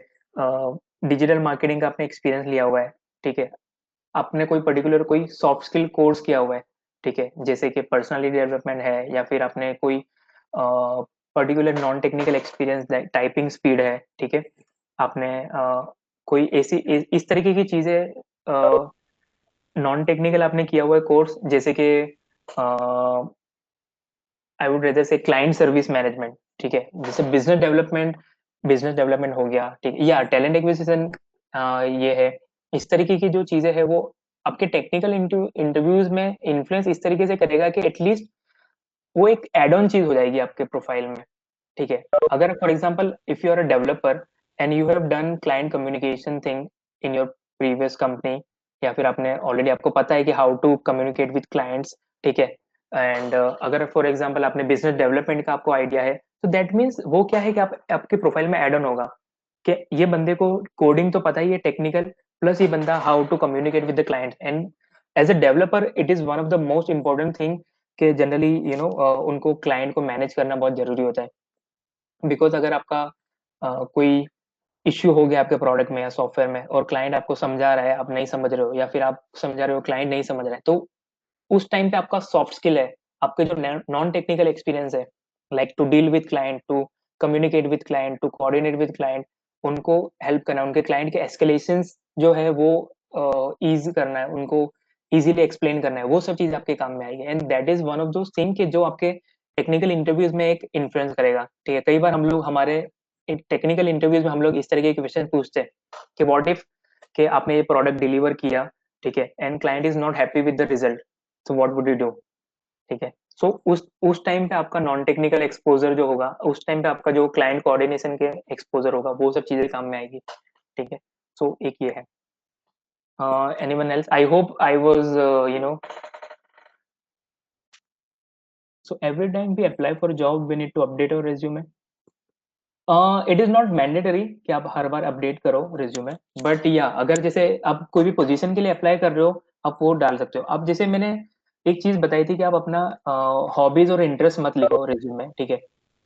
डिजिटल मार्केटिंग का आपने एक्सपीरियंस लिया हुआ है, ठीक है, आपने कोई पर्टिकुलर कोई सॉफ्ट स्किल कोर्स किया हुआ है, ठीक है, जैसे कि पर्सनालिटी डेवलपमेंट है या फिर आपने कोई particular non technical experience typing speed है, ठीक है, आपने कोई ऐसी इस तरीके की चीजें नॉन टेक्निकल आपने किया हुआ है कोर्स, जैसे कि आई वुड रेदर से क्लाइंट सर्विस मैनेजमेंट, ठीक है, जैसे बिजनेस डेवलपमेंट हो गया, ठीक है, या टैलेंट एक्विजिशन, ये है, इस तरीके की जो चीजें है वो आपके टेक्निकल इंटरव्यूज में इन्फ्लुएंस इस तरीके से करेगा कि एटलीस्ट वो एक एड ऑन चीज हो जाएगी आपके प्रोफाइल में, ठीक है। अगर for example if you are a developer and you have done client communication thing in your previous company, या फिर आपने ऑलरेडी आपको पता है कि how to communicate with clients, ठीक है, एंड अगर फॉर एग्जांपल आपने बिजनेस डेवलपमेंट का आपको आइडिया है, तो दैट मीन्स वो क्या है कि आपके प्रोफाइल में एड ऑन होगा कि ये बंदे को कोडिंग तो पता ही है टेक्निकल, प्लस ये बंदा how to communicate with the client, and as a developer it is one of the most important thing कि जनरली उनको क्लाइंट को मैनेज करना बहुत जरूरी होता है, बिकॉज अगर आपका कोई इश्यू हो गया आपके प्रोडक्ट में या सॉफ्टवेयर में और क्लाइंट आपको समझा रहा है, आप नहीं समझ रहे हो, या फिर आप समझा रहे हो क्लाइंट नहीं समझ रहा है, तो उस टाइम पे आपका सॉफ्ट स्किल है, आपके जो नॉन टेक्निकल एक्सपीरियंस है, like to deal with client, to communicate with client, to coordinate with client, उनको हेल्प करना, उनके क्लाइंट के एस्केलेशंस जो है वो ईज करना है, उनको इजीली एक्सप्लेन करना है, वो सब चीज आपके काम में आएगी, and that is one of those thing कि जो आपके टेक्निकल इंटरव्यूज में एक इन्फ्लुएंस करेगा, ठीक है। कई बार हम लोग हमारे टेक्निकल इंटरव्यूज में हम लोग इस तरीके के क्वेश्चन पूछते हैं कि व्हाट इफ कि आपने ये प्रोडक्ट डिलीवर किया, ठीक है, and client is not happy with the result, so what would you do, ठीक है। सो उस टाइम पे आपका नॉन टेक्निकल एक्सपोजर जो होगा, उस टाइम पे आपका जो क्लाइंट कोऑर्डिनेशन के एक्सपोजर होगा, वो सब चीजें काम में आएगी, ठीक है। सो एक ये है। Anyone else? I hope I was so every time we apply for a job we need to update our resume. It is not mandatory कि आप हर बार अपडेट करो रिज्यूमे, बट या अगर जैसे आप कोई भी पोजीशन के लिए अप्लाई कर रहे हो, आप वो डाल सकते हो। अब जैसे मैंने एक चीज बताई थी कि आप अपना हॉबीज और इंटरेस्ट मत लिखो रिज्यूमे, ठीक है,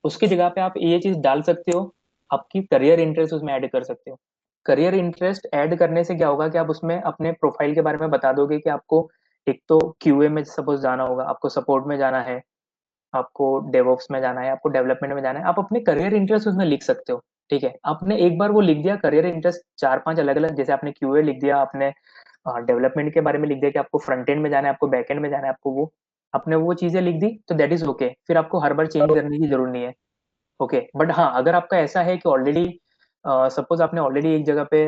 उसकी जगह पे आप ये चीज डाल सकते हो, आपकी करियर इंटरेस्ट उसमें ऐड कर सकते हो। करियर इंटरेस्ट ऐड करने से क्या होगा कि आप उसमें अपने प्रोफाइल के बारे में बता दोगे कि आपको एक तो क्यूए में सपोज जाना होगा, आपको सपोर्ट में जाना है, आपको डेवऑप्स में जाना है, आपको डेवलपमेंट में जाना है, आप अपने करियर इंटरेस्ट उसमें लिख सकते हो, ठीक है। आपने एक बार वो लिख दिया करियर इंटरेस्ट, चार पांच अलग अलग, जैसे आपने क्यूए लिख दिया, आपने डेवलपमेंट के बारे में लिख दिया कि आपको फ्रंट एंड में जाना है, आपको बैक एंड में जाना है, आपको वो आपने वो चीजें लिख दी, तो दैट इज ओके, फिर आपको हर बार चेंज करने की जरूरत नहीं है, ओके। बट हाँ, अगर आपका ऐसा है कि ऑलरेडी सपोज आपने ऑलरेडी एक जगह पे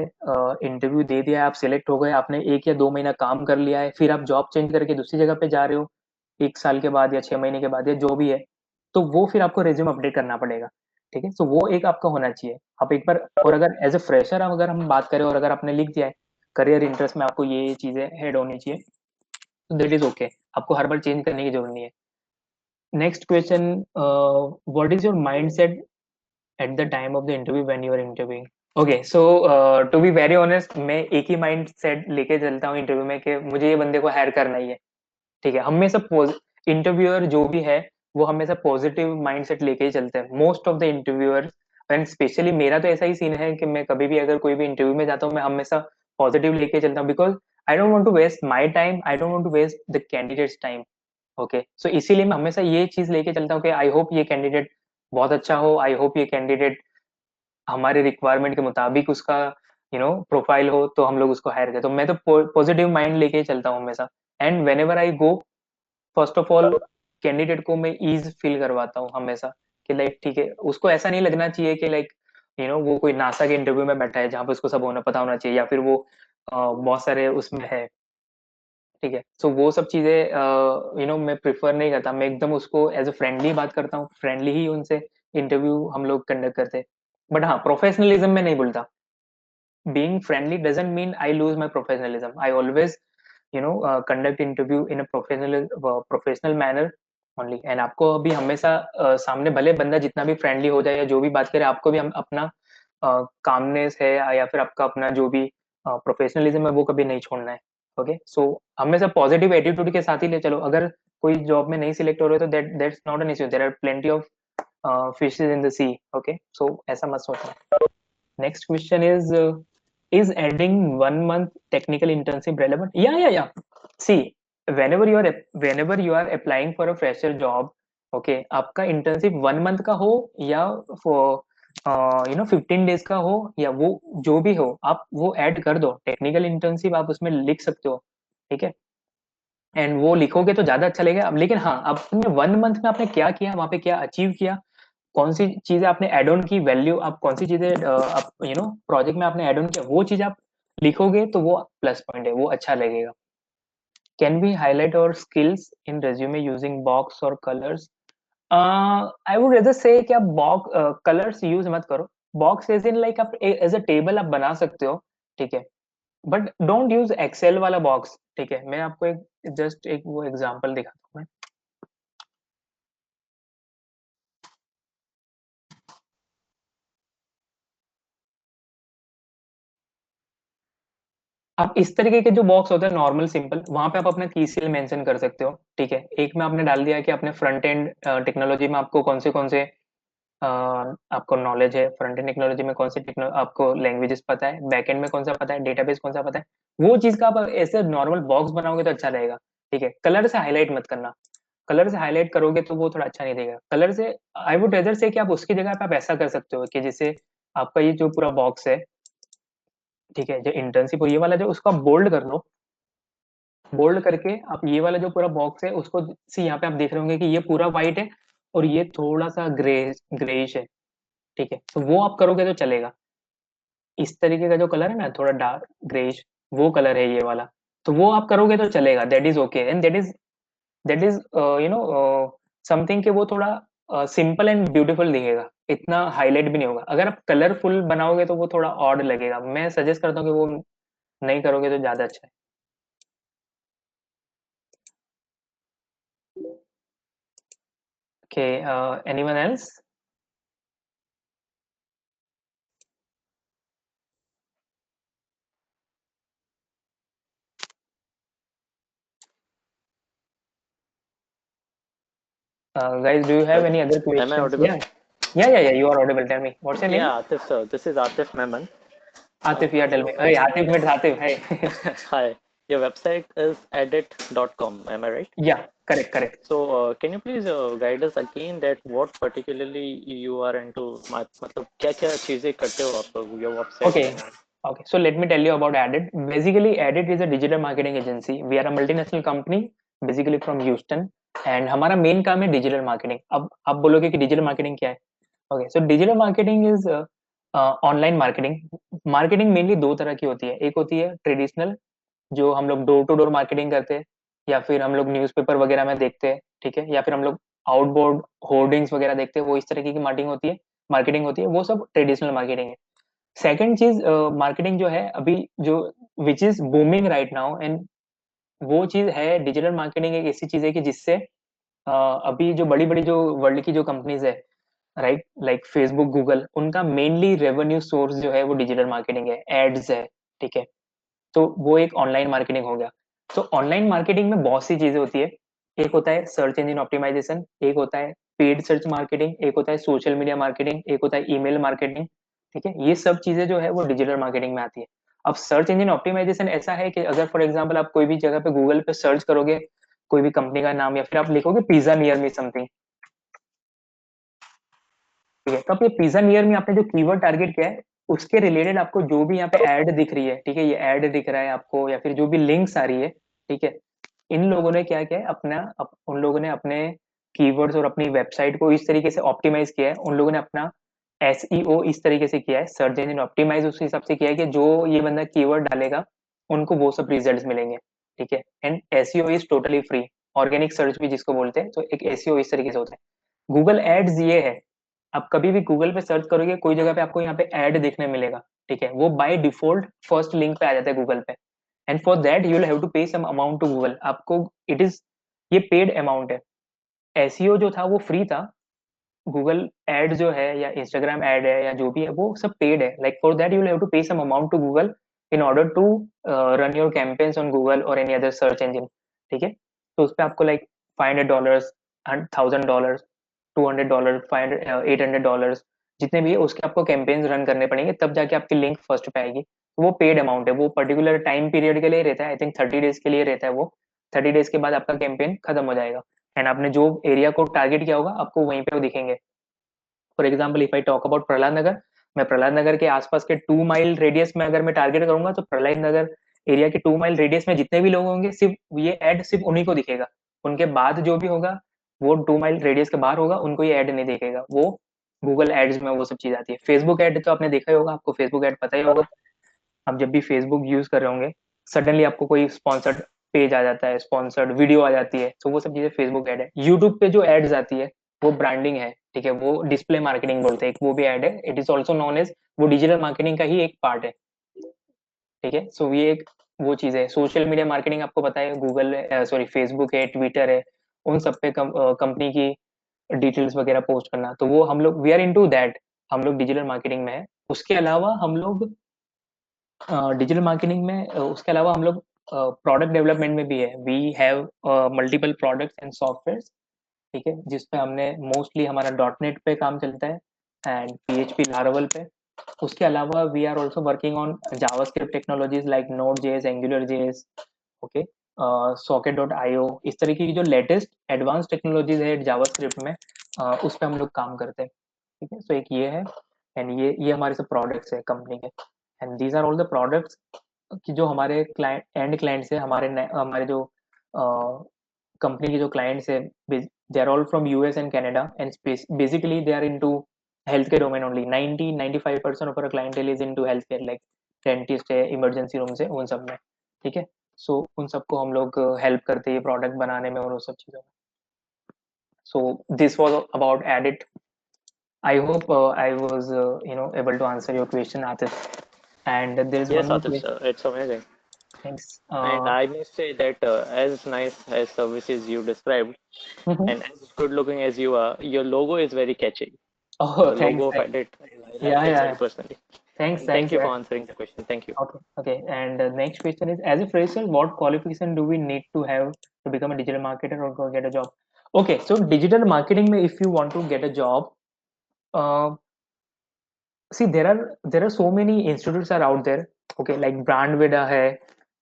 इंटरव्यू दे दिया है, आप सिलेक्ट हो गए, आपने 1 या 2 महीना काम कर लिया है, फिर आप जॉब चेंज करके दूसरी जगह पे जा रहे हो 1 साल के बाद या 6 महीने के बाद या जो भी है, तो वो फिर आपको रिज्यूम अपडेट करना पड़ेगा, ठीक है। सो वो एक आपका होना चाहिए, आप एक बार, और अगर एज अ फ्रेशर अगर हम बात करें और अगर आपने लिख दिया है करियर इंटरेस्ट में आपको ये चीजें हेड होनी चाहिए, तो दैट इज ओके, आपको हर बार चेंज करने की जरूरत नहीं है। Next question, what is your mind set at the time of the interview when you are interviewing? Okay, so to be very honest, मैं एक ही माइंड सेट लेके चलता हूँ इंटरव्यू में कि मुझे ये बंदे को हायर करना ही है, ठीक है। हमें सब इंटरव्यूअर जो भी है वो हमेशा पॉजिटिव माइंडसेट लेके ही चलते हैं most of the interviewers. And specially मेरा तो ऐसा ही सीन है कि मैं कभी भी अगर कोई भी इंटरव्यू में जाता हूँ, मैं हमेशा पॉजिटिव लेके चलता हूँ, because I don't want to waste my time, I don't want to waste the candidates time. Okay, so इसीलिए मैं हमेशा ये चीज लेके चलता हूँ कि आई होप ये कैंडिडेट बहुत अच्छा हो, आई होप ये कैंडिडेट हमारे रिक्वायरमेंट के मुताबिक उसका प्रोफाइल हो, तो हम लोग उसको हायर करें। तो मैं तो पॉजिटिव माइंड लेके ही चलता हूँ हमेशा। And when ever I go, first of all candidate को मैं ईज फील करवाता हूँ हमेशा, कि लाइक ठीक है, उसको ऐसा नहीं लगना चाहिए कि लाइक वो कोई नासा के इंटरव्यू में बैठा है जहाँ पे उसको सब होना पता होना चाहिए, या फिर वो बहुत सारे उसमें है। ठीक है, सो वो सब चीजें मैं प्रिफर नहीं करता, मैं एकदम उसको एज अ फ्रेंडली बात करता हूँ, फ्रेंडली ही उनसे इंटरव्यू हम लोग कंडक्ट करते हैं। बट हाँ, प्रोफेशनलिज्म में नहीं बोलता। being friendly doesn't mean I lose my professionalism. I always conduct interview in a professional manner only. And आपको अभी हमेशा सामने भले बंदा जितना भी फ्रेंडली हो जाए या जो भी बात करे, आपको भी हम अपना कामनेस है या फिर आपका अपना जो भी प्रोफेशनलिज्म है वो कभी नहीं छोड़ना है। ओके, सो हमेशा पॉजिटिव एटीट्यूड के साथ ही ले चलो। अगर कोई जॉब में नहीं सिलेक्ट हो रहे तो that's not an issue, there are plenty of fishes in the sea. Okay, so ऐसा मत सोचना। Next question is adding 1 month technical internship relevant? Yeah. See, whenever you are applying for a fresher job, okay, आपका internship 1 month का हो या for 15 days का हो, या वो जो भी हो, आप वो ऐड कर दो। टेक्निकल इंटर्नशिप आप उसमें लिख सकते हो, ठीक है, एंड वो लिखोगे तो ज्यादा अच्छा लगेगा। अब लेकिन हाँ, आपने 1 month में आपने क्या किया, वहां पे क्या अचीव किया, कौन सी चीजें आपने एड ऑन की, वैल्यू आप कौन सी चीजें आप प्रोजेक्ट में आपने एड ऑन किया, वो चीज आप लिखोगे तो वो प्लस पॉइंट है, वो अच्छा लगेगा। कैन वी हाईलाइट और skills in resume using box और कलर्स? आई वुड रेदर से कि आप बॉक्स कलर्स यूज मत करो। बॉक्स एज इन लाइक आप एज अ टेबल आप बना सकते हो, ठीक है, बट डोंट यूज एक्सेल वाला बॉक्स। ठीक है, मैं आपको एक जस्ट एक वो एग्जांपल दिखाता हूँ। आप इस तरीके के जो बॉक्स होते हैं नॉर्मल सिंपल, वहां पे आप अपना कीसीएल मेंशन कर सकते हो। ठीक है, एक में आपने डाल दिया कि अपने फ्रंट एंड टेक्नोलॉजी में आपको कौन से आपको नॉलेज है, फ्रंट एंड टेक्नोलॉजी में कौन से आपको लैंग्वेजेस पता है, बैक एंड में कौन सा पता है, डेटाबेस कौन सा पता है। वो चीज का आप ऐसे नॉर्मल बॉक्स बनाओगे तो अच्छा रहेगा। ठीक है, कलर से हाईलाइट मत करना। कलर से हाईलाइट करोगे तो वो थोड़ा अच्छा नहीं देगा। कलर से आई वुड रेदर से कि आप उसकी जगह पे आप ऐसा कर सकते हो कि जैसे आपका ये जो पूरा बॉक्स है, ठीक है, जो इंटर्नशिप और ये वाला जो उसको आप बोल्ड कर लो। बोल्ड करके आप ये वाला जो पूरा बॉक्स है उसको सी, यहाँ पे आप देख रहे होंगे कि ये पूरा व्हाइट है और ये थोड़ा सा ग्रेइश है। ठीक है, तो वो आप करोगे तो चलेगा। इस तरीके का जो कलर है ना, थोड़ा डार्क ग्रेइश, वो कलर है ये वाला, तो वो आप करोगे तो चलेगा। That is okay, and that is something कि वो थोड़ा सिंपल एंड ब्यूटीफुल दिखेगा, इतना हाईलाइट भी नहीं होगा। अगर आप कलरफुल बनाओगे तो वो थोड़ा ऑड लगेगा। मैं सजेस्ट करता हूँ कि वो नहीं करोगे तो ज्यादा अच्छा है। Okay, anyone else? Guys, do you have any other Am I questions? audible? Yeah. You are audible. Tell me, what's your name? Yeah, Atif sir. This is Atif Meman. Atif. Yeah, tell me. Hey, Atif meets Atif. Hey. Hi. Your website is edit.com. Am I right? Yeah, correct. So, can you please guide us again that what particularly you are into? मतलब क्या-क्या चीजें करते हो आप लोग your website Okay. में? Okay. So let me tell you about Addit. Basically, Addit is a digital marketing agency. We are a multinational company, basically from Houston. And हमारा मेन काम है डिजिटल मार्केटिंग। अब आप बोलोगे कि डिजिटल मार्केटिंग क्या है? Okay, so digital marketing is online marketing. Marketing mainly दो तरह की होती है। एक होती है ट्रेडिशनल, जो हम लोग डोर टू डोर मार्केटिंग करते हैं, या फिर हम लोग न्यूज़पेपर वगैरह में देखते हैं, ठीक है, या फिर हम लोग आउटबोर्ड होर्डिंग्स वगैरह देखते हैं, वो इस तरीके की मार्केटिंग होती है, वो सब ट्रेडिशनल मार्केटिंग है। सेकंड चीज मार्केटिंग जो है अभी जो which is booming right now, and वो चीज है डिजिटल मार्केटिंग। एक ऐसी चीज है कि जिससे अभी जो बड़ी बड़ी जो वर्ल्ड की जो कंपनीज है, राइट, लाइक फेसबुक, गूगल, उनका मेनली रेवेन्यू सोर्स जो है वो डिजिटल मार्केटिंग है, एड्स है। ठीक है, तो वो एक ऑनलाइन मार्केटिंग हो गया। तो ऑनलाइन मार्केटिंग में बहुत सी चीजें होती है। एक होता है सर्च इंजन ऑप्टिमाइजेशन, एक होता है पेड सर्च मार्केटिंग, एक होता है सोशल मीडिया मार्केटिंग, एक होता है ईमेल मार्केटिंग। ठीक है, ये सब चीजें जो है वो डिजिटल मार्केटिंग में आती है। अब सर्च इंजन ऑप्टिमाइजेशन ऐसा है कि अगर फॉर एग्जांपल आप कोई भी जगह पे गूगल पे सर्च करोगे कोई भी कंपनी का नाम, या फिर आप लिखोगे पिज्जा नियर मी समथिंग, ठीक है, तो आप ये पिज्जा नियर मी आपने जो कीवर्ड टारगेट किया है उसके रिलेटेड आपको जो भी यहाँ पे ऐड दिख रही है, ठीक है, ये ऐड दिख रहा है आपको, या फिर जो भी लिंक्स आ रही है, ठीक है, इन लोगों ने क्या किया है उन लोगों ने अपने कीवर्ड्स और अपनी वेबसाइट को इस तरीके से ऑप्टिमाइज किया है, उन लोगों ने अपना एसईओ इस तरीके से किया है, सर्च इंजन ऑप्टिमाइज उस हिसाब से किया है कि जो ये बंदा कीवर्ड डालेगा उनको वो सब रिजल्ट्स मिलेंगे। ठीक है, and SEO is totally free, organic search भी जिसको बोलते हैं, तो एक एसईओ इस तरीके से होता है। गूगल एड्स ये है, आप कभी भी गूगल पे सर्च करोगे कोई जगह पे आपको यहाँ पे ऐड देखने मिलेगा, ठीक है, वो बाय डिफॉल्ट फर्स्ट लिंक पे आ जाता है गूगल पे, and for that you will have to pay some amount to Google, आपको इट इज, ये पेड अमाउंट है। एसईओ जो था वो फ्री था, गूगल एड जो है या इंस्टाग्राम एड है या जो भी है वो सब पेड है, like for that you will have to pay some amount to Google in order to run your campaigns on Google और एनी अदर सर्च इंजन। ठीक है, तो उस पर आपको लाइक $500, $1000, $200, 500, $800 जितने भी है उसके आपको कैंपेन्स रन करने पड़ेंगे, तब जाके आपकी लिंक फर्स्ट पे आएगी। तो वो पेड अमाउंट है, वो पर्टिकुलर टाइम पीरियड के लिए रहता है, आई थिंक 30 डेज के लिए रहता है वो, 30 डेज के बाद आपका कैंपेन खत्म हो जाएगा, एंड आपने जो एरिया को टारगेट किया होगा आपको वहीं पे वो दिखेंगे। For example if I talk about Prahlad Nagar, मैं प्रहलाद नगर के आसपास के 2 माइल रेडियस में अगर मैं टारगेट करूंगा तो प्रहलाद नगर एरिया के 2 माइल रेडियस में जितने भी लोग होंगे सिर्फ ये एड सिर्फ उन्हीं को दिखेगा, उनके बाद जो भी होगा वो 2 माइल रेडियस के बाहर होगा, उनको ये ऐड नहीं दिखेगा, वो गूगल एड्स में वो सब चीज आती है। फेसबुक ऐड तो आपने देखा ही होगा, आपको फेसबुक ऐड पता ही होगा, आप जब भी फेसबुक यूज कर रहे होंगे सडनली आपको कोई स्पॉन्सर्ड पेज आ जाता है, स्पॉन्सर्ड वीडियो आ जाती है, तो वो सब चीजें फेसबुक ऐड है। यूट्यूब पे जो एड्स आती है वो ब्रांडिंग है, ठीक है, वो डिस्प्ले मार्केटिंग बोलते हैं, वो भी ऐड है, it is also known as, वो डिजिटल मार्केटिंग का ही एक पार्ट है। ठीक है, सो ये एक वो चीज है। सोशल मीडिया मार्केटिंग आपको पता है, गूगल सॉरी फेसबुक है, ट्विटर है, उन सब पे कंपनी की डिटेल्स वगैरह पोस्ट करना, तो वो हम लोग वी आर इनटू दैट, हम लोग डिजिटल मार्केटिंग में है। उसके अलावा हम लोग डिजिटल मार्केटिंग में उसके अलावा हम लोग प्रोडक्ट डेवलपमेंट में भी है, we have multiple products and software, ठीक है, जिसपे हमने मोस्टली हमारा .NET पे काम चलता है एंड PHP लारावल पे। उसके अलावा we are also working on JavaScript technologies like Node.js, AngularJS, okay, socket.io, इस तरीके की जो लेटेस्ट एडवांस टेक्नोलॉजीज है जावास्क्रिप्ट में, उस पर हम लोग काम करते हैं। ठीक है, सो एक ये है, एंड ये हमारे सब प्रोडक्ट्स है कंपनी के, and these are all the products कि जो हमारे क्लाइंट एंड क्लाइंट्स है, हमारे जो कंपनी के जो क्लाइंट्स है, they are all from US and Canada, and basically they are into health care domain only, 90-95% of our clientele is into health care, like dentist है, इमरजेंसी रूम्स है, उन सब में। ठीक है, सो उन सबको हम लोग हेल्प करते हैं प्रोडक्ट बनाने में और उन सब चीज़ों में। So this was about edit, I hope I was able to answer your question, Atif. And there is one Yes, more Atif question. sir, it's amazing. Thanks. And I must say that as nice as services you described, Mhm. and as good looking as you are, your logo is very catchy. Oh, The thanks. logo of Thanks. Edit, I Yeah, like it very yeah. personally. Thanks. And thank Thanks. you for answering the question. Thank you. Okay. Okay. And the next question is, as a fresher, what qualification do we need to have to become a digital marketer or go get a job? Okay. So digital marketing, mein, if you want to get a job, uh, see there are so many institutes are out there, okay, like Brandvida है,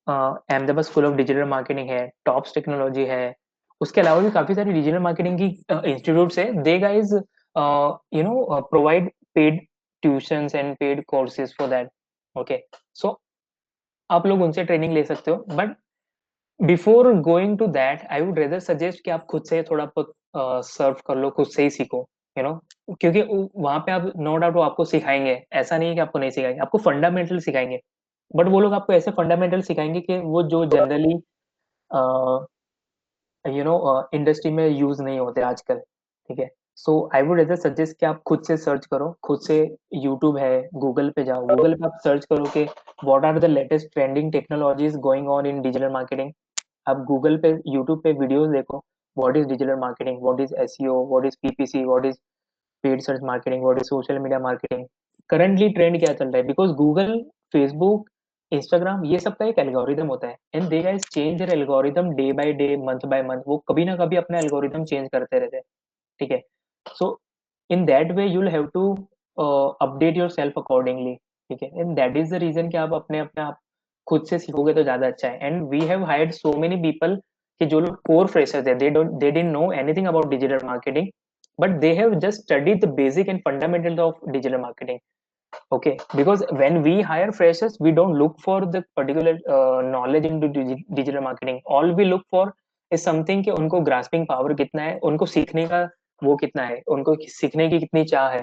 Ahmedabad school of digital marketing है, टॉप्स टेक्नोलॉजी है, उसके अलावा भी काफी सारी डिजिटल मार्केटिंग की इंस्टीट्यूट्स है, they guys provide paid tuitions and paid courses for that, okay, so आप लोग उनसे ट्रेनिंग ले सकते हो, but before going to that I would rather suggest कि आप खुद से थोड़ा बहुत सर्व कर लो, खुद से ही सीखो, यू नो, क्योंकि वहां पे आप नो डाउट वो आपको सिखाएंगे, ऐसा नहीं है कि आपको नहीं सिखाएंगे, आपको फंडामेंटल सिखाएंगे, बट वो लोग आपको ऐसे फंडामेंटल सिखाएंगे कि वो जो जनरली इंडस्ट्री में यूज नहीं होते आजकल। ठीक है, सो आई वुड रेदर सजेस्ट कि आप खुद से सर्च करो, खुद से, यूट्यूब है, गूगल पे जाओ, गूगल पे आप सर्च करो कि what are the latest trending technologies going on in digital marketing, आप गूगल पे यूट्यूब पे वीडियोस देखो, what is digital marketing, what is SEO, what is PPC, what is paid search marketing, what is social media marketing, currently trend क्या चल रहा है, बिकॉज गूगल, फेसबुक इंस्टाग्राम ये सब का एक एल्गोरिदम होता है and they guys change their algorithm day by day, month by month. वो कभी ना कभी अपना एल्गोरिदम चेंज करते रहते हैं, ठीक है। So in that way you will have to update yourself accordingly, ठीक है। And that is the reason कि आप अपने अपने आप खुद से सीखोगे तो ज्यादा अच्छा है। And we have hired so many people कि जो लोग कोर फ्रेशर्स है, they didn't know anything about digital marketing, but they have just studied the basic and fundamental of digital marketing. Okay, because when we hire freshers, we don't look for the particular knowledge into digital marketing. All we look for is something कि उनको grasping power कितना है, उनको सीखने का वो कितना है, उनको सीखने की कितनी चाह है,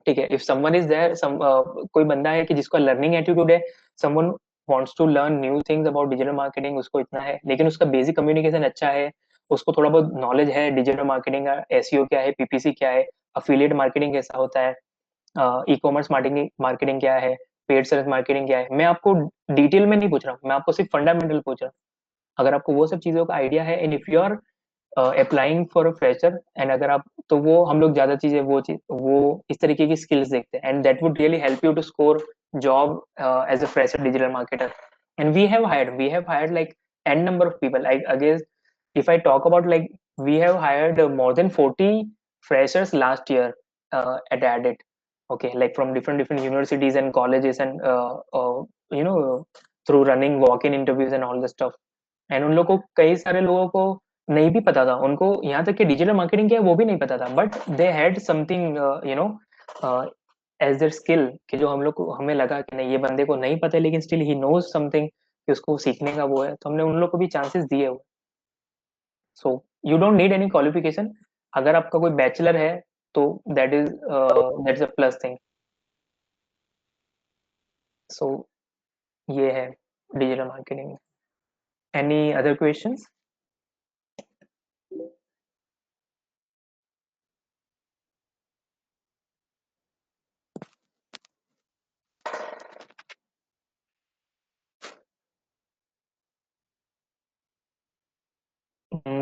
ठीक है। इफ समवन इज देयर, कोई बंदा है कि जिसका लर्निंग एटीट्यूड है, someone wants to learn new things about digital marketing, उसको इतना है, लेकिन उसका बेसिक कम्युनिकेशन अच्छा है, उसको थोड़ा बहुत नॉलेज है डिजिटल मार्केटिंग का, एसईओ क्या है, पीपीसी क्या है, अफिलिएट मार्केटिंग कैसा होता है, ई कॉमर्स मार्केटिंग मार्केटिंग क्या है, पेड सर्विस मार्केटिंग क्या है। मैं आपको डिटेल में नहीं पूछ रहा हूँ, मैं आपको सिर्फ फंडामेंटल पूछ रहा हूँ। अगर आपको वो सब चीजों का आइडिया है and if you are applying for a fresher and अगर आप, तो वो हम लोग ज्यादा चीजें वो इस तरीके की स्किल्स देखते हैं and that would really help you to score job as a fresher digital marketer. And we have hired like n number of people. I guess if I talk about, like, we have hired more than 40 freshers last year at Addit. Okay, like from different universities and colleges and you know through running walk-in interviews and all the stuff. And उन लोगों को, कई सारे लोगों को नहीं भी पता था, उनको यहाँ तक कि डिजिटल मार्केटिंग क्या है वो भी नहीं पता था, but they had something you know as their skill, कि जो हम लोग को, हमें लगा कि नहीं ये बंदे को नहीं पता है लेकिन स्टिल ही नोज समथिंग, कि उसको सीखने का वो है, तो हमने उन लोग को भी चांसेस दिए हुए। So you don't need any qualification, अगर आपका कोई बैचलर है तो दैट्स अ प्लस थिंग। सो ये है digital marketing. Any other questions?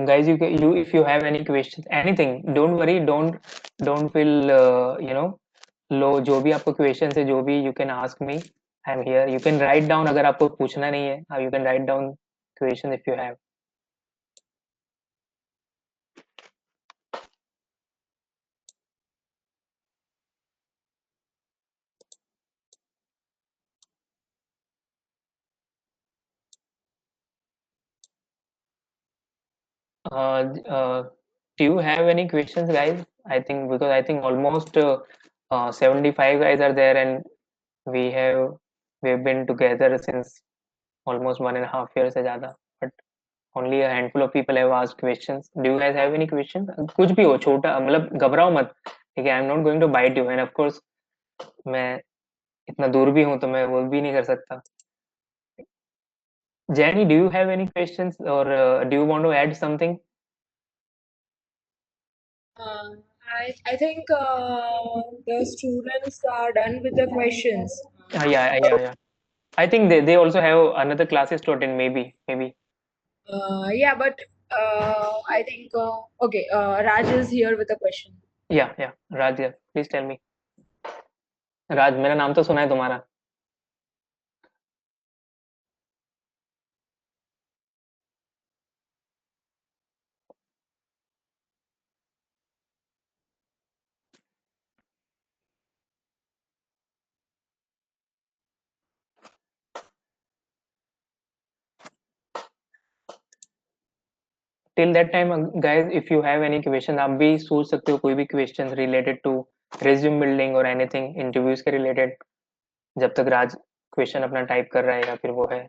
Guys, you if you have any questions, anything, don't worry, don't feel low। जो भी आपको questions है, जो भी, you can ask me, I'm here। You can write down अगर आपको पूछना नहीं है, you can write down question if you have। Do you have any questions, guys? I think, because I think almost 75 guys are there, and we've been together since almost 1.5 years से ज़्यादा, but only a handful of people have asked questions। Do you guys have any questions? कुछ भी हो, छोटा, मतलब घबराओ मत, ठीक है। I'm not going to bite you, and of course मैं इतना दूर भी हूँ तो मैं वो भी नहीं कर सकता। Jenny, do you have any questions, or do you want to add something? Uh, I think the students are done with the questions. Yeah. I think they also have another classes to attend, maybe. Yeah, but I think okay. Raj is here with a question. Yeah, Raj, yeah, please tell me। राज, मेरा नाम तो सुना है तुम्हारा। Till that time guys, if you have any question, आप भी सोच सकते हो कोई भी question related to resume building और एनीथिंग इंटरव्यूज के रिलेटेड, जब तक राज क्वेश्चन अपना टाइप कर रहा है या फिर वो है।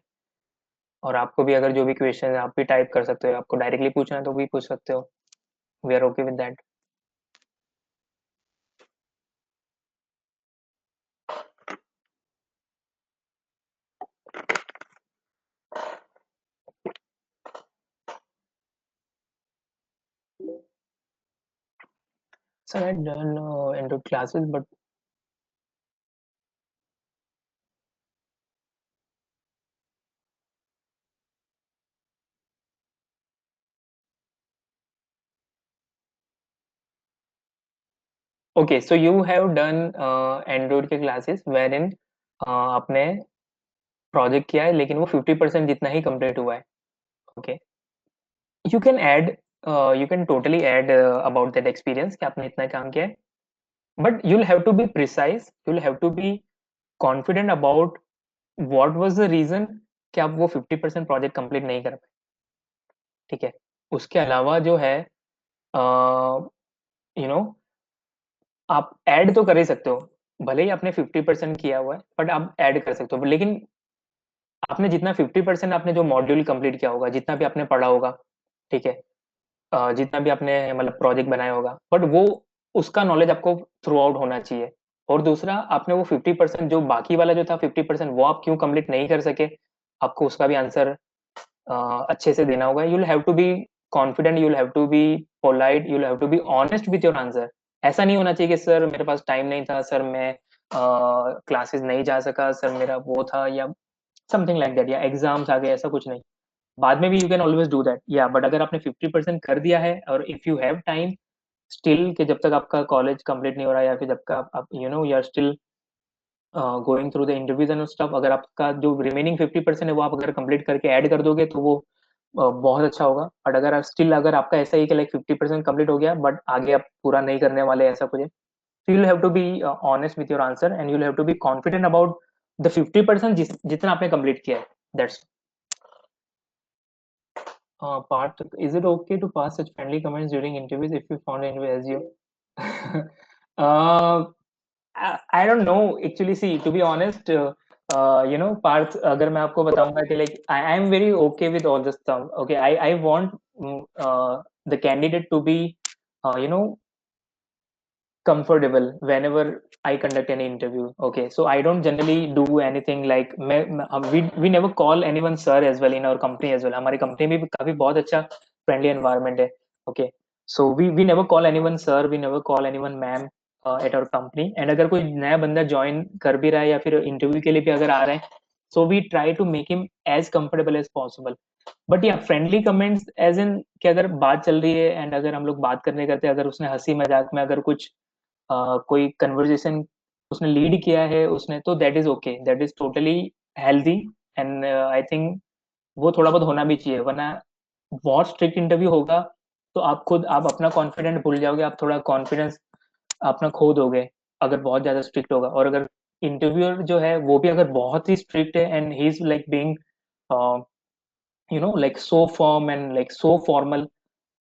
और आपको भी अगर जो भी क्वेश्चन है आप भी टाइप कर सकते हो, आपको डायरेक्टली पूछना है तो भी पूछ सकते हो। We are okay with that. Sir I done into classes, but okay, so you have done Android के classes wherein आपने प्रोजेक्ट किया है लेकिन वो 50% जितना ही कंप्लीट हुआ है. Okay, you can add, you can totally add about that experience कि आपने इतना काम किया है, but you'll have to be precise, you'll have to be confident about what was the reason कि आप वो 50% प्रोजेक्ट कंप्लीट नहीं कर पाए. ठीक है, उसके अलावा जो है यू नो आप ऐड तो कर ही सकते हो, भले ही आपने 50% किया हुआ है बट आप ऐड कर सकते हो, लेकिन आपने जितना 50% आपने जो मॉड्यूल कंप्लीट किया होगा, जितना भी आपने पढ़ा होगा, ठीक है, जितना भी आपने मतलब प्रोजेक्ट बनाया होगा, बट वो उसका नॉलेज आपको थ्रू आउट होना चाहिए. और दूसरा, आपने वो 50% जो बाकी वाला जो था 50% वो आप क्यों कंप्लीट नहीं कर सके, आपको उसका भी आंसर अच्छे से देना होगा. You'll have to be confident, you'll have to be polite, you'll have to be honest with your answer. ऐसा नहीं होना चाहिए कि सर मेरे पास टाइम नहीं था, सर मैं क्लासेस नहीं जा सका, सर मेरा वो था, या समथिंग लाइक दैट, या एग्जाम्स आ गए, ऐसा कुछ नहीं. बाद में भी you can always do that, या बट अगर आपने 50% कर दिया है और if you have time still, कि जब तक आपका कॉलेज कंप्लीट नहीं हो रहा, या फिर जब तक आप you know you are still going through the interviews and stuff, अगर आपका जो रिमेनिंग 50% है वो आप अगर कंप्लीट करके ऐड कर दोगे तो वो बहुत अच्छा होगा. बट अगर आप स्टिल, अगर आपका ऐसा ही कि लाइक 50% कंप्लीट हो गया बट आगे आप पूरा नहीं करने वाले, ऐसा कुछ है, so you'll have to be honest with your answer and you'll have to be confident about the 50% जितना आपने कंप्लीट किया है. That's part. Is it okay to pass such friendly comments during interviews if you found an interview as you? uh, I don't know actually. See, to be honest, Parth, अगर मैं आपको बताऊंगा कि like I am very okay with all this stuff. Okay, I want the candidate to be comfortable whenever I conduct any interview. Okay, so I don't generally do anything like we never call anyone sir as well in our company as well. हमारी company में भी काफी बहुत अच्छा friendly environment है. Okay, so we never call anyone sir, we never call anyone ma'am at our company. And अगर कोई नया बंदा join कर भी रहा है या फिर interview के लिए भी अगर आ रहा है, so we try to make him as comfortable as possible. But या फ्रेंडली कमेंट्स एज इन कि अगर बात चल रही है एंड अगर हम लोग बात करने करते हैं, अगर उसने हंसी मजाक में अगर कुछ कोई कन्वर्जेशन उसने लीड किया है उसने, तो that is okay, that is totally healthy. And I think वो थोड़ा बहुत होना भी चाहिए, वरना बहुत स्ट्रिक्ट इंटरव्यू होगा तो आप खुद आप अपना कॉन्फिडेंट भूल जाओगे, आप थोड़ा कॉन्फिडेंस अपना खो दोगे अगर बहुत ज्यादा स्ट्रिक्ट होगा. और अगर इंटरव्यूअर जो है वो भी अगर बहुत ही स्ट्रिक्ट है and he is like being like so firm and like so formal,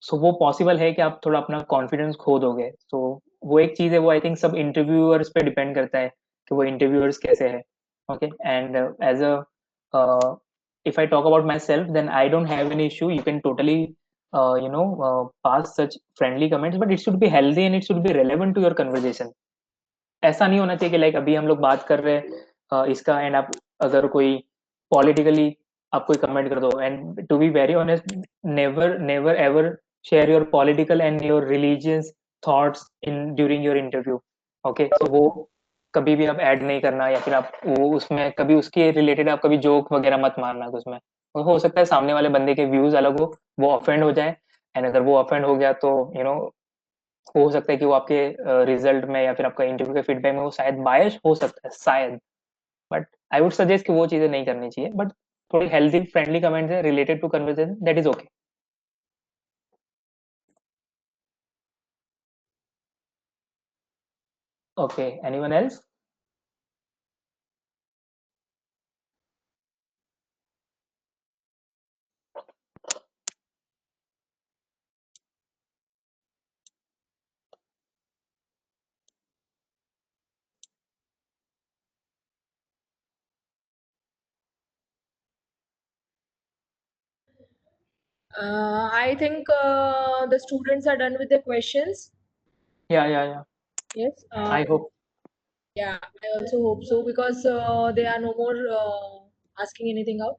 so वो पॉसिबल है कि आप थोड़ा अपना कॉन्फिडेंस खो दोगे. सो वो एक चीज है, वो आई थिंक सब इंटरव्यूअर्स पे डिपेंड करता है कि वो इंटरव्यूअर्स कैसे है. Okay, and as a if I talk about myself, then I don't have any issue. You can totally pass such friendly comments, but it should be healthy and it should be relevant to your conversation. ऐसा नहीं होना चाहिए कि लाइक अभी हम लोग बात कर रहे हैं इसका, एंड आप अगर कोई पॉलिटिकली आप कोई कमेंट कर दो. And to be very honest, never never ever share your political and your religious thoughts in during your interview. Okay, so वो कभी भी आप ऐड नहीं करना, या फिर आप वो उसमें कभी उसके रिलेटेड आप कभी जोक वगैरह मत मारना उसमें. हो सकता है सामने वाले बंदे के व्यूज अलग हो, वो ऑफेंड हो जाए, एंड अगर वो ऑफेंड हो गया तो हो सकता है कि वो आपके रिजल्ट में या फिर आपका इंटरव्यू के फीडबैक में वो शायद बायस हो सकता है शायद. बट आई वुड सजेस्ट कि वो चीजें नहीं करनी चाहिए, बट थोड़ी हेल्दी फ्रेंडली कमेंट्स है related to conversation, that is okay. Okay, anyone else? I think the students are done with their questions. या Yes. I hope. Yeah, I also hope so because they are no more asking anything out.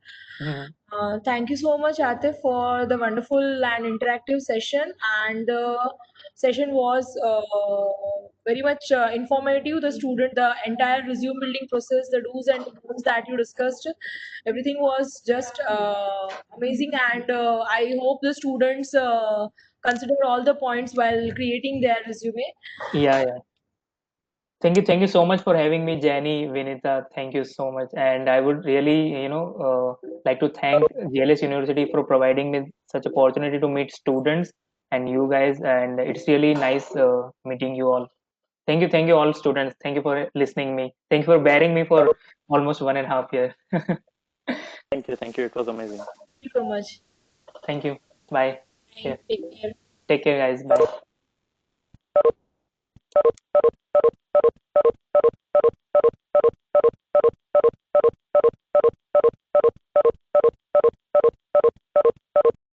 Thank you so much, Atif, for the wonderful and interactive session. And the session was very much informative. The entire resume building process, the do's and don'ts that you discussed, everything was just amazing. And I hope the students consider all the points while creating their resume. या Thank you so much for having me, Jenny, Vinita. Thank you so much. And I would really, like to thank GLS University for providing me such opportunity to meet students and you guys. And it's really nice meeting you all. Thank you, all students. Thank you for listening me. Thank you for bearing me for almost 1.5 years. Thank you. It was amazing. Thank you so much. Thank you. Bye. Yeah. Take care. Take care, guys. Bye.